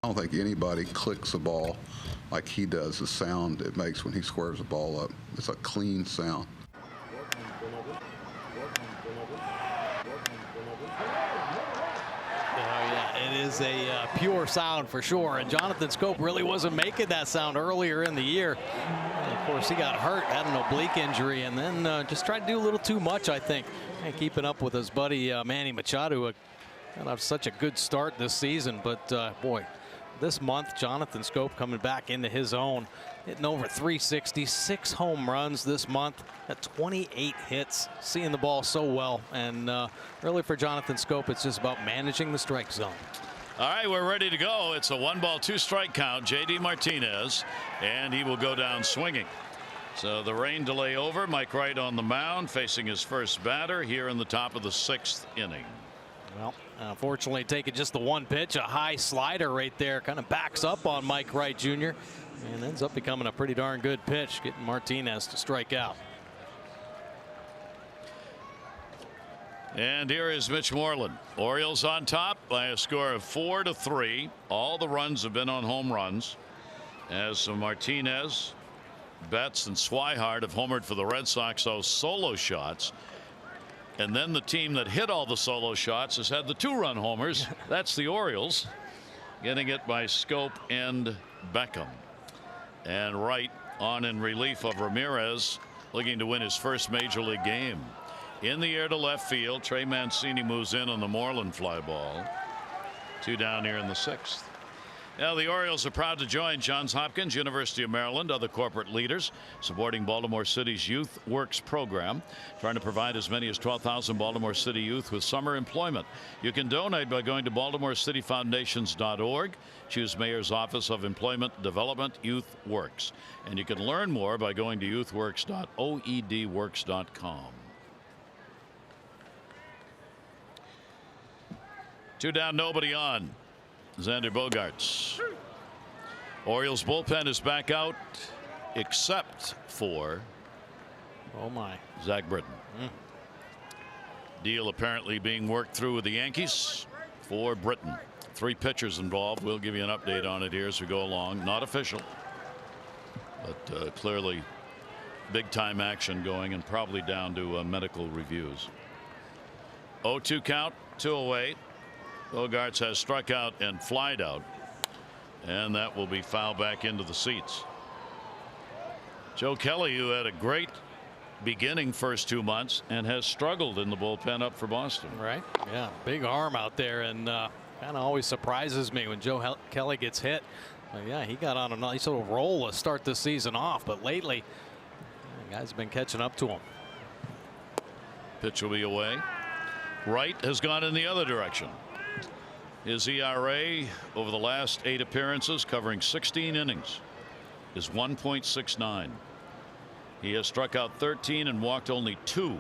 I don't think anybody clicks the ball like he does. The sound it makes when he squares the ball up. It's a clean sound. It is a pure sound for sure, and Jonathan Scope really wasn't making that sound earlier in the year. And of course, he got hurt, had an oblique injury, and then just tried to do a little too much, I think, and keeping up with his buddy Manny Machado. Got off such a good start this season, but boy, this month Jonathan Scope coming back into his own, hitting over 360, 6 home runs this month, at 28 hits, seeing the ball so well, and really for Jonathan Scope, it's just about managing the strike zone. All right, we're ready to go. It's a 1-ball, 2-strike count. J.D. Martinez, and he will go down swinging. So the rain delay over. Mike Wright on the mound, facing his first batter here in the top of the 6th inning. Well, unfortunately, taking just the one pitch, a high slider right there, kind of backs up on Mike Wright Jr. and ends up becoming a pretty darn good pitch, getting Martinez to strike out. And here is Mitch Moreland. Orioles on top by a score of 4-3. All the runs have been on home runs, as Martinez, Betts, and Swihart have homered for the Red Sox. Those solo shots. And then the team that hit all the solo shots has had the 2-run homers. That's the Orioles, getting it by Scope and Beckham. And Wright on in relief of Ramirez, looking to win his first major league game. In the air to left field, Trey Mancini moves in on the Moreland fly ball. 2 down here in the 6th. Now the Orioles are proud to join Johns Hopkins, University of Maryland, other corporate leaders supporting Baltimore City's Youth Works program, trying to provide as many as 12,000 Baltimore City youth with summer employment. You can donate by going to BaltimoreCityFoundations.org. Choose Mayor's Office of Employment Development Youth Works. And you can learn more by going to youthworks.oedworks.com. 2 down, nobody on. Xander Bogaerts. Orioles bullpen is back out, except for Zach Britton. Deal apparently being worked through with the Yankees for Britton. 3 pitchers involved. We'll give you an update on it here as we go along. Not official, but clearly big time action going, and probably down to medical reviews. 0-2 count, 2 away. Bogaerts has struck out and flied out, and that will be fouled back into the seats. Joe Kelly, who had a great beginning first 2 months and has struggled in the bullpen up for Boston. Right. Yeah. Big arm out there, and kind of always surprises me when Joe Kelly gets hit. Yeah, he got on a nice little roll to start this season off, but lately, the guys have been catching up to him. Pitch will be away. Wright has gone in the other direction. His ERA over the last 8 appearances, covering 16 innings, is 1.69. He has struck out 13 and walked only 2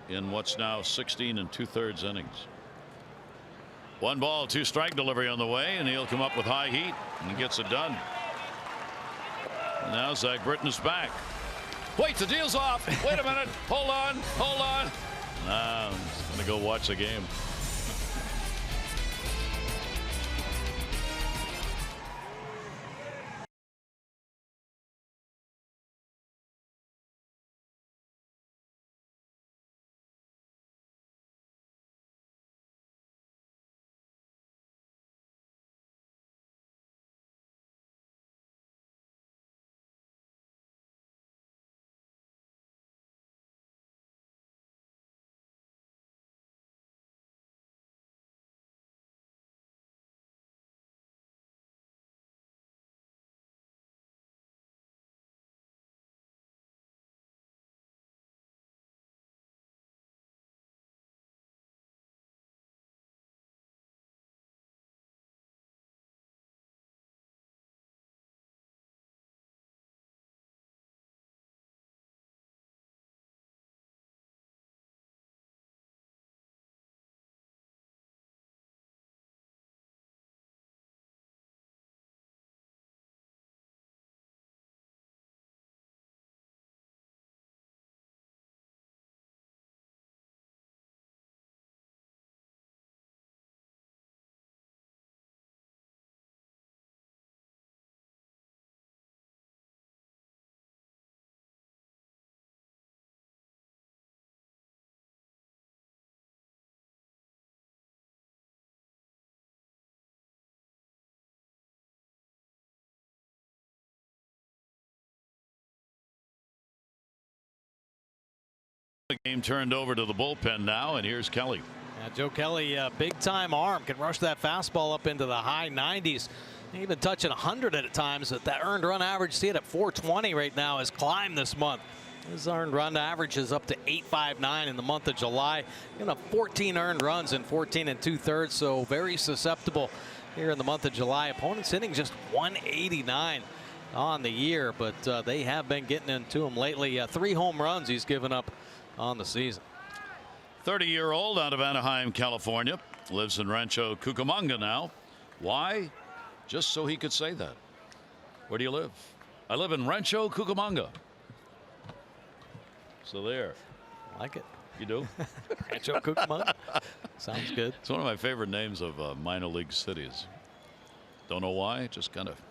in what's now 16 2/3 innings. 1 ball, 2 strike delivery on the way, and he'll come up with high heat and gets it done. And now Zach Britton is back. Wait, the deal's off. Wait a minute. Hold on. Hold on. I'm just going to go watch the game. Game turned over to the bullpen now, and here's Kelly. Yeah, Joe Kelly, big time arm, can rush that fastball up into the high 90s. Even touching 100 at times. That earned run average, see it at 420 right now, has climbed this month. His earned run average is up to 859 in the month of July. 14 earned runs in 14 2/3, so very susceptible here in the month of July. Opponents hitting just 189 on the year, but they have been getting into him lately. 3 home runs he's given up on the season. 30-year-old out of Anaheim, California, lives in Rancho Cucamonga now. Why? Just so he could say that. Where do you live? I live in Rancho Cucamonga. So there. Like it. You do? Rancho Cucamonga. Sounds good. It's one of my favorite names of minor league cities. Don't know why. It just kind of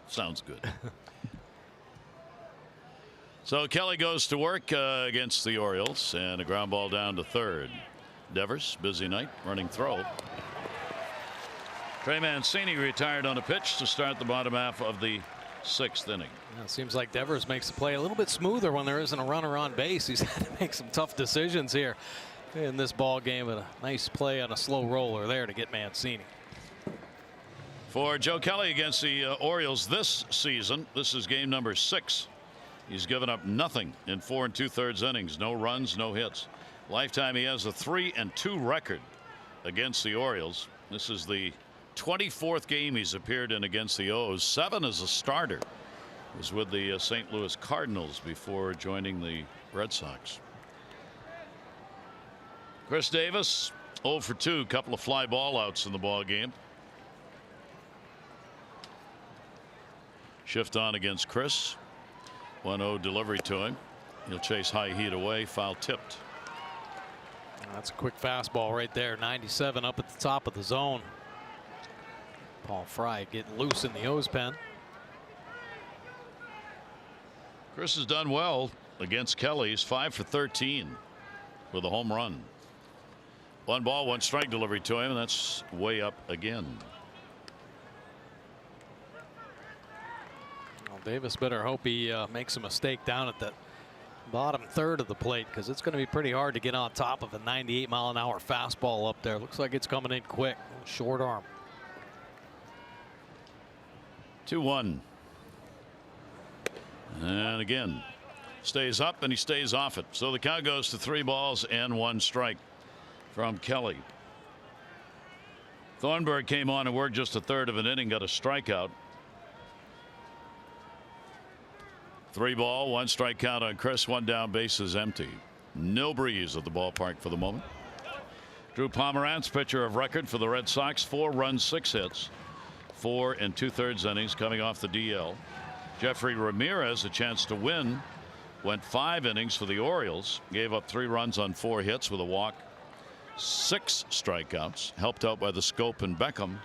sounds good. So Kelly goes to work against the Orioles, and a ground ball down to third. Devers, busy night, running throw. Trey Mancini retired on a pitch to start the bottom half of the 6th inning. It seems like Devers makes the play a little bit smoother when there isn't a runner on base. He's had to make some tough decisions here in this ball game, with a nice play on a slow roller there to get Mancini. For Joe Kelly against the Orioles this season, this is game number 6. He's given up nothing in 4 2/3 innings. No runs, no hits. Lifetime, he has a 3-2 record against the Orioles. This is the 24th game he's appeared in against the O's. 7 as a starter. Was with the St. Louis Cardinals before joining the Red Sox. Chris Davis 0 for 2, couple of fly ball outs in the ball game. Shift on against Chris. 1-0 delivery to him. He'll chase high heat away, foul tipped. That's a quick fastball right there. 97 up at the top of the zone. Paul Fry getting loose in the O's pen. Chris has done well against Kelly. He's 5 for 13 with a home run. 1 ball, 1 strike delivery to him, and that's way up again. Well, Davis better hope he makes a mistake down at the bottom third of the plate, because it's going to be pretty hard to get on top of a 98-mile-an-hour fastball up there. Looks like it's coming in quick. Short arm. 2-1. And again, stays up and he stays off it. So the count goes to 3 balls and 1 strike from Kelly. Thornburg came on and worked just a third of an inning, got a strikeout. 3 ball, 1 strike count on Chris. 1 down, bases empty. No breeze at the ballpark for the moment. Drew Pomeranz, pitcher of record for the Red Sox, 4 runs, 6 hits, 4 2/3 innings, coming off the DL. Jeffrey Ramirez, a chance to win, went 5 innings for the Orioles, gave up 3 runs on 4 hits with a walk, 6 strikeouts, helped out by the Scope and Beckham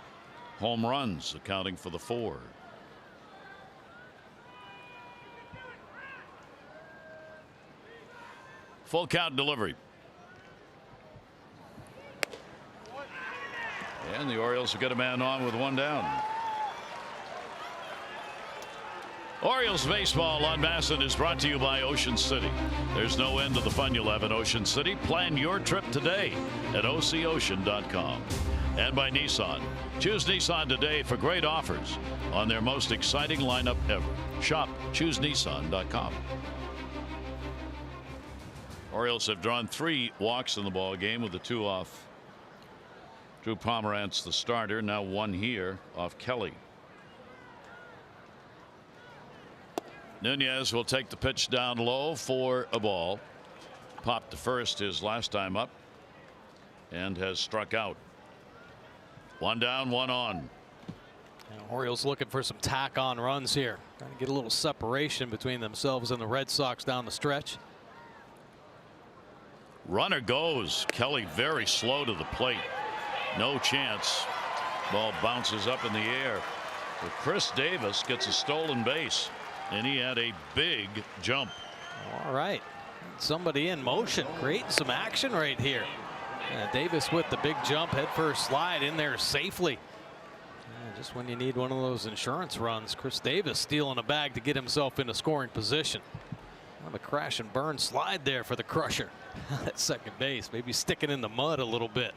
home runs, accounting for the 4. Full count delivery. And the Orioles will get a man on with 1 down. Orioles baseball on Masson is brought to you by Ocean City. There's no end to the fun you'll have in Ocean City. Plan your trip today at OCOcean.com. And by Nissan. Choose Nissan today for great offers on their most exciting lineup ever. Shop ChooseNissan.com. Orioles have drawn 3 walks in the ball game, with the 2 off Drew Pomeranz, the starter. Now 1 here off Kelly. Nunez will take the pitch down low for a ball. Popped to first his last time up and has struck out. 1 down, 1 on. Orioles looking for some tack on runs here, trying to get a little separation between themselves and the Red Sox down the stretch. Runner goes. Kelly very slow to the plate. No chance. Ball bounces up in the air. But Chris Davis gets a stolen base, and he had a big jump. All right. Somebody in motion, creating some action right here. Davis with the big jump, head first slide in there safely. Just when you need one of those insurance runs, Chris Davis stealing a bag to get himself into scoring position. Well, the crash and burn slide there for the Crusher at second base. Maybe sticking in the mud a little bit.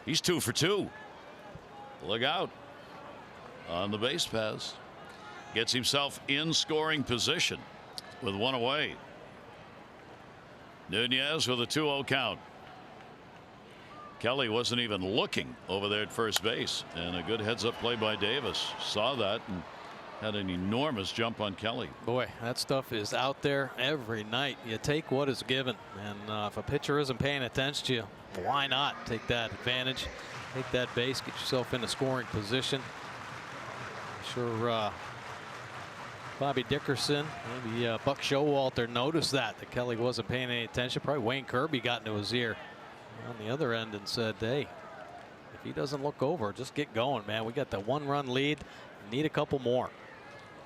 He's 2 for 2. Look out on the base paths. Gets himself in scoring position with 1 away. Nunez with a 2-0 count. Kelly wasn't even looking over there at first base, and a good heads up play by Davis. Saw that and had an enormous jump on Kelly. Boy, that stuff is out there every night. You take what is given, and if a pitcher isn't paying attention to you, why not take that advantage, take that base, get yourself in a scoring position. I'm sure Bobby Dickerson, maybe Buck Showalter noticed that Kelly wasn't paying any attention. Probably Wayne Kirby got into his ear on the other end and said, hey, if he doesn't look over, just get going, man. We got the 1-run lead. Need a couple more.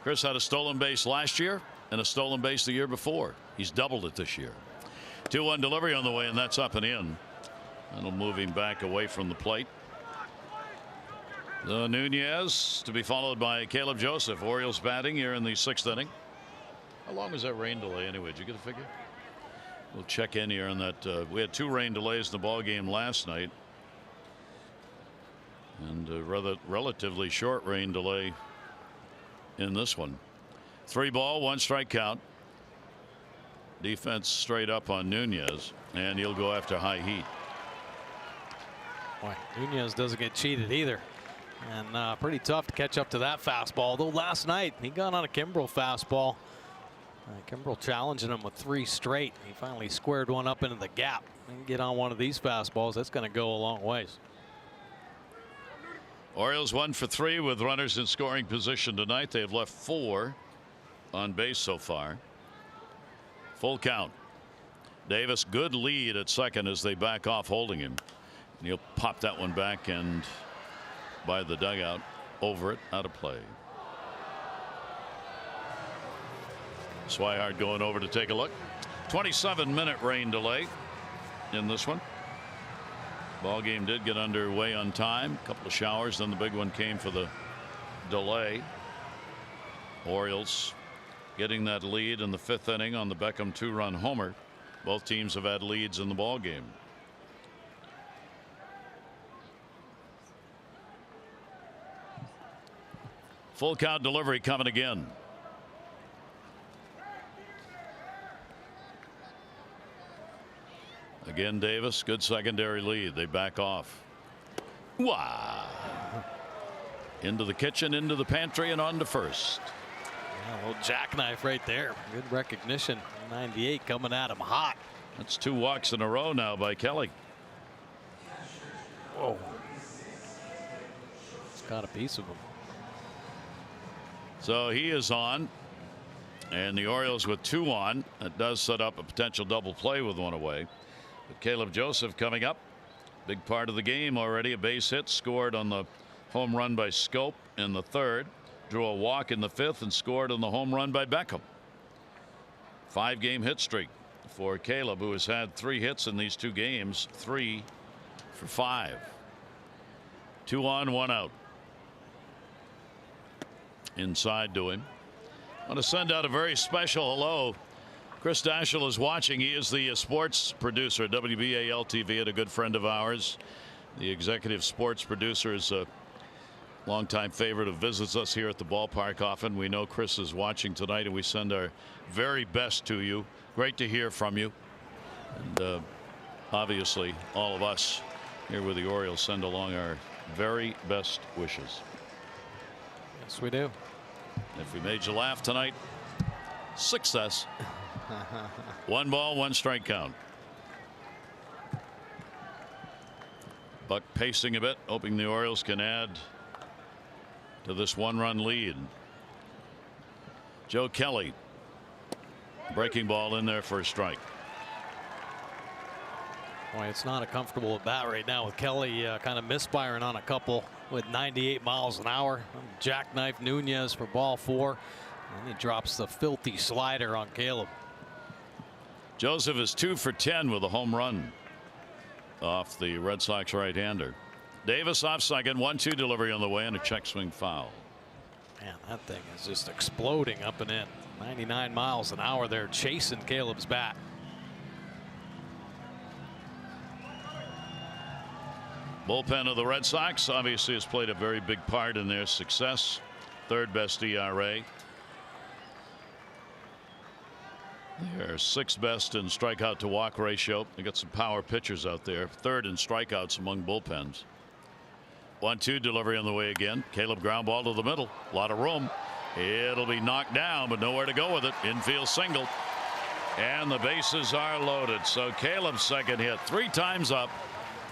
Chris had a stolen base last year and a stolen base the year before. He's doubled it this year. 2-1 delivery on the way, and that's up and in. That'll move him back away from the plate. The Nunez to be followed by Caleb Joseph. Orioles batting here in the 6th inning. How long was that rain delay anyway? Did you get a figure? We'll check in here on that. We had 2 rain delays in the ball game last night, and a relatively short rain delay in this one. 3 ball, 1 strike count. Defense straight up on Nunez, and he'll go after high heat. Boy, Nunez doesn't get cheated either, and pretty tough to catch up to that fastball. Though last night he got on a Kimbrel fastball. Kimbrel challenging him with 3 straight. He finally squared one up into the gap. And get on one of these fastballs, that's going to go a long ways. Orioles 1 for 3 with runners in scoring position tonight. They have left 4 on base so far. Full count. Davis, good lead at second as they back off holding him. And he'll pop that one back and by the dugout over it, out of play. Swihart going over to take a look. 27-minute rain delay in this one. Ball game did get underway on time. A couple of showers, then the big one came for the delay. Orioles getting that lead in the 5th inning on the Beckham 2-run homer. Both teams have had leads in the ball game. Full count delivery coming again. Again, Davis, good secondary lead. They back off. Wow. Into the kitchen, into the pantry, and on to first. Yeah, a little jackknife right there. Good recognition. 98 coming at him hot. That's 2 walks in a row now by Kelly. Whoa. It's got a piece of him. So he is on. And the Orioles with 2 on. That does set up a potential double play with 1 away. But Caleb Joseph coming up. Big part of the game already. A base hit, scored on the home run by Scope in the 3rd. Drew a walk in the 5th and scored on the home run by Beckham. 5-game hit streak for Caleb, who has had 3 hits in these 2 games. 3 for 5. 2 on, 1 out. Inside to him. I want to send out a very special hello. Chris Daschle is watching. He is the sports producer at WBAL TV and a good friend of ours. The executive sports producer is a longtime favorite who visits us here at the ballpark often. We know Chris is watching tonight, and we send our very best to you. Great to hear from you. And obviously, all of us here with the Orioles send along our very best wishes. Yes, we do. If we made you laugh tonight, success. 1 ball, 1 strike count. Buck pacing a bit, hoping the Orioles can add to this 1-run lead. Joe Kelly, breaking ball in there for a strike. Boy, it's not a comfortable at bat right now with Kelly kind of misfiring on a couple with 98 miles an hour. Jackknife Nunez for ball 4, and he drops the filthy slider on Caleb. Joseph is 2 for 10 with a home run off the Red Sox right-hander. Davis off second, 1-2 delivery on the way, and a check swing foul. Man, that thing is just exploding up and in. 99 miles an hour there, chasing Caleb's bat. Bullpen of the Red Sox obviously has played a very big part in their success. Third best ERA. They're sixth best in strikeout to walk ratio. They got some power pitchers out there. Third in strikeouts among bullpens. 1-2 delivery on the way again. Caleb ground ball to the middle. A lot of room. It'll be knocked down, but nowhere to go with it. Infield single. And the bases are loaded. So Caleb's second hit, 3 times up,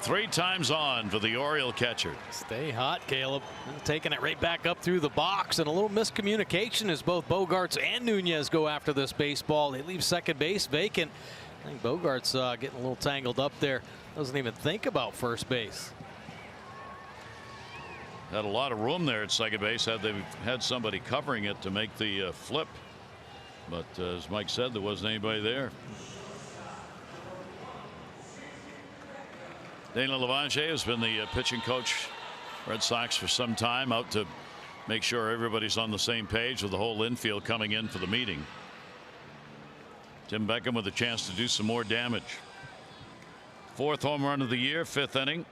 3 times on for the Oriole catcher. Stay hot, Caleb. Taking it right back up through the box, and a little miscommunication as both Bogaerts and Nunez go after this baseball. They leave second base vacant. I think Bogaerts getting a little tangled up there. Doesn't even think about first base. Had a lot of room there at second base had they had somebody covering it to make the flip. But as Mike said, there wasn't anybody there. Daniel Lavanger has been the pitching coach Red Sox for some time, out to make sure everybody's on the same page with the whole infield coming in for the meeting. Tim Beckham with a chance to do some more damage. 4th home run of the year, 5th inning.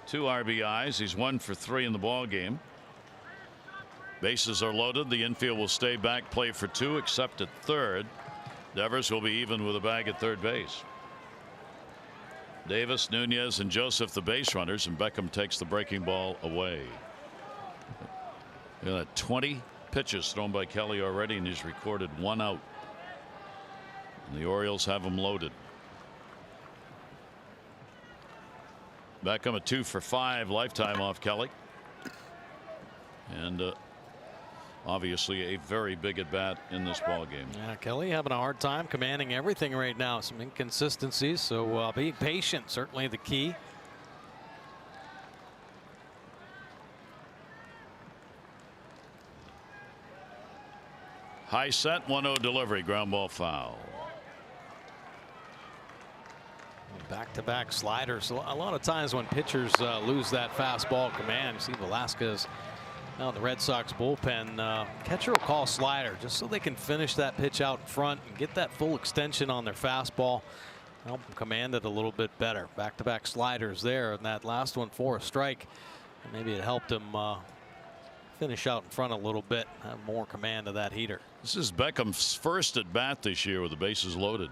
2 RBIs. He's 1 for 3 in the ball game. Bases are loaded. The infield will stay back, play for 2, except at third. Devers will be even with a bag at third base. Davis, Nunez, and Joseph the base runners, and Beckham takes the breaking ball away. 20 pitches thrown by Kelly already, and he's recorded 1 out. And the Orioles have him loaded. Beckham a 2 for 5 lifetime off Kelly. And obviously a very big at bat in this ball game. Yeah, Kelly having a hard time commanding everything right now. Some inconsistencies, so being patient certainly the key. High set, 1-0 delivery, ground ball foul. Back-to-back sliders. A lot of times when pitchers lose that fastball command, you see Velasquez. Now the Red Sox bullpen, catcher will call slider just so they can finish that pitch out in front and get that full extension on their fastball. Help them command it a little bit better. Back-to-back sliders there, and that last one for a strike. Maybe it helped him finish out in front a little bit, have more command of that heater. This is Beckham's first at bat this year with the bases loaded.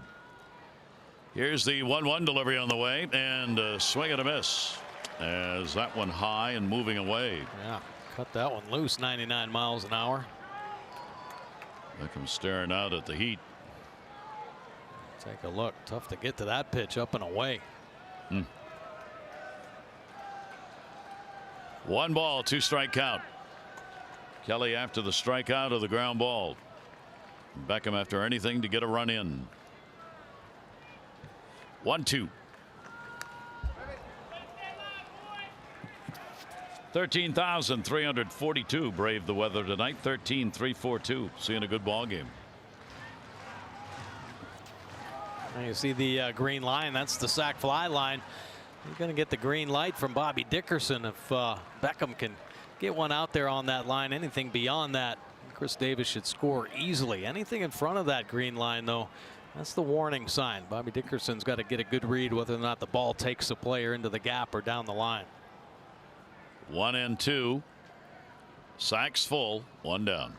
Here's the 1-1 delivery on the way, and a swing and a miss as that one high and moving away. Yeah, cut that one loose, 99 miles an hour. Beckham staring out at the heat. Take a look. Tough to get to that pitch up and away. 1 ball, 2 strike count. Kelly after the strikeout of the ground ball. Beckham after anything to get a run in. 1-2. 13,342 braved the weather tonight. 13,342. Seeing a good ball game. Now you see the green line. That's the sac fly line. You're going to get the green light from Bobby Dickerson if Beckham can get one out there on that line. Anything beyond that, Chris Davis should score easily. Anything in front of that green line, though, that's the warning sign. Bobby Dickerson's got to get a good read whether or not the ball takes the player into the gap or down the line. 1-2. Sacks full. 1 down.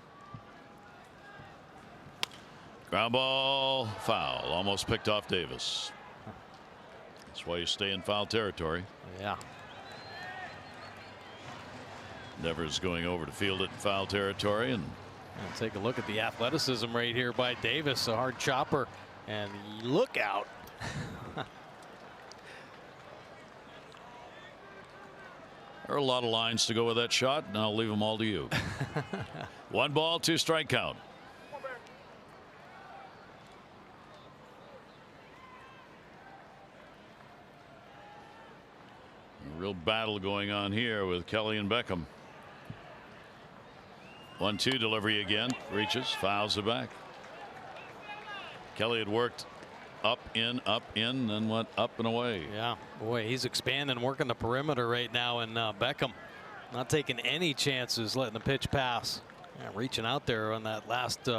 Ground ball foul. Almost picked off Davis. That's why you stay in foul territory. Yeah. Devers going over to field it in foul territory. And take a look at the athleticism right here by Davis. A hard chopper, and look out. there are a lot of lines to go with that shot, and I'll leave them all to you. 1 ball, 2 strike count. A real battle going on here with Kelly and Beckham. 1-2 delivery again. Reaches, fouls it back. Kelly had worked up, in, then went up and away. Yeah, boy, he's expanding, working the perimeter right now, and Beckham not taking any chances, letting the pitch pass. Yeah, reaching out there on that last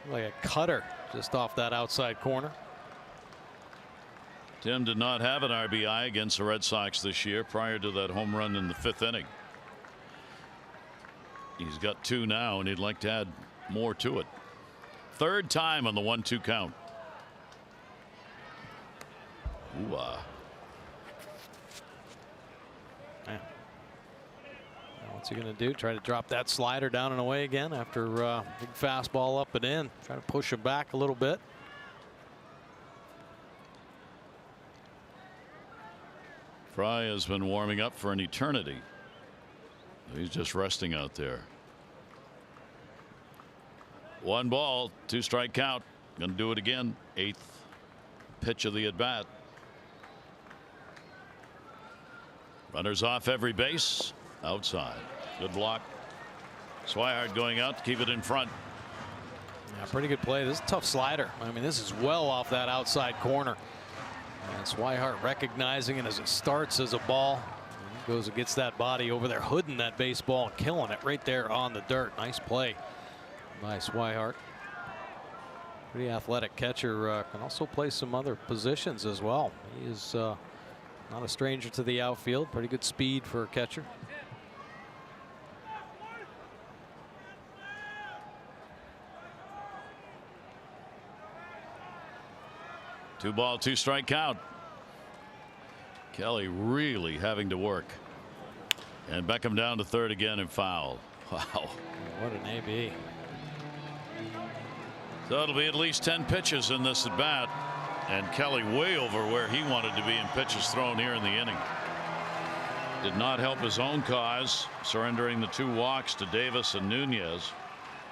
Like a cutter just off that outside corner. Tim did not have an RBI against the Red Sox this year prior to that home run in the 5th inning. He's got 2 now, and he'd like to add more to it. 3rd time on the 1-2 count. Ooh, Man. Now what's he going to do? Try to drop that slider down and away again after big fastball up and in. Try to push him back a little bit. Fry has been warming up for an eternity. He's just resting out there. 1 ball, 2 strike count. Going to do it again. 8th pitch of the at bat. Runners off every base. Outside. Good block. Swihart going out to keep it in front. Yeah, pretty good play. This is a tough slider. I mean, this is well off that outside corner. And Swihart recognizing it as it starts as a ball. And he goes and gets that body over there, hooding that baseball and killing it right there on the dirt. Nice play by Swihart. Pretty athletic catcher. Can also play some other positions as well. He is not a stranger to the outfield. Pretty good speed for a catcher. Two ball, 2 strike count. Kelly really having to work. And Beckham down to 3rd again and foul. Wow. What an AB. So it'll be at least 10 pitches in this at bat. And Kelly way over where he wanted to be in pitches thrown here in the inning. Did not help his own cause, surrendering the 2 walks to Davis and Nunez.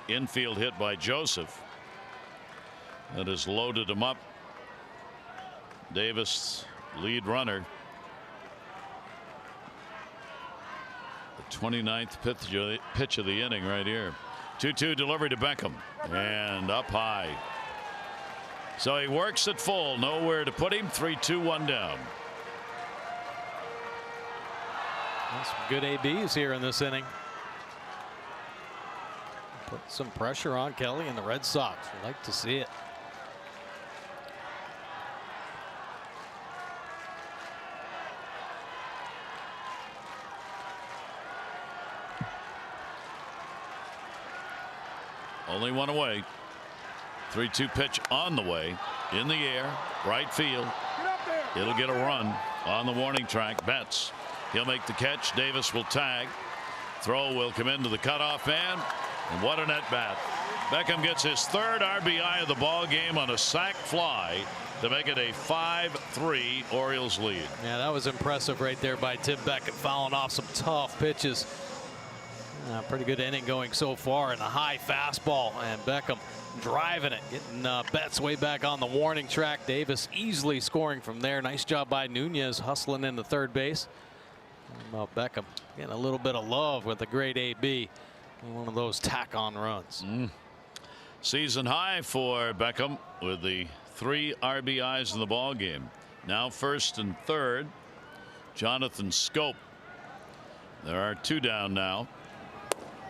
Infield hit by Joseph. That has loaded him up. Davis, lead runner. The 29th pitch of the inning right here. 2-2 delivery to Beckham and up high. So he works at full, nowhere to put him. 3-2-1 down. That's some good ABs here in this inning. Put some pressure on Kelly and the Red Sox. We'd like to see it. Only 1 away. 3-2 pitch on the way. In the air. Right field. It'll get a run on the warning track. Betts. He'll make the catch. Davis will tag. Throw will come into the cutoff man. And what an at bat. Beckham gets his 3rd RBI of the ball game on a sac fly to make it a 5-3 Orioles lead. Yeah, that was impressive right there by Tim Beckett, fouling off some tough pitches. Pretty good inning going so far, and a high fastball, and Beckham driving it, getting Betts way back on the warning track. Davis easily scoring from there. Nice job by Nunez hustling into 3rd base. Beckham getting a little bit of love with a great AB. One of those tack-on runs. Season high for Beckham with the 3 RBIs in the ball game. Now 1st and 3rd. Jonathan Schoop. There are 2 down now.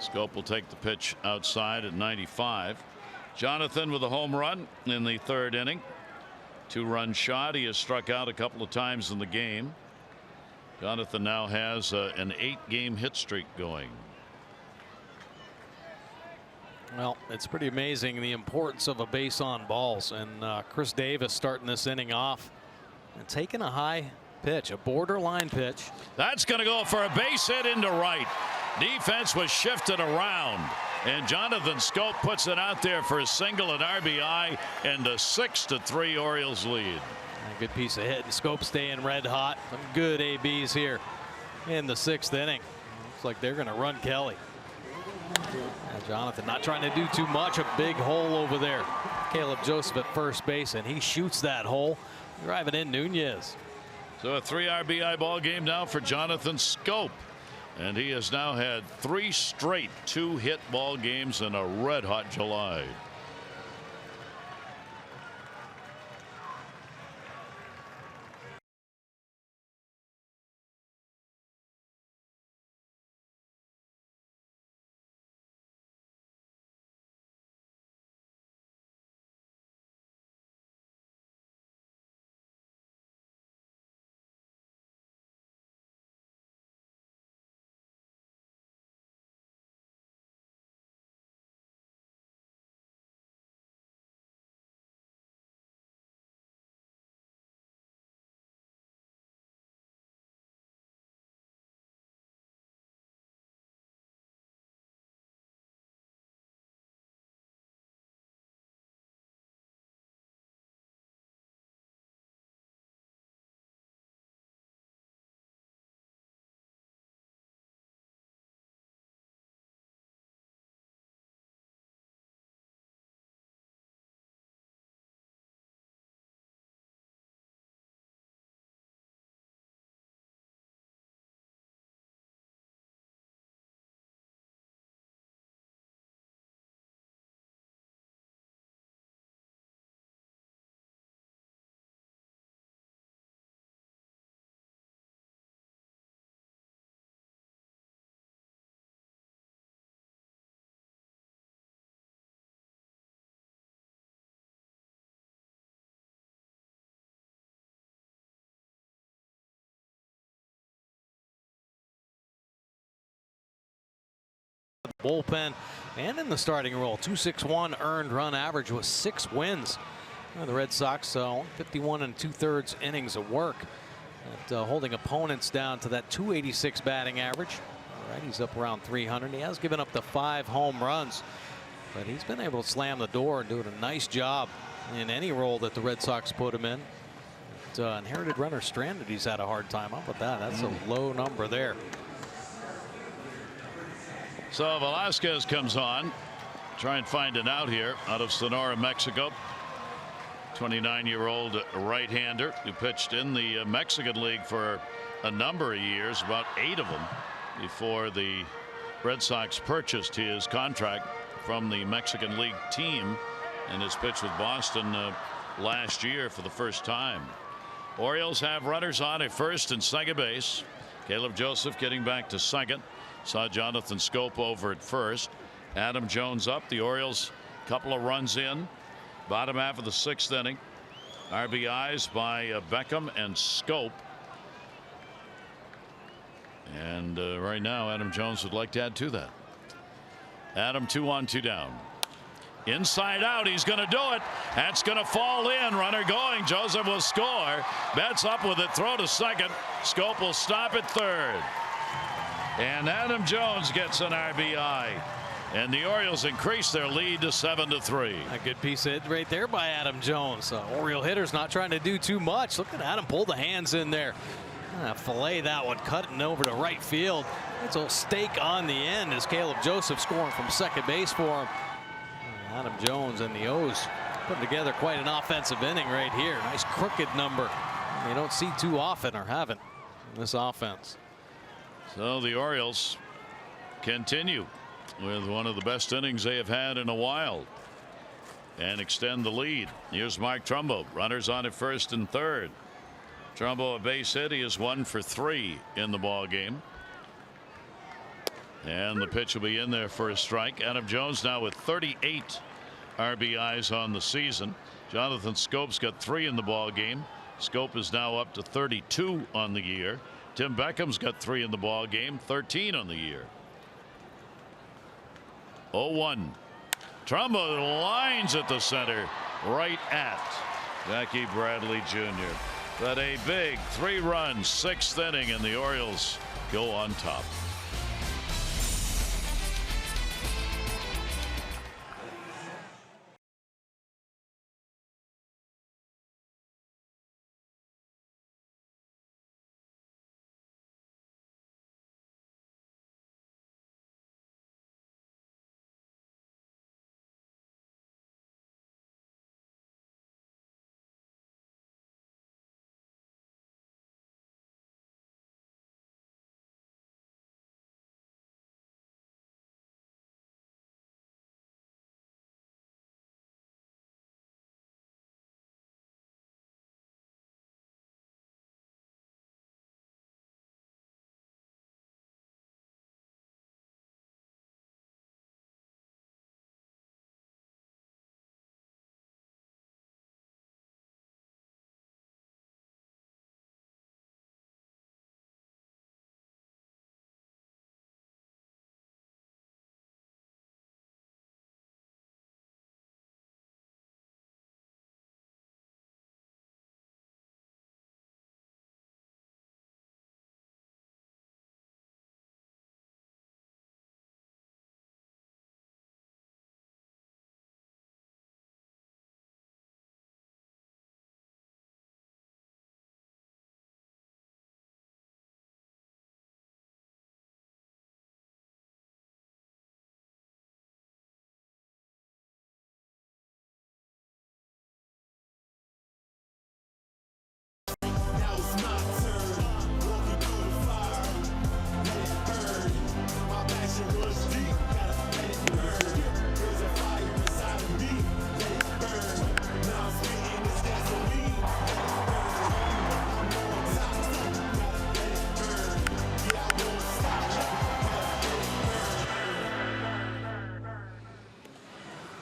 Schoop will take the pitch outside at 95. Jonathan with a home run in the 3rd inning. 2-run shot. He has struck out a couple of times in the game. Jonathan now has an 8-game hit streak going. Well, it's pretty amazing the importance of a base on balls, and Chris Davis starting this inning off and taking a high pitch, a borderline pitch. That's going to go for a base hit into right. Defense was shifted around, and Jonathan Schoop puts it out there for a single and RBI, and a 6-3 Orioles lead. A good piece of hit, and Schoop staying red hot. Some good ABs here in the 6th inning. Looks like they're going to run Kelly. And Jonathan not trying to do too much. A big hole over there. Caleb Joseph at 1st base, and he shoots that hole, driving in Nunez. So a 3 RBI ball game now for Jonathan Schoop. And he has now had 3 straight 2-hit ball games in a red-hot July. bullpen and in the starting role. 2.61 earned run average with 6 wins. The Red Sox 51 2/3 innings of work at holding opponents down to that 286 batting average. All right, he's up around 300. He has given up the 5 home runs, but he's been able to slam the door and doing a nice job in any role that the Red Sox put him in. Inherited runner stranded, he's had a hard time. How about that? That's a low number there. So Velasquez comes on. Try and find an out here out of Sonora, Mexico. 29-year-old right-hander who pitched in the Mexican League for a number of years, about 8 of them, before the Red Sox purchased his contract from the Mexican League team, and has pitched with Boston last year for the first time. Orioles have runners on at first and second base. Caleb Joseph getting back to second. Saw Jonathan Schoop over at first. Adam Jones up. The Orioles couple of runs in. Bottom half of the 6th inning. RBIs by Beckham and Schoop. And right now Adam Jones would like to add to that. Adam 2 on 2 down. Inside out, he's going to do it. That's going to fall in. Runner going. Joseph will score. Betts up with it. Throw to second. Schoop will stop at third. And Adam Jones gets an RBI. And the Orioles increase their lead to 7-3. A good piece of hit right there by Adam Jones. Oriole hitters not trying to do too much. Look at Adam pull the hands in there. Fillet that one, cutting over to right field. It's a stake on the end as Caleb Joseph scoring from second base for him. Adam Jones and the O's putting together quite an offensive inning right here. Nice crooked number. You don't see too often, or haven't, in this offense. So the Orioles continue with one of the best innings they have had in a while and extend the lead. Here's Mark Trumbo. Runners on at first and third. Trumbo a base hit. He is 1 for 3 in the ball game. And the pitch will be in there for a strike. Adam Jones now with 38 RBIs on the season. Jonathan Schoop's got 3 in the ball game. Schoop is now up to 32 on the year. Tim Beckham's got 3 in the ball game, 13 on the year. 0-1. Trumbo lines at the center, right at Jackie Bradley Jr. But a big 3-run 6th inning, and the Orioles go on top.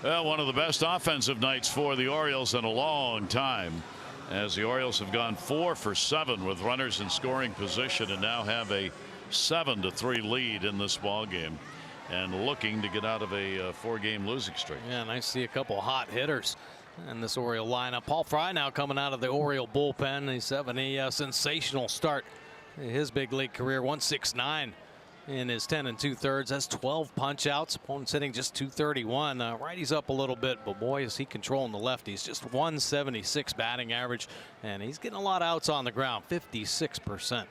Well, one of the best offensive nights for the Orioles in a long time, as the Orioles have gone 4 for 7 with runners in scoring position and now have a 7-3 lead in this ball game. and looking to get out of a 4-game losing streak. Yeah, and I see a couple hot hitters in this Oriole lineup. Paul Fry now coming out of the Oriole bullpen. He's having a sensational start in his big league career. 169 in his 10 2/3. That's 12 punch outs. Opponent's hitting just 231. Righty's up a little bit, but boy, is he controlling the lefties. Just 176 batting average, and he's getting a lot of outs on the ground. 56%.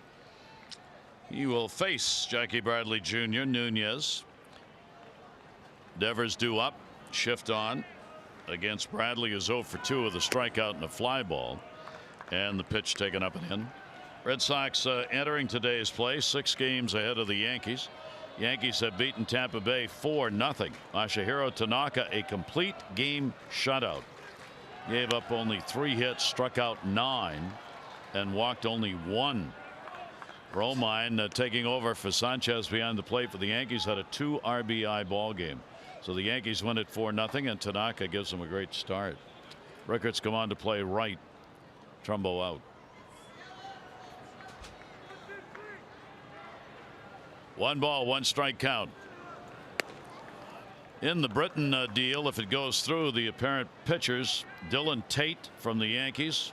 He will face Jackie Bradley Jr. Nunez. Devers due up, shift on against Bradley, is 0 for 2 with a strikeout and a fly ball, and the pitch taken up and in. Red Sox entering today's play 6 games ahead of the Yankees. Yankees have beaten Tampa Bay 4-0. Masahiro Tanaka, a complete game shutout. Gave up only 3 hits, struck out 9, and walked only 1. Romine taking over for Sanchez behind the plate for the Yankees had a 2 RBI ball game. So the Yankees win it 4-0, and Tanaka gives them a great start. Rickards come on to play right. Trumbo out. 1 ball, 1 strike count. In the Britton deal, if it goes through, the apparent pitchers, Dylan Tate from the Yankees,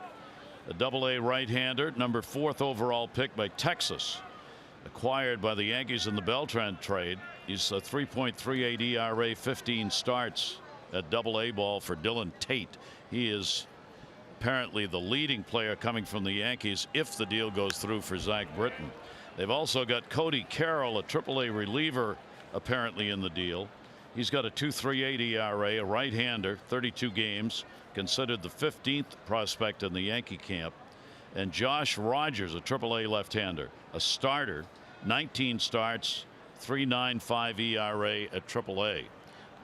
a Double-A right-hander, number 4th overall pick by Texas, acquired by the Yankees in the Beltran trade. He's a 3.38 ERA, 15 starts at Double-A ball for Dylan Tate. He is apparently the leading player coming from the Yankees if the deal goes through for Zach Britton. They've also got Cody Carroll, a Triple-A reliever, apparently in the deal. He's got a 2.38 ERA, a right-hander, 32 games, considered the 15th prospect in the Yankee camp. And Josh Rogers, a Triple-A left-hander, a starter, 19 starts, 3.95 ERA at Triple-A.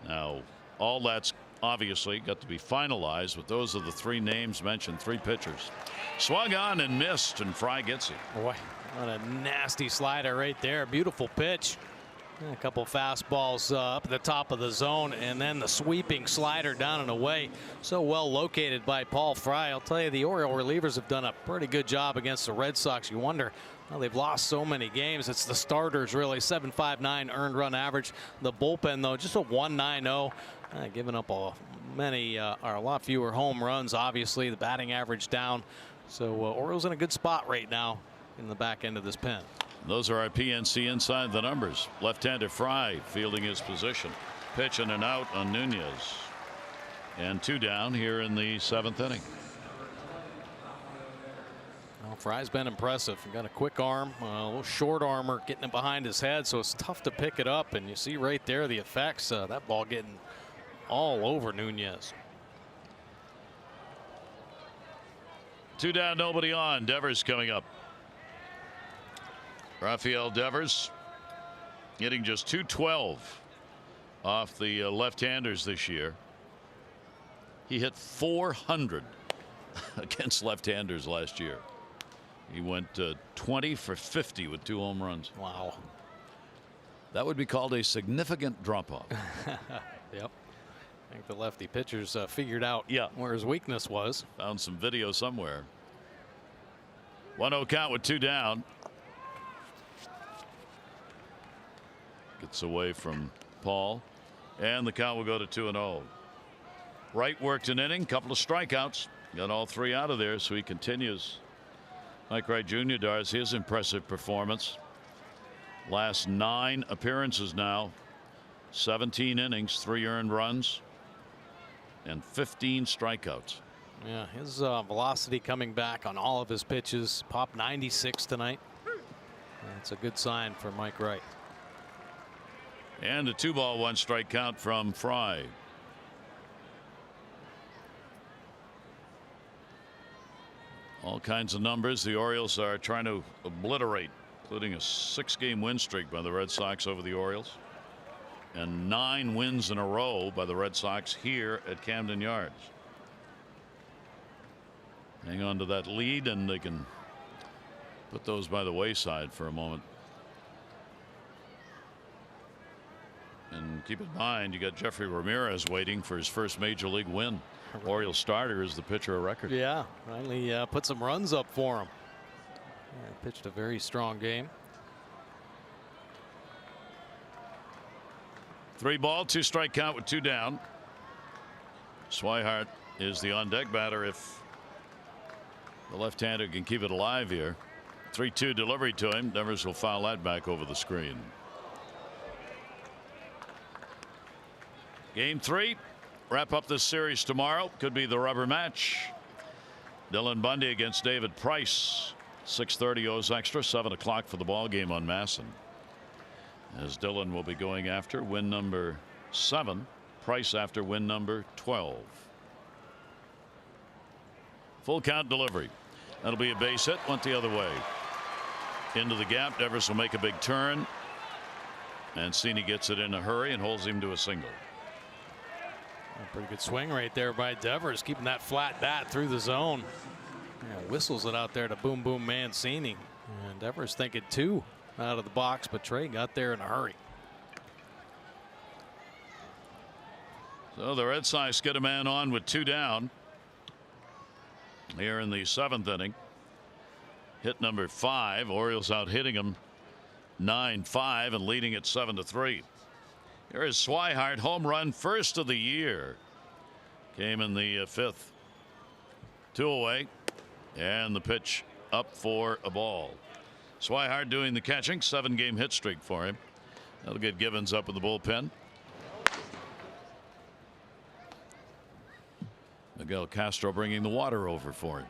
Now, all that's obviously got to be finalized, but those are the 3 names mentioned, 3 pitchers. Swung on and missed, and Fry gets it. Boy, what a nasty slider right there. Beautiful pitch. A couple fastballs up at the top of the zone, and then the sweeping slider down and away. So well located by Paul Fry. I'll tell you, the Oriole relievers have done a pretty good job against the Red Sox. You wonder how they've lost so many games. It's the starters, really. 7.59 earned run average. The bullpen, though, just a 1.90. Giving up a lot fewer home runs. Obviously, the batting average down. So Orioles in a good spot right now in the back end of this pen. Those are our PNC inside the numbers. Left-hander Fry fielding his position. Pitch and an out on Nunez. And 2 down here in the 7th inning. Well, Fry's been impressive. Got a quick arm, a little short armor getting it behind his head, so it's tough to pick it up. And you see right there the effects. That ball getting all over Nunez. 2 down, nobody on. Devers coming up. Rafael Devers hitting just .212 off the left-handers this year. He hit .400 against left-handers last year. He went 20 for 50 with 2 home runs. Wow. That would be called a significant drop-off. Yep. I think the lefty pitchers figured out where his weakness was. Found some video somewhere. 1-0 count with 2 down. Gets away from Paul, and the count will go to 2-0. Wright worked an inning, couple of strikeouts, got all 3 out of there, so he continues. Mike Wright Jr. does his impressive performance. Last 9 appearances now, 17 innings, 3 earned runs, and 15 strikeouts. Yeah, his velocity coming back on all of his pitches. Popped 96 tonight. That's a good sign for Mike Wright. And a 2-ball, 1 strike count from Fry. All kinds of numbers the Orioles are trying to obliterate, including a 6-game win streak by the Red Sox over the Orioles, and 9 wins in a row by the Red Sox here at Camden Yards. Hang on to that lead, and they can put those by the wayside for a moment. And keep in mind, you got Jeffrey Ramirez waiting for his first major league win. Orioles starter is the pitcher of record. Yeah, finally put some runs up for him. Yeah, pitched a very strong game. 3-ball, 2-strike count with 2 down. Swihart is the on-deck batter if the left-hander can keep it alive here. 3-2 delivery to him. Devers will foul that back over the screen. Game 3. Wrap up this series tomorrow. Could be the rubber match. Dylan Bundy against David Price. 6:30 O's extra. 7 o'clock for the ball game on Masson. As Dylan will be going after win number 7. Price after win number 12. Full count delivery. That'll be a base hit. Went the other way. Into the gap. Devers will make a big turn. Mancini gets it in a hurry and holds him to a single. A pretty good swing right there by Devers, keeping that flat bat through the zone. Yeah, whistles it out there to Boom Boom Mancini. And Devers thinking 2 out of the box, but Trey got there in a hurry. So the Red Sox get a man on with 2 down here in the 7th inning. Hit number 5. Orioles out hitting him 9-5 and leading at 7-3. Here is Swihart, home run, first of the year. Came in the 5th. 2 away, and the pitch up for a ball. Swihart doing the catching. 7-game hit streak for him. That'll get Givens up in the bullpen. Miguel Castro bringing the water over for him.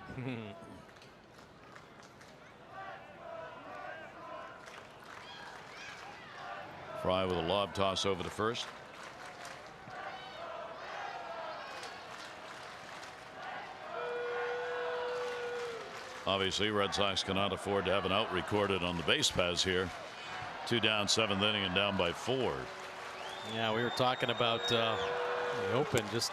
Fry with a lob toss over to first. Obviously, Red Sox cannot afford to have an out recorded on the base paths here. 2 down, 7th inning, and down by 4. Yeah, we were talking about the open, just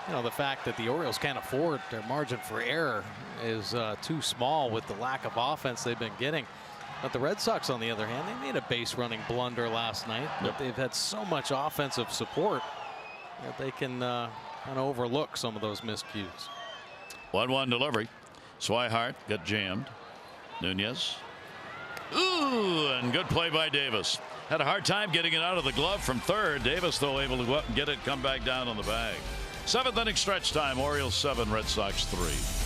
the fact that the Orioles can't afford their margin for error is too small with the lack of offense they've been getting. But the Red Sox, on the other hand, they made a base running blunder last night. But they've had so much offensive support that they can kind of overlook some of those miscues. 1-1 delivery. Swihart got jammed. Nunez. Ooh, and good play by Davis. Had a hard time getting it out of the glove from third. Davis, though, able to go up and get it, come back down on the bag. 7th inning stretch time. Orioles 7, Red Sox 3.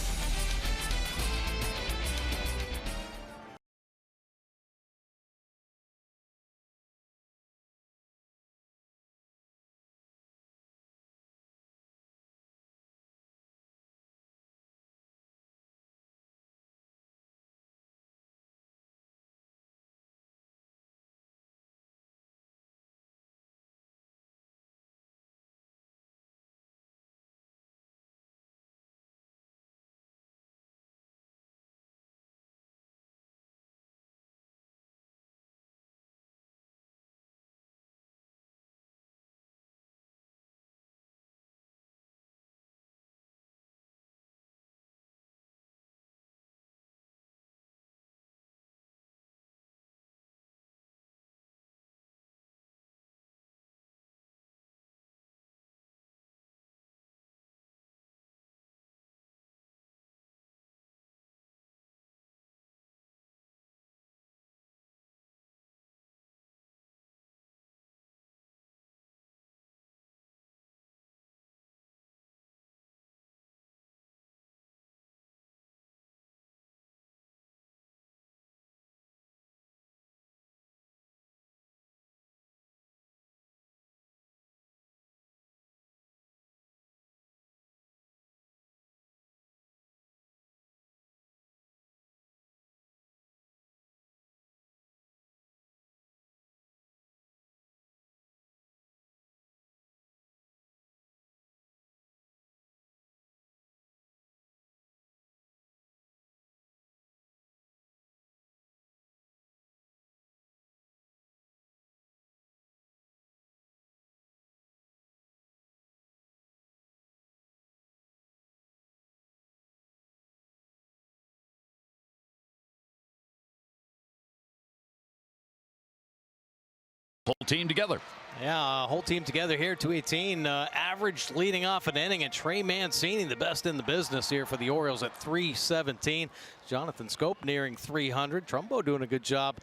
Whole team together. Yeah, whole team together here. 218 average leading off an inning, and Trey Mancini, the best in the business here for the Orioles at 317. Jonathan Scope nearing 300. Trumbo doing a good job.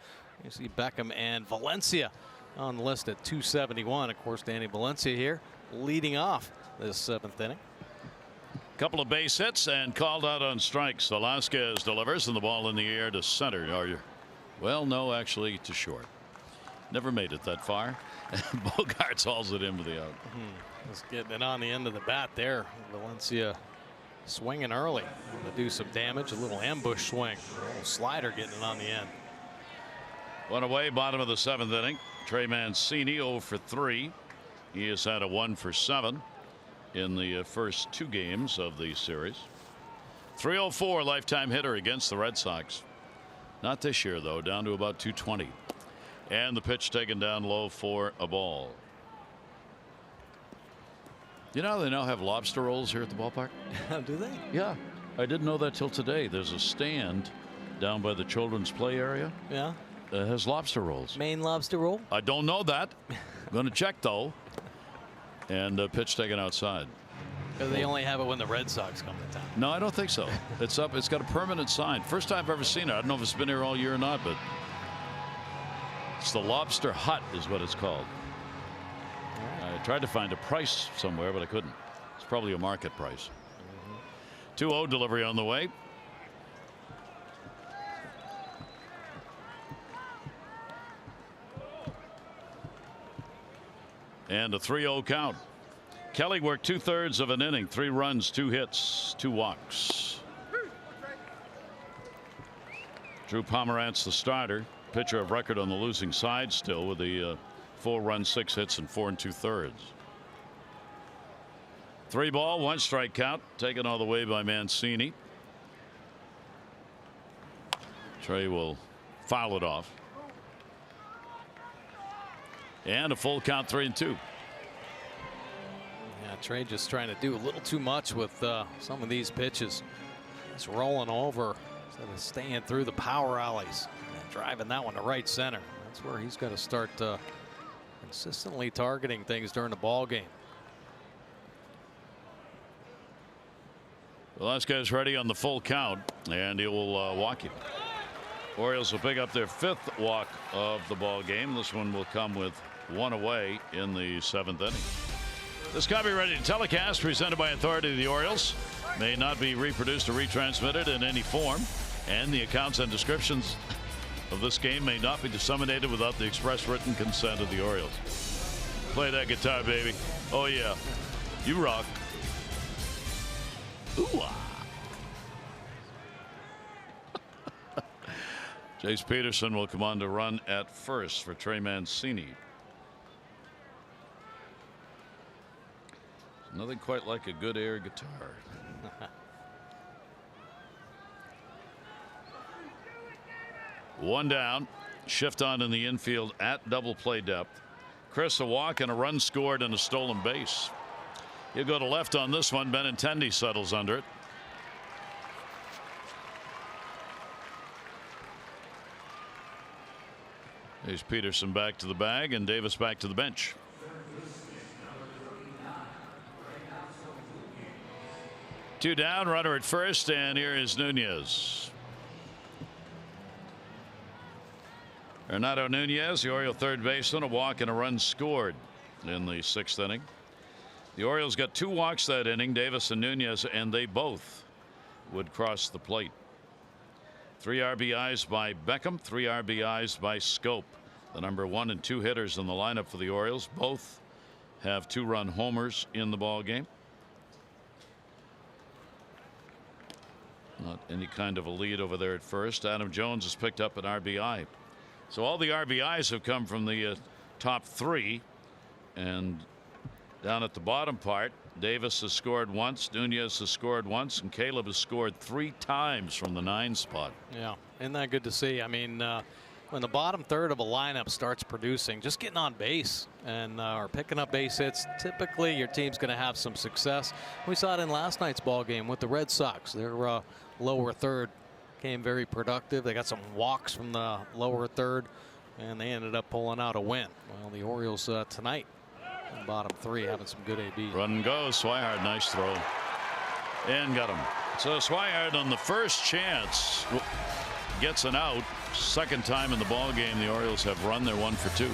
You see Beckham and Valencia on the list at 271. Of course, Danny Valencia here leading off this 7th inning. Couple of base hits and called out on strikes. Velasquez delivers and the ball in the air to center. Well, no, actually to short. Never made it that far. Bogaerts hauls it into the out. Just getting it on the end of the bat there. Valencia swinging early to do some damage. A little ambush swing. A little slider getting it on the end. One away, bottom of the 7th inning. Trey Mancini 0 for 3. He has had a 1 for 7 in the first 2 games of the series. 304 lifetime hitter against the Red Sox. Not this year, though, down to about 220. And the pitch taken down low for a ball. You know, they now have lobster rolls here at the ballpark. Do they? Yeah. I didn't know that till today. There's a stand down by the children's play area. Yeah. That has lobster rolls. Maine lobster roll? I don't know that. I'm going to check, though. And pitch taken outside. They only have it when the Red Sox come to town. No, I don't think so. It's up. It's got a permanent sign. First time I've ever seen it. I don't know if it's been here all year or not, but it's the Lobster Hut is what it's called. I tried to find a price somewhere, but I couldn't. It's probably a market price. 2-0 delivery on the way. And a 3-0 count. Kelly worked 2/3 of an inning, 3 runs, 2 hits, 2 walks. Drew Pomerantz, the starter, pitcher of record on the losing side still with the 4 runs, 6 hits, and 4 2/3. 3 ball, 1 strike count, taken all the way by Mancini. Trey will foul it off. And a full count, 3-2. Yeah, Trey just trying to do a little too much with some of these pitches. It's rolling over instead of staying through the power alleys and driving that one to right center. That's where he's got to start consistently targeting things during the ball game. Velasquez ready on the full count, and he will walk you. Orioles will pick up their 5th walk of the ball game. This one will come with 1 away in the 7th inning. This copyrighted ready to telecast presented by authority of the Orioles may not be reproduced or retransmitted in any form, and the accounts and descriptions of this game may not be disseminated without the express written consent of the Orioles. Play that guitar, baby. Oh yeah, you rock. Ooh-ah. Jace Peterson will come on to run at first for Trey Mancini. Nothing quite like a good air guitar. One down. Shift on in the infield at double play depth. Chris a walk and a run scored and a stolen base. He'll go to left on this one. Benintendi settles under it. There's Peterson back to the bag and Davis back to the bench. Two down, runner at first, and here is Nunez. Renato Nunez, the Oriole third baseman, a walk and a run scored in the 6th inning. The Orioles got 2 walks that inning, Davis and Nunez, and they both would cross the plate. 3 RBIs by Beckham, 3 RBIs by Scope. The number 1 and 2 hitters in the lineup for the Orioles. Both have 2-run homers in the ball game. Not any kind of a lead over there at first. Adam Jones has picked up an RBI. So all the RBIs have come from the top 3. And down at the bottom part, Davis has scored once, Nunez has scored once, and Caleb has scored 3 times from the 9 spot. Yeah, isn't that good to see? I mean, when the bottom third of a lineup starts producing, just getting on base and or picking up base hits, typically your team's going to have some success. We saw it in last night's ball game with the Red Sox. Their lower third came very productive. They got some walks from the lower third, and they ended up pulling out a win. Well, the Orioles tonight, bottom 3, having some good AB. Run and go. Swihart, nice throw, and got him. So Swihart on the first chance gets an out. 2nd time in the ball game the Orioles have run their 1 for 2.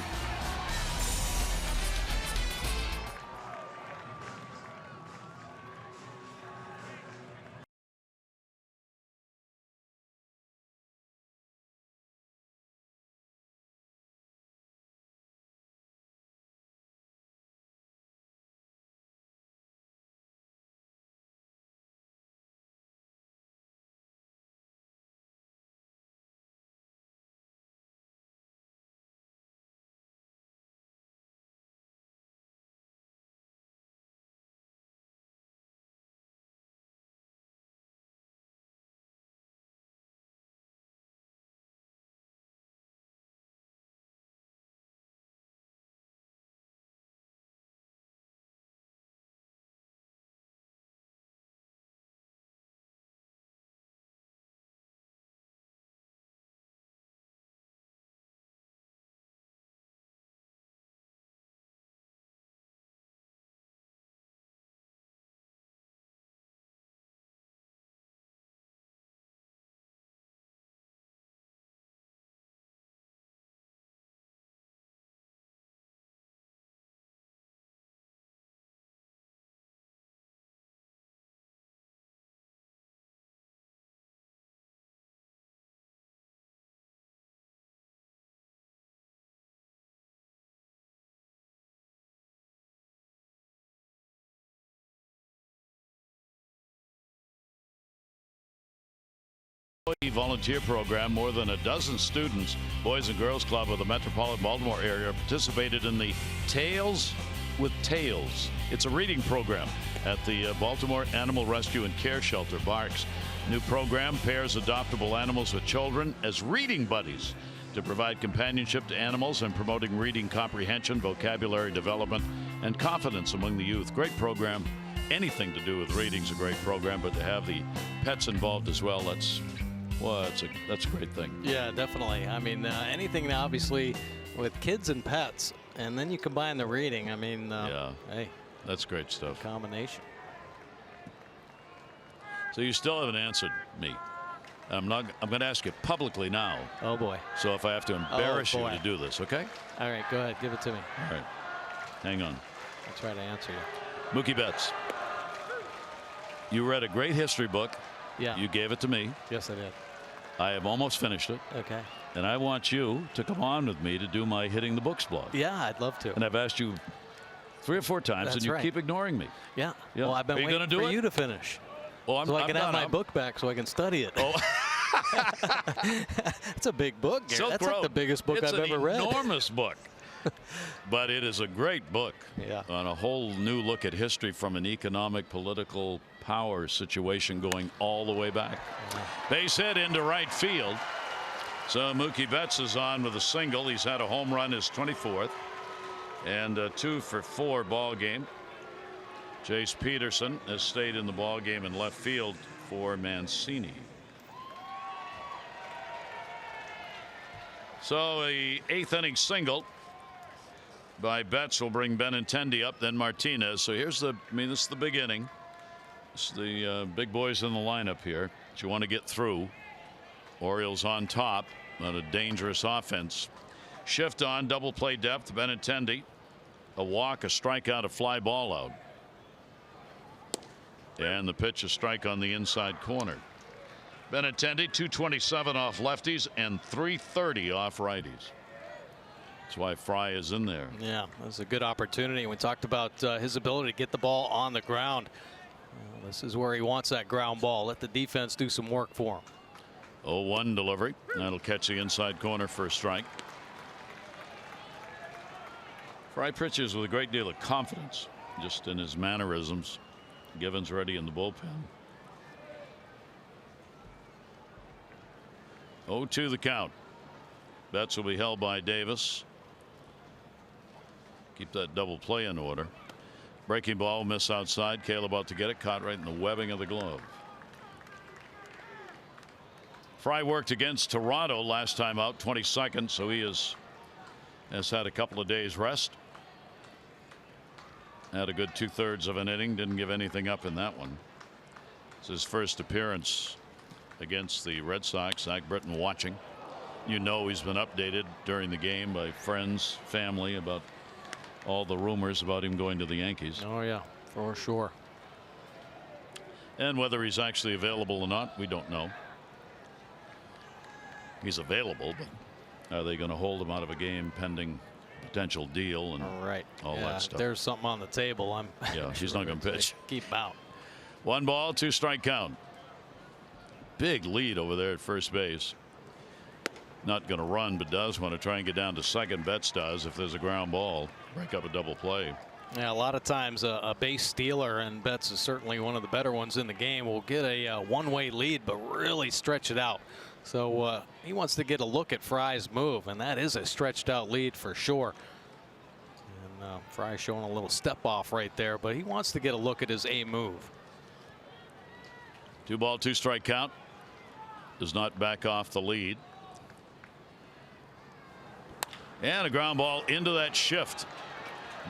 volunteer program. More than a dozen students, Boys and Girls Club of the Metropolitan Baltimore area, participated in the Tales with Tales. It's a reading program at the Baltimore Animal Rescue and Care Shelter, Barks. New program pairs adoptable animals with children as reading buddies to provide companionship to animals and promoting reading comprehension, vocabulary development, and confidence among the youth. Great program. Anything to do with reading is a great program, but to have the pets involved as well, that's a great thing. Yeah, definitely. I mean, anything obviously with kids and pets, and then you combine the reading. I mean, hey, that's great stuff. Combination. So you still haven't answered me. I'm going to ask you publicly now. Oh boy. So if I have to embarrass you to do this, okay? All right, go ahead, give it to me. All right, hang on. I'll try to answer you. Mookie Betts, you read a great history book. Yeah. You gave it to me. Yes, I did. I have almost finished it. Okay. And I want you to come on with me to do my Hitting the Books blog. Yeah, I'd love to. And I've asked you 3 or 4 times, That's and you right. keep ignoring me. Yeah. Yeah. Well, I've been waiting for you to finish. Well, so I can have my book back so I can study it. Oh. It's a big book, Gary. That's like the biggest book I've ever read. It's an enormous book. But it is a great book on a whole new look at history from an economic, political power situation going all the way back. Base hit into right field. So Mookie Betts is on with a single. He's had a home run, his 24th, and a 2-for-4 ball game. Jace Peterson has stayed in the ball game in left field for Mancini. So a 8th inning single by Betts will bring Benintendi up, then Martinez. So here's this is the beginning. This is the big boys in the lineup here that you want to get through. Orioles on top on a dangerous offense. Shift on, double play depth. Benintendi, a walk, a strikeout, a fly ball out. And the pitch, a strike on the inside corner. Benintendi, 227 off lefties and 330 off righties. That's why Fry is in there. Yeah, that's a good opportunity. We talked about his ability to get the ball on the ground. This is where he wants that ground ball. Let the defense do some work for him. 0-1 delivery. That'll catch the inside corner for a strike. Fry pitches with a great deal of confidence just in his mannerisms. Givens ready in the bullpen. 0-2 the count. Betts will be held by Davis. Keep that double play in order. Breaking ball, miss outside. Cale about to get it, caught right in the webbing of the glove. Fry worked against Toronto last time out, 22nd, so he has had a couple of days rest. Had a good 2/3 of an inning, didn't give anything up in that one. It's his first appearance against the Red Sox. Zach Britton watching. You know he's been updated during the game by friends, family about all the rumors about him going to the Yankees. Oh yeah, for sure. And whether he's actually available or not, we don't know. He's available, but are they going to hold him out of a game pending potential deal and all that stuff? There's something on the table. He's not going to pitch. Keep him out. 1 ball, 2 strike count. Big lead over there at first base. Not going to run, but does want to try and get down to second. Betts does if there's a ground ball. Break up a double play. Yeah, a lot of times a base stealer, and Betts is certainly one of the better ones in the game, will get a one-way lead but really stretch it out. So he wants to get a look at Fry's move, and that is a stretched out lead for sure. And Fry showing a little step off right there, but he wants to get a look at his A move. 2 ball, 2 strike count. Does not back off the lead. And a ground ball into that shift.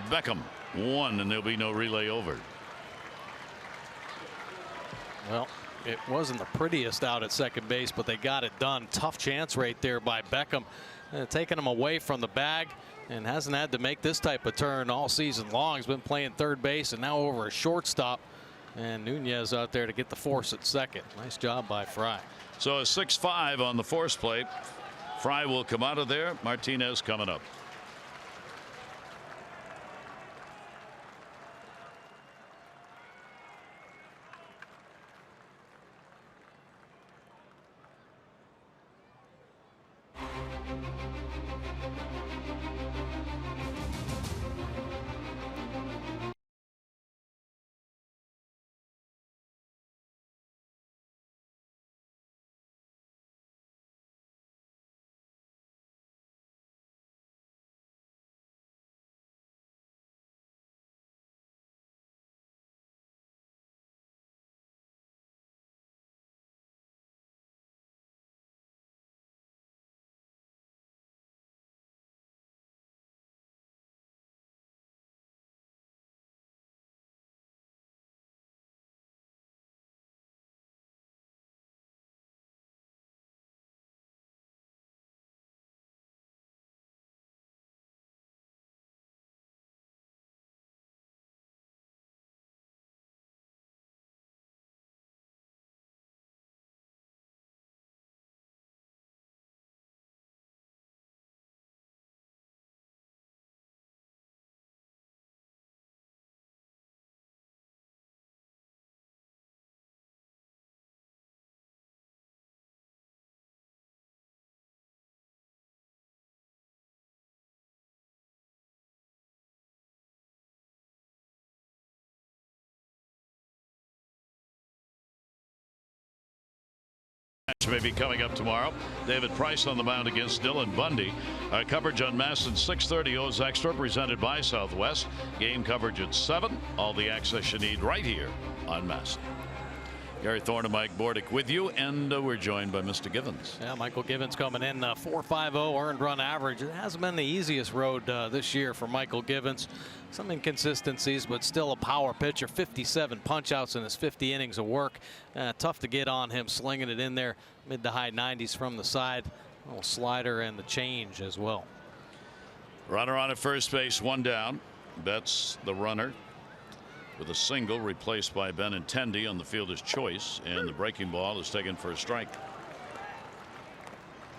Beckham 1, and there'll be no relay over. Well, it wasn't the prettiest out at second base, but they got it done. Tough chance right there by Beckham, taking him away from the bag, and hasn't had to make this type of turn all season long. He's been playing third base and now over a shortstop, and Nunez out there to get the force at second. Nice job by Fry. So a 6-5 on the force plate. Fry will come out of there. Martinez coming up. match may be coming up tomorrow. David Price on the mound against Dylan Bundy. Coverage on MASN 6:30 O's Extra presented by Southwest. Game coverage at 7. All the access you need right here on MASN. Gary Thorne and Mike Bordick with you, and we're joined by Mr. Givens. Yeah, Michael Givens coming in 4.50 earned run average. It hasn't been the easiest road this year for Michael Givens. Some inconsistencies, but still a power pitcher. 57 punch-outs in his 50 innings of work. Tough to get on him, slinging it in there mid to high 90s from the side. A little slider and the change as well. Runner on at first base, one down. Betts the runner with a single, replaced by Benintendi on the fielder's choice, and the breaking ball is taken for a strike.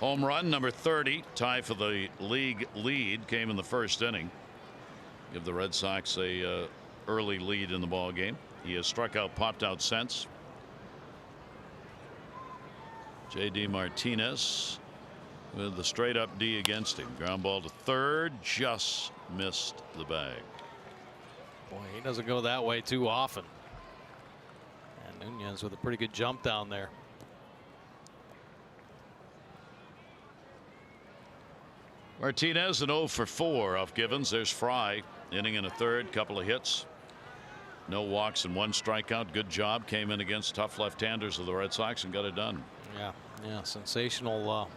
Home run number 30, tie for the league lead, came in the first inning. Give the Red Sox a early lead in the ball game. He has struck out, popped out since. J.D. Martinez with the straight up D against him. Ground ball to third, just missed the bag. Boy, he doesn't go that way too often. And Nunez with a pretty good jump down there. Martinez an 0 for 4 off Givens. There's Fry, inning and a third, couple of hits. No walks and one strikeout. Good job. Came in against tough left-handers of the Red Sox and got it done. Yeah, sensational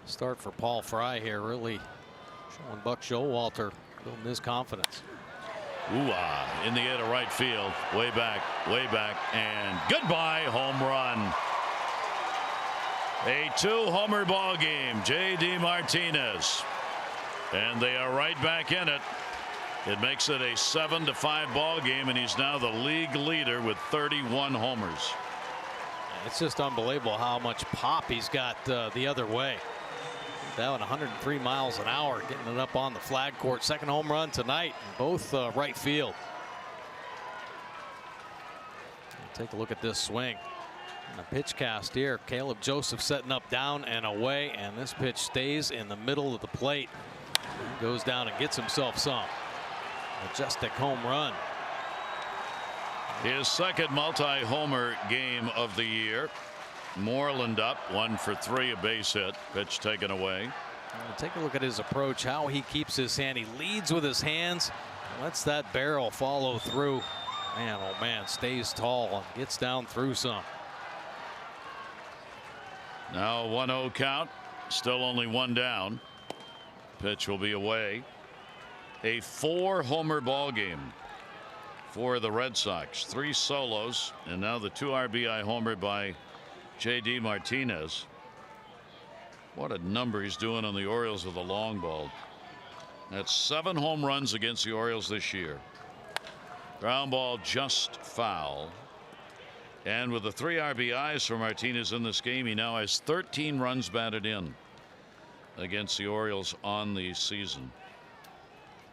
start for Paul Fry here. Really showing Buck Showalter building his confidence. Ooh-ah, in the air to right field, way back, and goodbye, home run. A 2-homer ball game, J.D. Martinez, and they are right back in it. It makes it a 7-5 ball game, and he's now the league leader with 31 homers. It's just unbelievable how much pop he's got the other way. Down 103 miles an hour, getting it up on the flag court. Second home run tonight in both right field. Take a look at this swing. And a pitch cast here. Caleb Joseph setting up down and away, and this pitch stays in the middle of the plate. He goes down and gets himself some. Majestic home run. His second multi-homer game of the year. Moreland up 1 for 3, a base hit, pitch taken away. Take a look at his approach, how he keeps his hand. He leads with his hands, lets that barrel follow through. Man, oh man, stays tall and gets down through some. Now 1-0 count, still only one down. Pitch will be away. A 4-homer ball game for the Red Sox. 3 solos, and now the 2 RBI homer by J.D. Martinez. What a number he's doing on the Orioles with the long ball. That's 7 home runs against the Orioles this year. Ground ball just foul. And with the 3 RBIs for Martinez in this game, he now has 13 runs batted in against the Orioles on the season.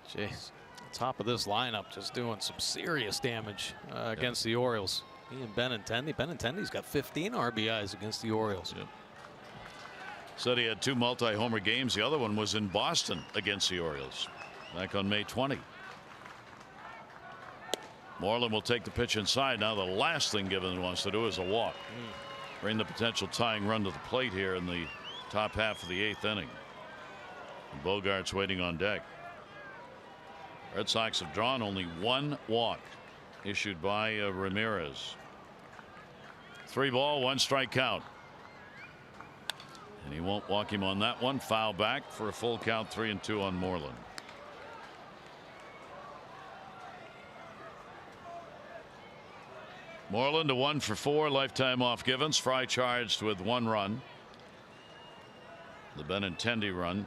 Jeez, top of this lineup just doing some serious damage against the Orioles. He and Benintendi. Benintendi's got 15 RBIs against the Orioles. Yep. Said he had 2 multi-homer games. The other one was in Boston against the Orioles back on May 20. Moreland will take the pitch inside. Now the last thing Givens wants to do is a walk. Bring the potential tying run to the plate here in the top half of the 8th inning. And Bogart's waiting on deck. Red Sox have drawn only 1 walk, issued by Ramirez. 3 ball, 1 strike count. And he won't walk him on that one. Foul back for a full count, 3-2 on Moreland. Moreland a 1 for 4, lifetime off Givens. Fry charged with 1 run. The Benintendi run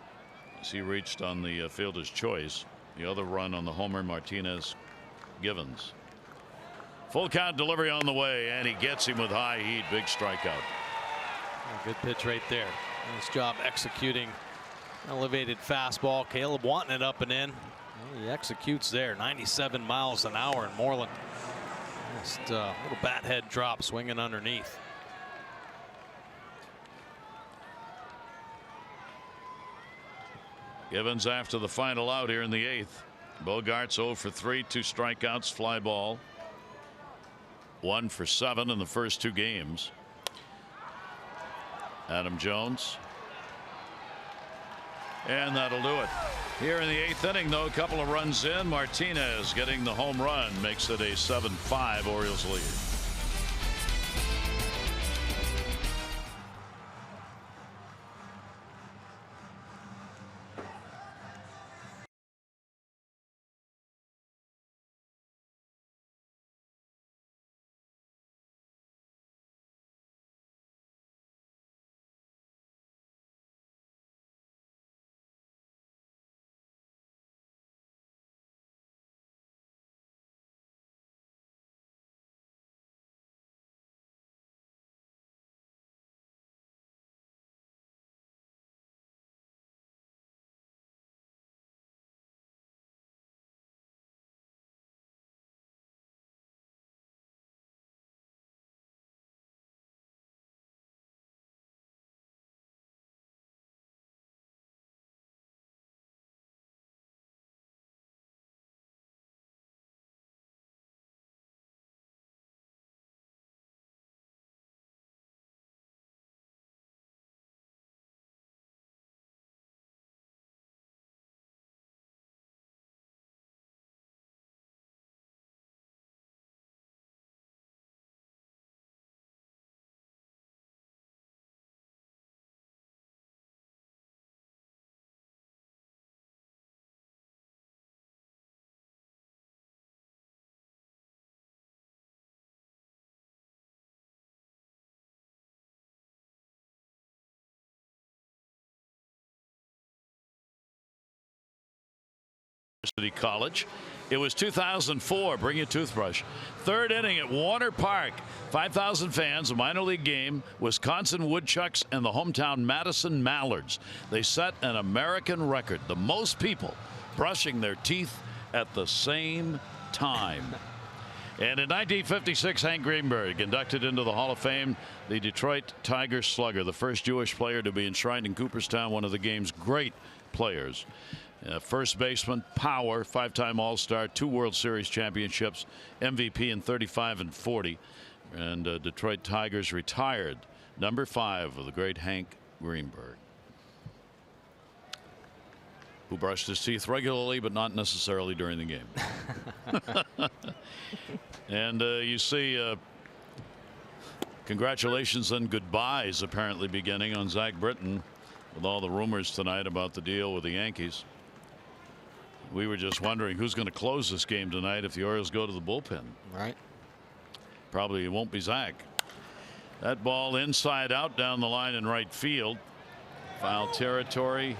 as he reached on the fielder's choice. The other run on the homer, Martinez Givens. Full count delivery on the way, and he gets him with high heat. Big strikeout. Good pitch right there. Nice job executing. Elevated fastball. Caleb wanting it up and in. He executes there. 97 miles an hour, and Moreland just a little bat head drop swinging underneath. Givens after the final out here in the 8th. Bogart's 0 for 3, 2 strikeouts, fly ball. 1 for 7 in the first 2 games. Adam Jones. And that'll do it. Here in the 8th inning, though, a couple of runs in. Martinez getting the home run makes it a 7-5 Orioles lead. College. It was 2004. Bring your toothbrush. 3rd inning at Warner Park. 5,000 fans, a minor league game. Wisconsin Woodchucks and the hometown Madison Mallards. They set an American record. The most people brushing their teeth at the same time. And in 1956, Hank Greenberg inducted into the Hall of Fame the Detroit Tigers slugger, the first Jewish player to be enshrined in Cooperstown, one of the game's great players. First baseman, power, 5-time All-Star, 2 World Series championships, MVP in 35 and 40. And Detroit Tigers retired number 5 of the great Hank Greenberg, who brushed his teeth regularly, but not necessarily during the game. And you see congratulations and goodbyes apparently beginning on Zach Britton with all the rumors tonight about the deal with the Yankees. We were just wondering who's going to close this game tonight if the Orioles go to the bullpen. Right. Probably it won't be Zach. That ball inside out down the line in right field. Foul territory.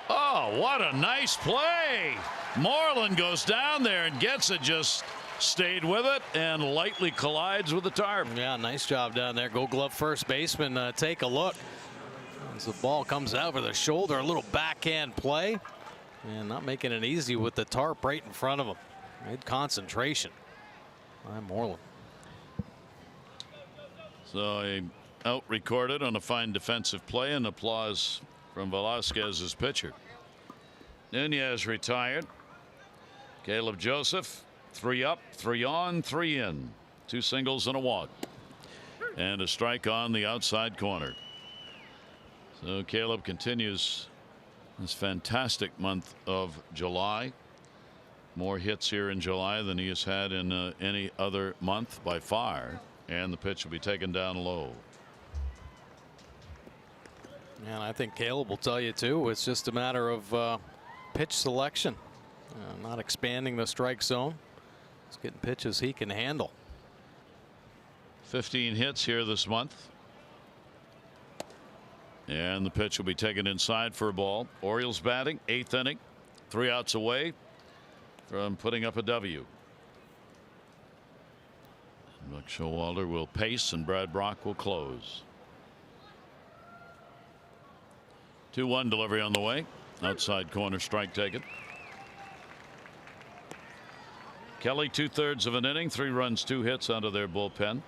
Oh, what a nice play. Moreland goes down there and gets it, just stayed with it and lightly collides with the tarp. Yeah, nice job down there. Gold Glove first baseman. Take a look as the ball comes out over the shoulder. A little backhand play. And not making it easy with the tarp right in front of him. Good concentration by Moreland. So a out recorded on a fine defensive play, and applause from Velasquez's pitcher. Nunez retired. Caleb Joseph, 3 up, 3 on, 3 in. 2 singles and a walk. And a strike on the outside corner. So Caleb continues this fantastic month of July. More hits here in July than he has had in any other month by far. And the pitch will be taken down low. And I think Caleb will tell you too, it's just a matter of pitch selection, not expanding the strike zone. He's getting pitches he can handle. 15 hits here this month. And the pitch will be taken inside for a ball. Orioles batting, 8th inning, 3 outs away from putting up a W. Buck Showalter will pace and Brad Brock will close. 2-1 delivery on the way. Outside corner strike taken. Kelly 2/3 of an inning, 3 runs, 2 hits out of their bullpen.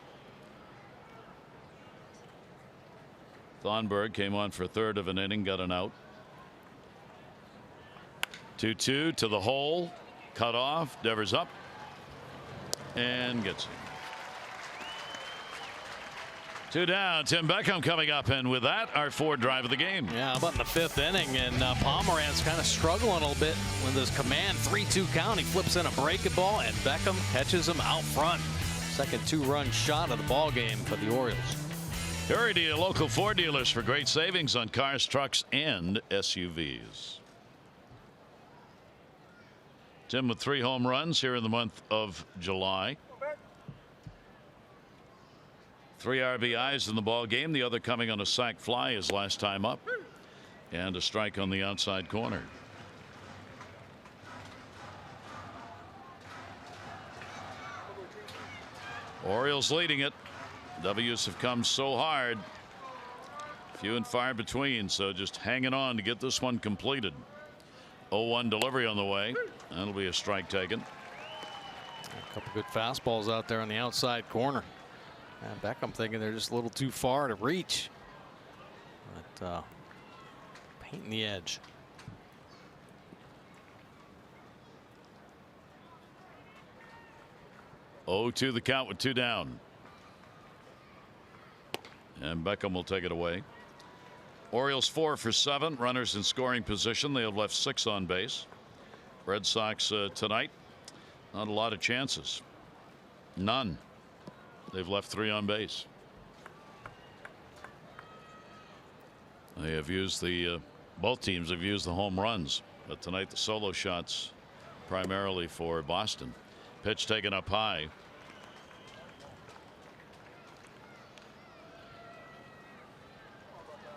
Thornburg came on for a 1/3 of an inning, got an out. 2-2 to the hole, cut off. Devers up and gets it. 2 down. Tim Beckham coming up, and with that, our fourth drive of the game. Yeah, how about in the 5th inning, and Pomeranz kind of struggling a little bit with this command 3-2 count. He flips in a breaking ball, and Beckham catches him out front. Second 2-run shot of the ball game for the Orioles. Hurry to your local Ford dealers for great savings on cars, trucks, and SUVs. Tim with 3 home runs here in the month of July. 3 RBIs in the ball game. The other coming on a sac fly his last time up, and a strike on the outside corner. Orioles leading it. W's have come so hard. Few and far between, so just hanging on to get this one completed. 0-1 delivery on the way. That'll be a strike taken. A couple good fastballs out there on the outside corner. And Beckham thinking they're just a little too far to reach. But painting the edge. Oh, 2 the count with 2 down. And Beckham will take it away. Orioles 4 for 7. Runners in scoring position. They have left 6 on base. Red Sox tonight, not a lot of chances. None. They've left 3 on base. They have used both teams have used the home runs, but tonight the solo shots primarily for Boston. Pitch taken up high.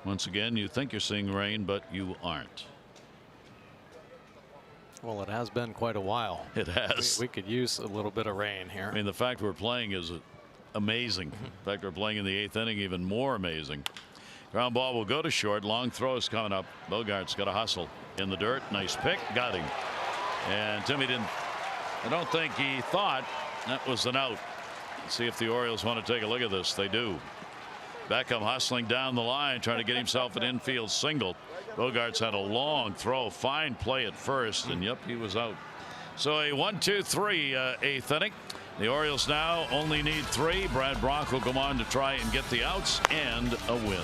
Once again, you think you're seeing rain, but you aren't. Well, it has been quite a while. It has. We could use a little bit of rain here. I mean, the fact we're playing is amazing. In fact, we're playing in the 8th inning, even more amazing. Ground ball will go to short. Long throw is coming up. Bogart's got a hustle in the dirt. Nice pick. Got him. And Timmy I don't think he thought that was an out. Let's see if the Orioles want to take a look at this. They do. Beckham hustling down the line, trying to get himself an infield single. Bogart's had a long throw. Fine play at first, and yep, he was out. So a 1-2-3 8th inning. The Orioles now only need 3. Brad Brock will go on to try and get the outs and a win.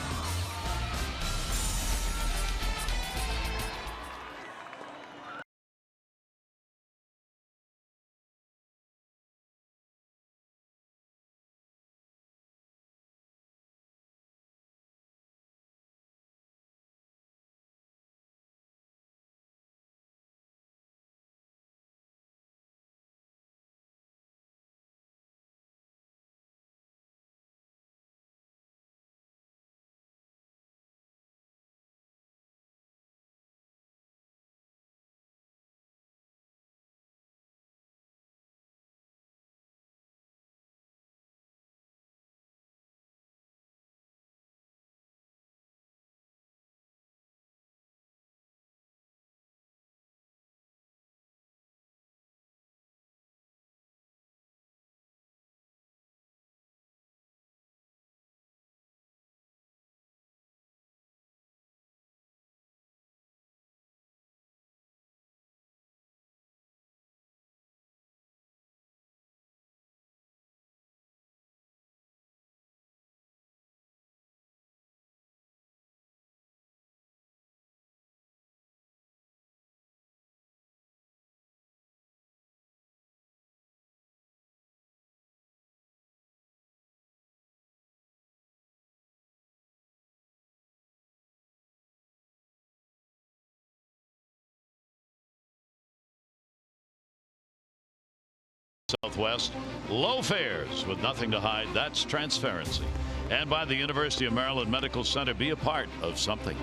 Southwest, low fares with nothing to hide. That's transparency. And by the University of Maryland Medical Center, be a part of something.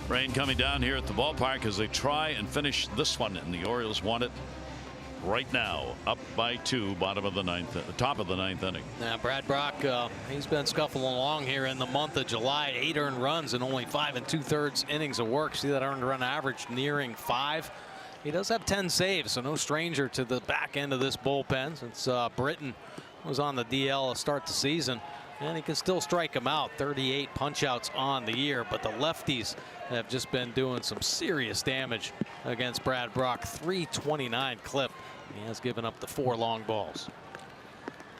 Rain coming down here at the ballpark as they try and finish this one, and the Orioles want it right now. Up by 2, bottom of the 9th, top of the 9th inning. Now, Brad Brock, he's been scuffling along here in the month of July. 8 earned runs and only 5 2/3 innings of work. See that earned run average nearing 5. He does have 10 saves, so no stranger to the back end of this bullpen since Britton was on the DL to start the season. And he can still strike him out. 38 punch-outs on the year, but the lefties have just been doing some serious damage against Brad Brock. 329 clip. He has given up the 4 long balls.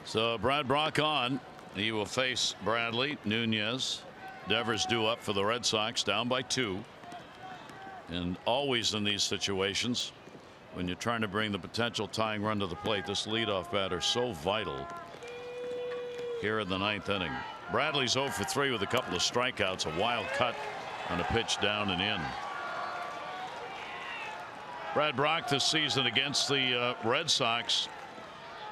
So Brad Brock on. He will face Bradley. Nunez. Devers due up for the Red Sox, down by 2. And always in these situations, when you're trying to bring the potential tying run to the plate, this leadoff batter is so vital here in the 9th inning. Bradley's 0 for 3 with a couple of strikeouts, a wild cut on a pitch down and in. Brad Brock this season against the Red Sox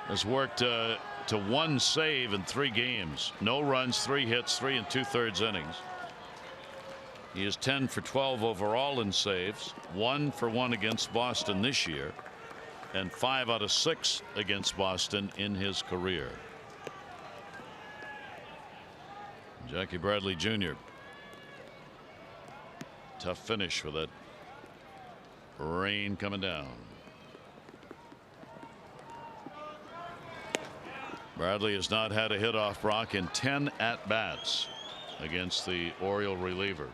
has worked to 1 save in 3 games. No runs, 3 hits, 3 2/3 innings. He is 10 for 12 overall in saves, 1 for 1 against Boston this year, and 5 out of 6 against Boston in his career. Jackie Bradley Jr. Tough finish with that rain coming down. Bradley has not had a hit off Brock in 10 at-bats against the Oriole reliever.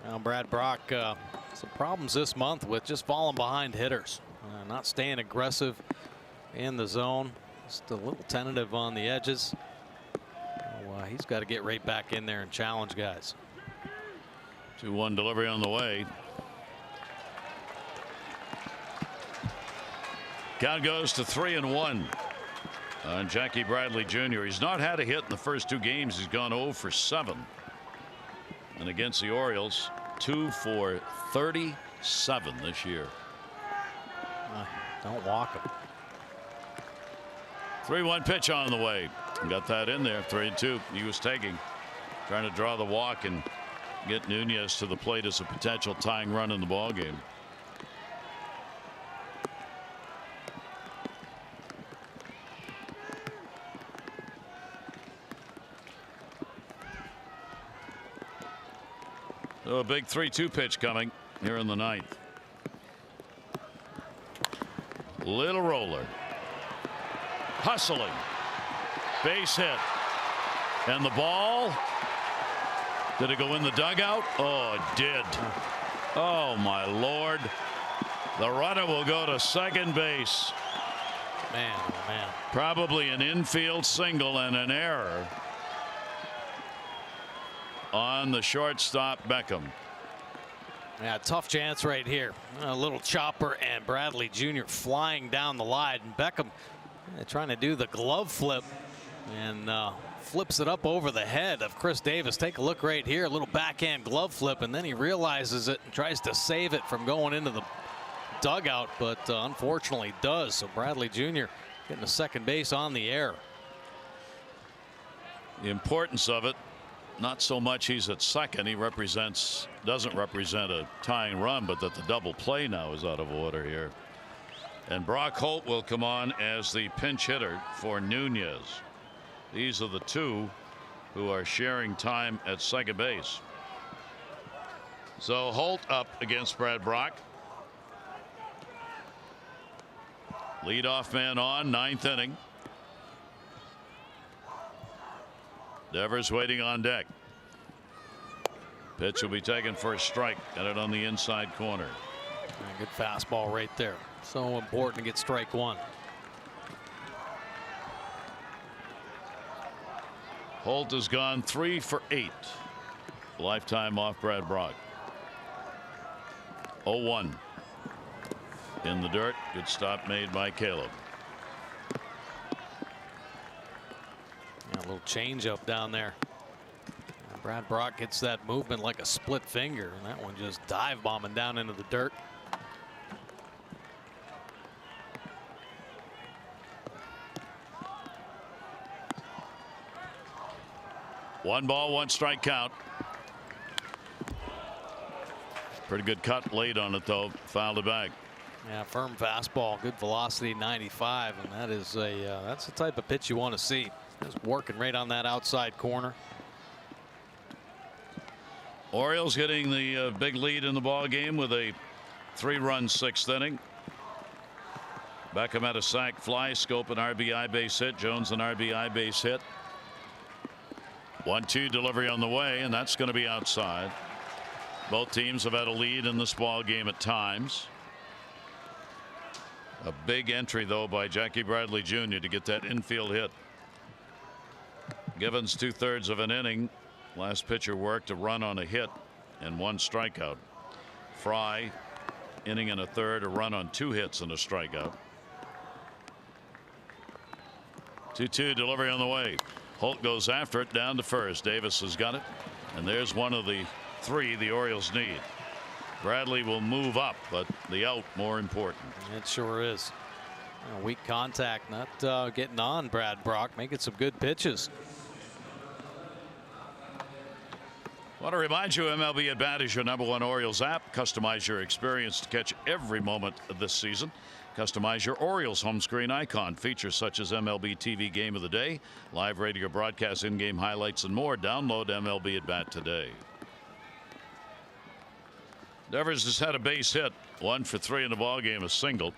Now Brad Brock some problems this month with just falling behind hitters, not staying aggressive in the zone, just a little tentative on the edges. He's got to get right back in there and challenge guys. 2-1 delivery on the way. Count goes to 3-1 on Jackie Bradley Jr. He's not had a hit in the first 2 games. He's gone 0 for 7. And against the Orioles, 2 for 37 this year. Don't walk him. 3-1 pitch on the way. Got that in there. 3-2. He was taking, trying to draw the walk and get Nunez to the plate as a potential tying run in the ball game. So a big 3-2 pitch coming here in the 9th. Little roller. Hustling. Base hit. And the ball. Did it go in the dugout? Oh, it did. Oh, my Lord. The runner will go to second base. Man, oh man. Probably an infield single and an error on the shortstop Beckham. Yeah, tough chance right here. A little chopper and Bradley Jr. flying down the line. Beckham trying to do the glove flip and flips it up over the head of Chris Davis. Take a look right here. A little backhand glove flip, and then he realizes it and tries to save it from going into the dugout, but unfortunately does. So Bradley Jr. getting to second base on the air. The importance of it, not so much he's at second. He doesn't represent a tying run, but that the double play now is out of order here. And Brock Holt will come on as the pinch hitter for Nunez. These are the 2 who are sharing time at second base. So Holt up against Brad Brock. Leadoff man on, 9th inning. Devers waiting on deck. Pitch will be taken for a strike. Got it on the inside corner. Good fastball right there. So important to get strike 1. Holt has gone 3 for 8. Lifetime off Brad Brock. 0-1 in the dirt. Good stop made by Caleb. Yeah, a little change up down there. Brad Brock gets that movement like a split finger, and that one just dive bombing down into the dirt. One ball, 1 strike count. Pretty good cut late on it, though. Fouled it back. Yeah, firm fastball, good velocity, 95, and that is that's the type of pitch you want to see. Just working right on that outside corner. Orioles getting the big lead in the ball game with a 3-run 6th inning. Beckham had a sac fly, Scope an RBI base hit, Jones an RBI base hit. 1-2 delivery on the way, and that's going to be outside. Both teams have had a lead in this ball game at times. A big entry though by Jackie Bradley Jr. to get that infield hit. Givens 2/3 of an inning. Last pitcher worked a run on a hit and 1 strikeout. Fry, inning and a third, a run on 2 hits and a strikeout. 2-2 delivery on the way. Holt goes after it down to first. Davis has got it, and there's one of the 3 the Orioles need. Bradley will move up, but the out more important. It sure is. Weak contact, not getting on Brad Brock, making some good pitches. Want to remind you, MLB At Bat is your #1 Orioles app. Customize your experience to catch every moment of this season. Customize your Orioles home screen icon. Features such as MLB TV Game of the Day, live radio broadcast, in-game highlights, and more. Download MLB At Bat today. Devers has had a base hit. 1 for 3 in the ballgame, a single.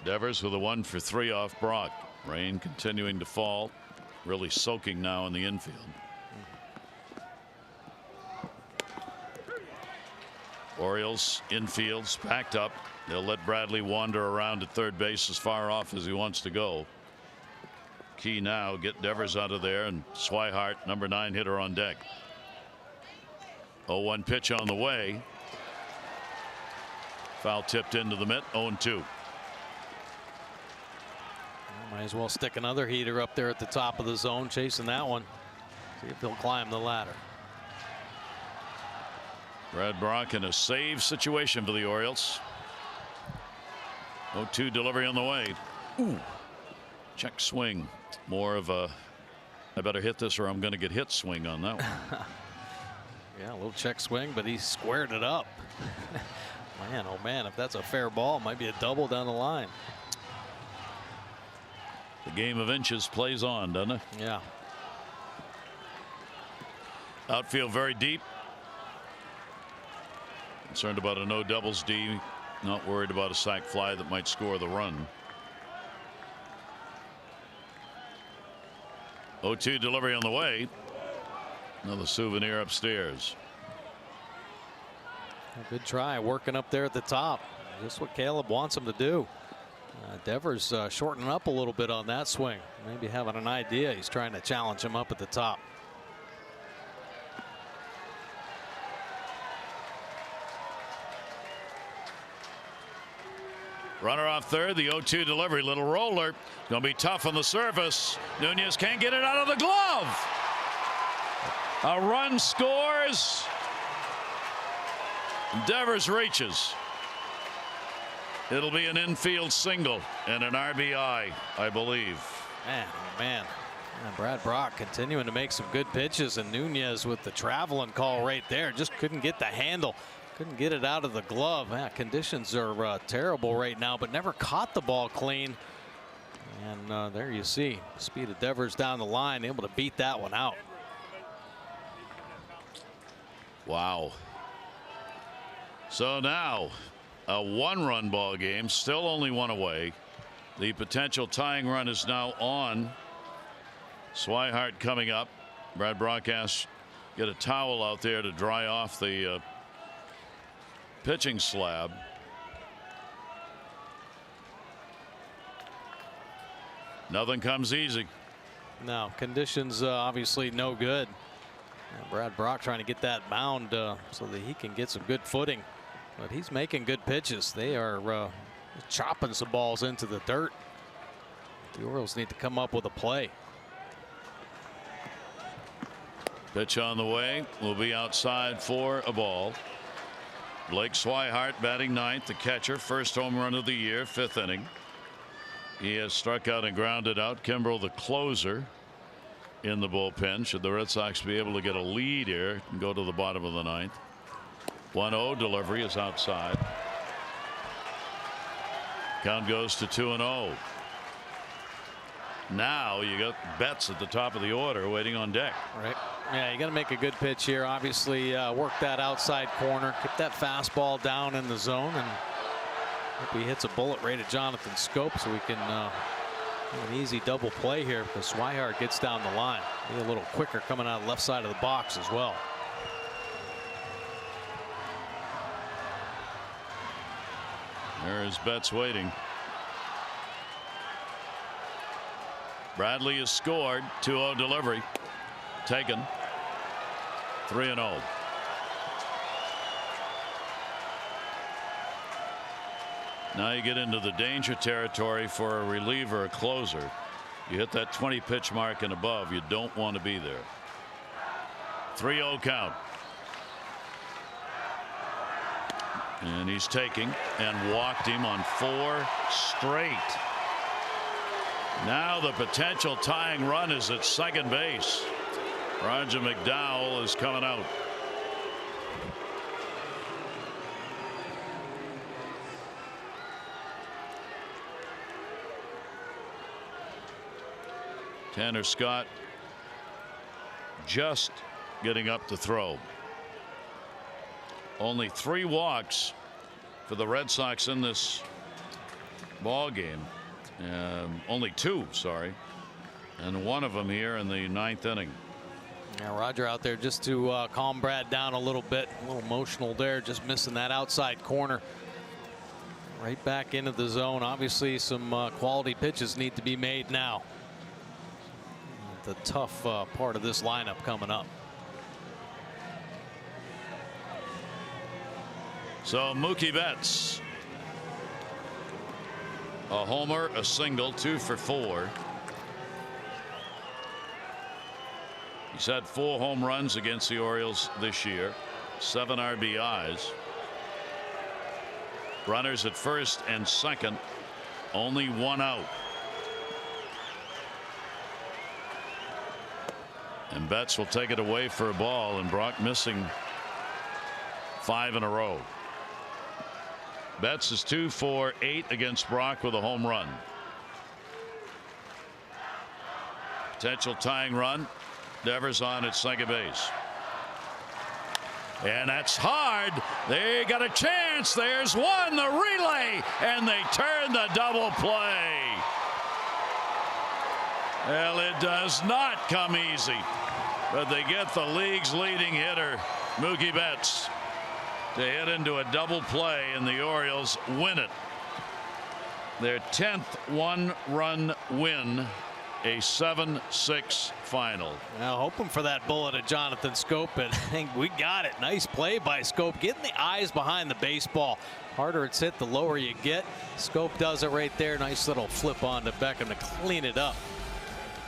Devers with a 1 for 3 off Brock. Rain continuing to fall. Really soaking now in the infield. Orioles infield's packed up. They'll let Bradley wander around at third base as far off as he wants to go. Key now, get Devers out of there, and Swihart, #9 hitter, on deck. 0-1 pitch on the way. Foul tipped into the mitt. 0-2. Might as well stick another heater up there at the top of the zone, chasing that one. See if he'll climb the ladder. Brad Brock in a save situation for the Orioles. 0-2 delivery on the way. Ooh. Check swing. More of a I better hit this or I'm going to get hit swing on that one. Yeah, a little check swing, but he squared it up. Man, oh man, if that's a fair ball, it might be a double down the line. The game of inches plays on, doesn't it? Yeah. Outfield very deep. Concerned about a no doubles D. Not worried about a sac fly that might score the run. 0-2 delivery on the way. Another souvenir upstairs. A good try working up there at the top. Just what Caleb wants him to do. Devers shortening up a little bit on that swing. Maybe having an idea. He's trying to challenge him up at the top. Runner off third. The 0-2 delivery. Little roller. Going to be tough on the surface. Nunez can't get it out of the glove. A run scores. Devers reaches. It'll be an infield single and an RBI, I believe. Man, oh man. And Brad Brock continuing to make some good pitches, and Nunez with the traveling call right there. Just couldn't get the handle. Couldn't get it out of the glove. Man, conditions are terrible right now, but never caught the ball clean. And there you see speed of Devers down the line, able to beat that one out. Wow. So now a 1-run ball game, still only 1 away. The potential tying run is now on. Swihart coming up. Brad Brock asks, get a towel out there to dry off the pitching slab. Nothing comes easy. No, conditions obviously no good. And Brad Brock trying to get that mound so that he can get some good footing. But he's making good pitches. They are chopping some balls into the dirt. The Orioles need to come up with a play. Pitch on the way, will be outside for a ball. Blake Swihart batting 9th, the catcher, first home run of the year, 5th inning. He has struck out and grounded out. Kimbrel, the closer, in the bullpen. Should the Red Sox be able to get a lead here and go to the bottom of the 9th. 1-0 delivery is outside. Count goes to 2-0. Now you got Betts at the top of the order waiting on deck. Right. Yeah, you got to make a good pitch here. Obviously work that outside corner, keep that fastball down in the zone, and hope he hits a bullet right at Jonathan Scope so we can have an easy double play here because Swihart gets down the line. Be a little quicker coming out of the left side of the box as well. There is Betts waiting. Bradley has scored. 2-0 delivery. Taken. 3-0. Now you get into the danger territory for a reliever, a closer. You hit that 20 pitch mark and above, you don't want to be there. 3-0 count. And he's taking and walked him on 4 straight. Now the potential tying run is at second base. Roger McDowell is coming out. Tanner Scott just getting up to throw. Only 3 walks for the Red Sox in this ball game. Only 2, sorry, and 1 of them here in the 9th inning. Yeah, Roger out there just to calm Brad down a little bit. A little emotional there, just missing that outside corner. Right back into the zone. Obviously some quality pitches need to be made now. The tough part of this lineup coming up. So Mookie Betts, a homer, a single, 2 for 4. He's had 4 home runs against the Orioles this year, 7 RBIs. Runners at first and second, only 1 out. And Betts will take it away for a ball, and Brock missing 5 in a row. Betts is 2 for 8 against Brock with a home run. Potential tying run. Devers on at second base. And that's hard. They got a chance. There's one, the relay, and they turn the double play. Well, it does not come easy, but they get the league's leading hitter, Mookie Betts, to hit into a double play, and the Orioles win it. Their 10th 1-run win, a 7-6 final. Now hoping for that bullet at Jonathan Schoop, and I think we got it. Nice play by Schoop, getting the eyes behind the baseball. Harder it's hit, the lower you get. Schoop does it right there. Nice little flip on to Beckham to clean it up.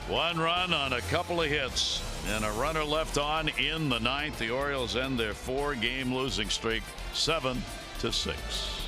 1 run on a couple of hits and a runner left on in the 9th. The Orioles end their 4-game losing streak 7-6.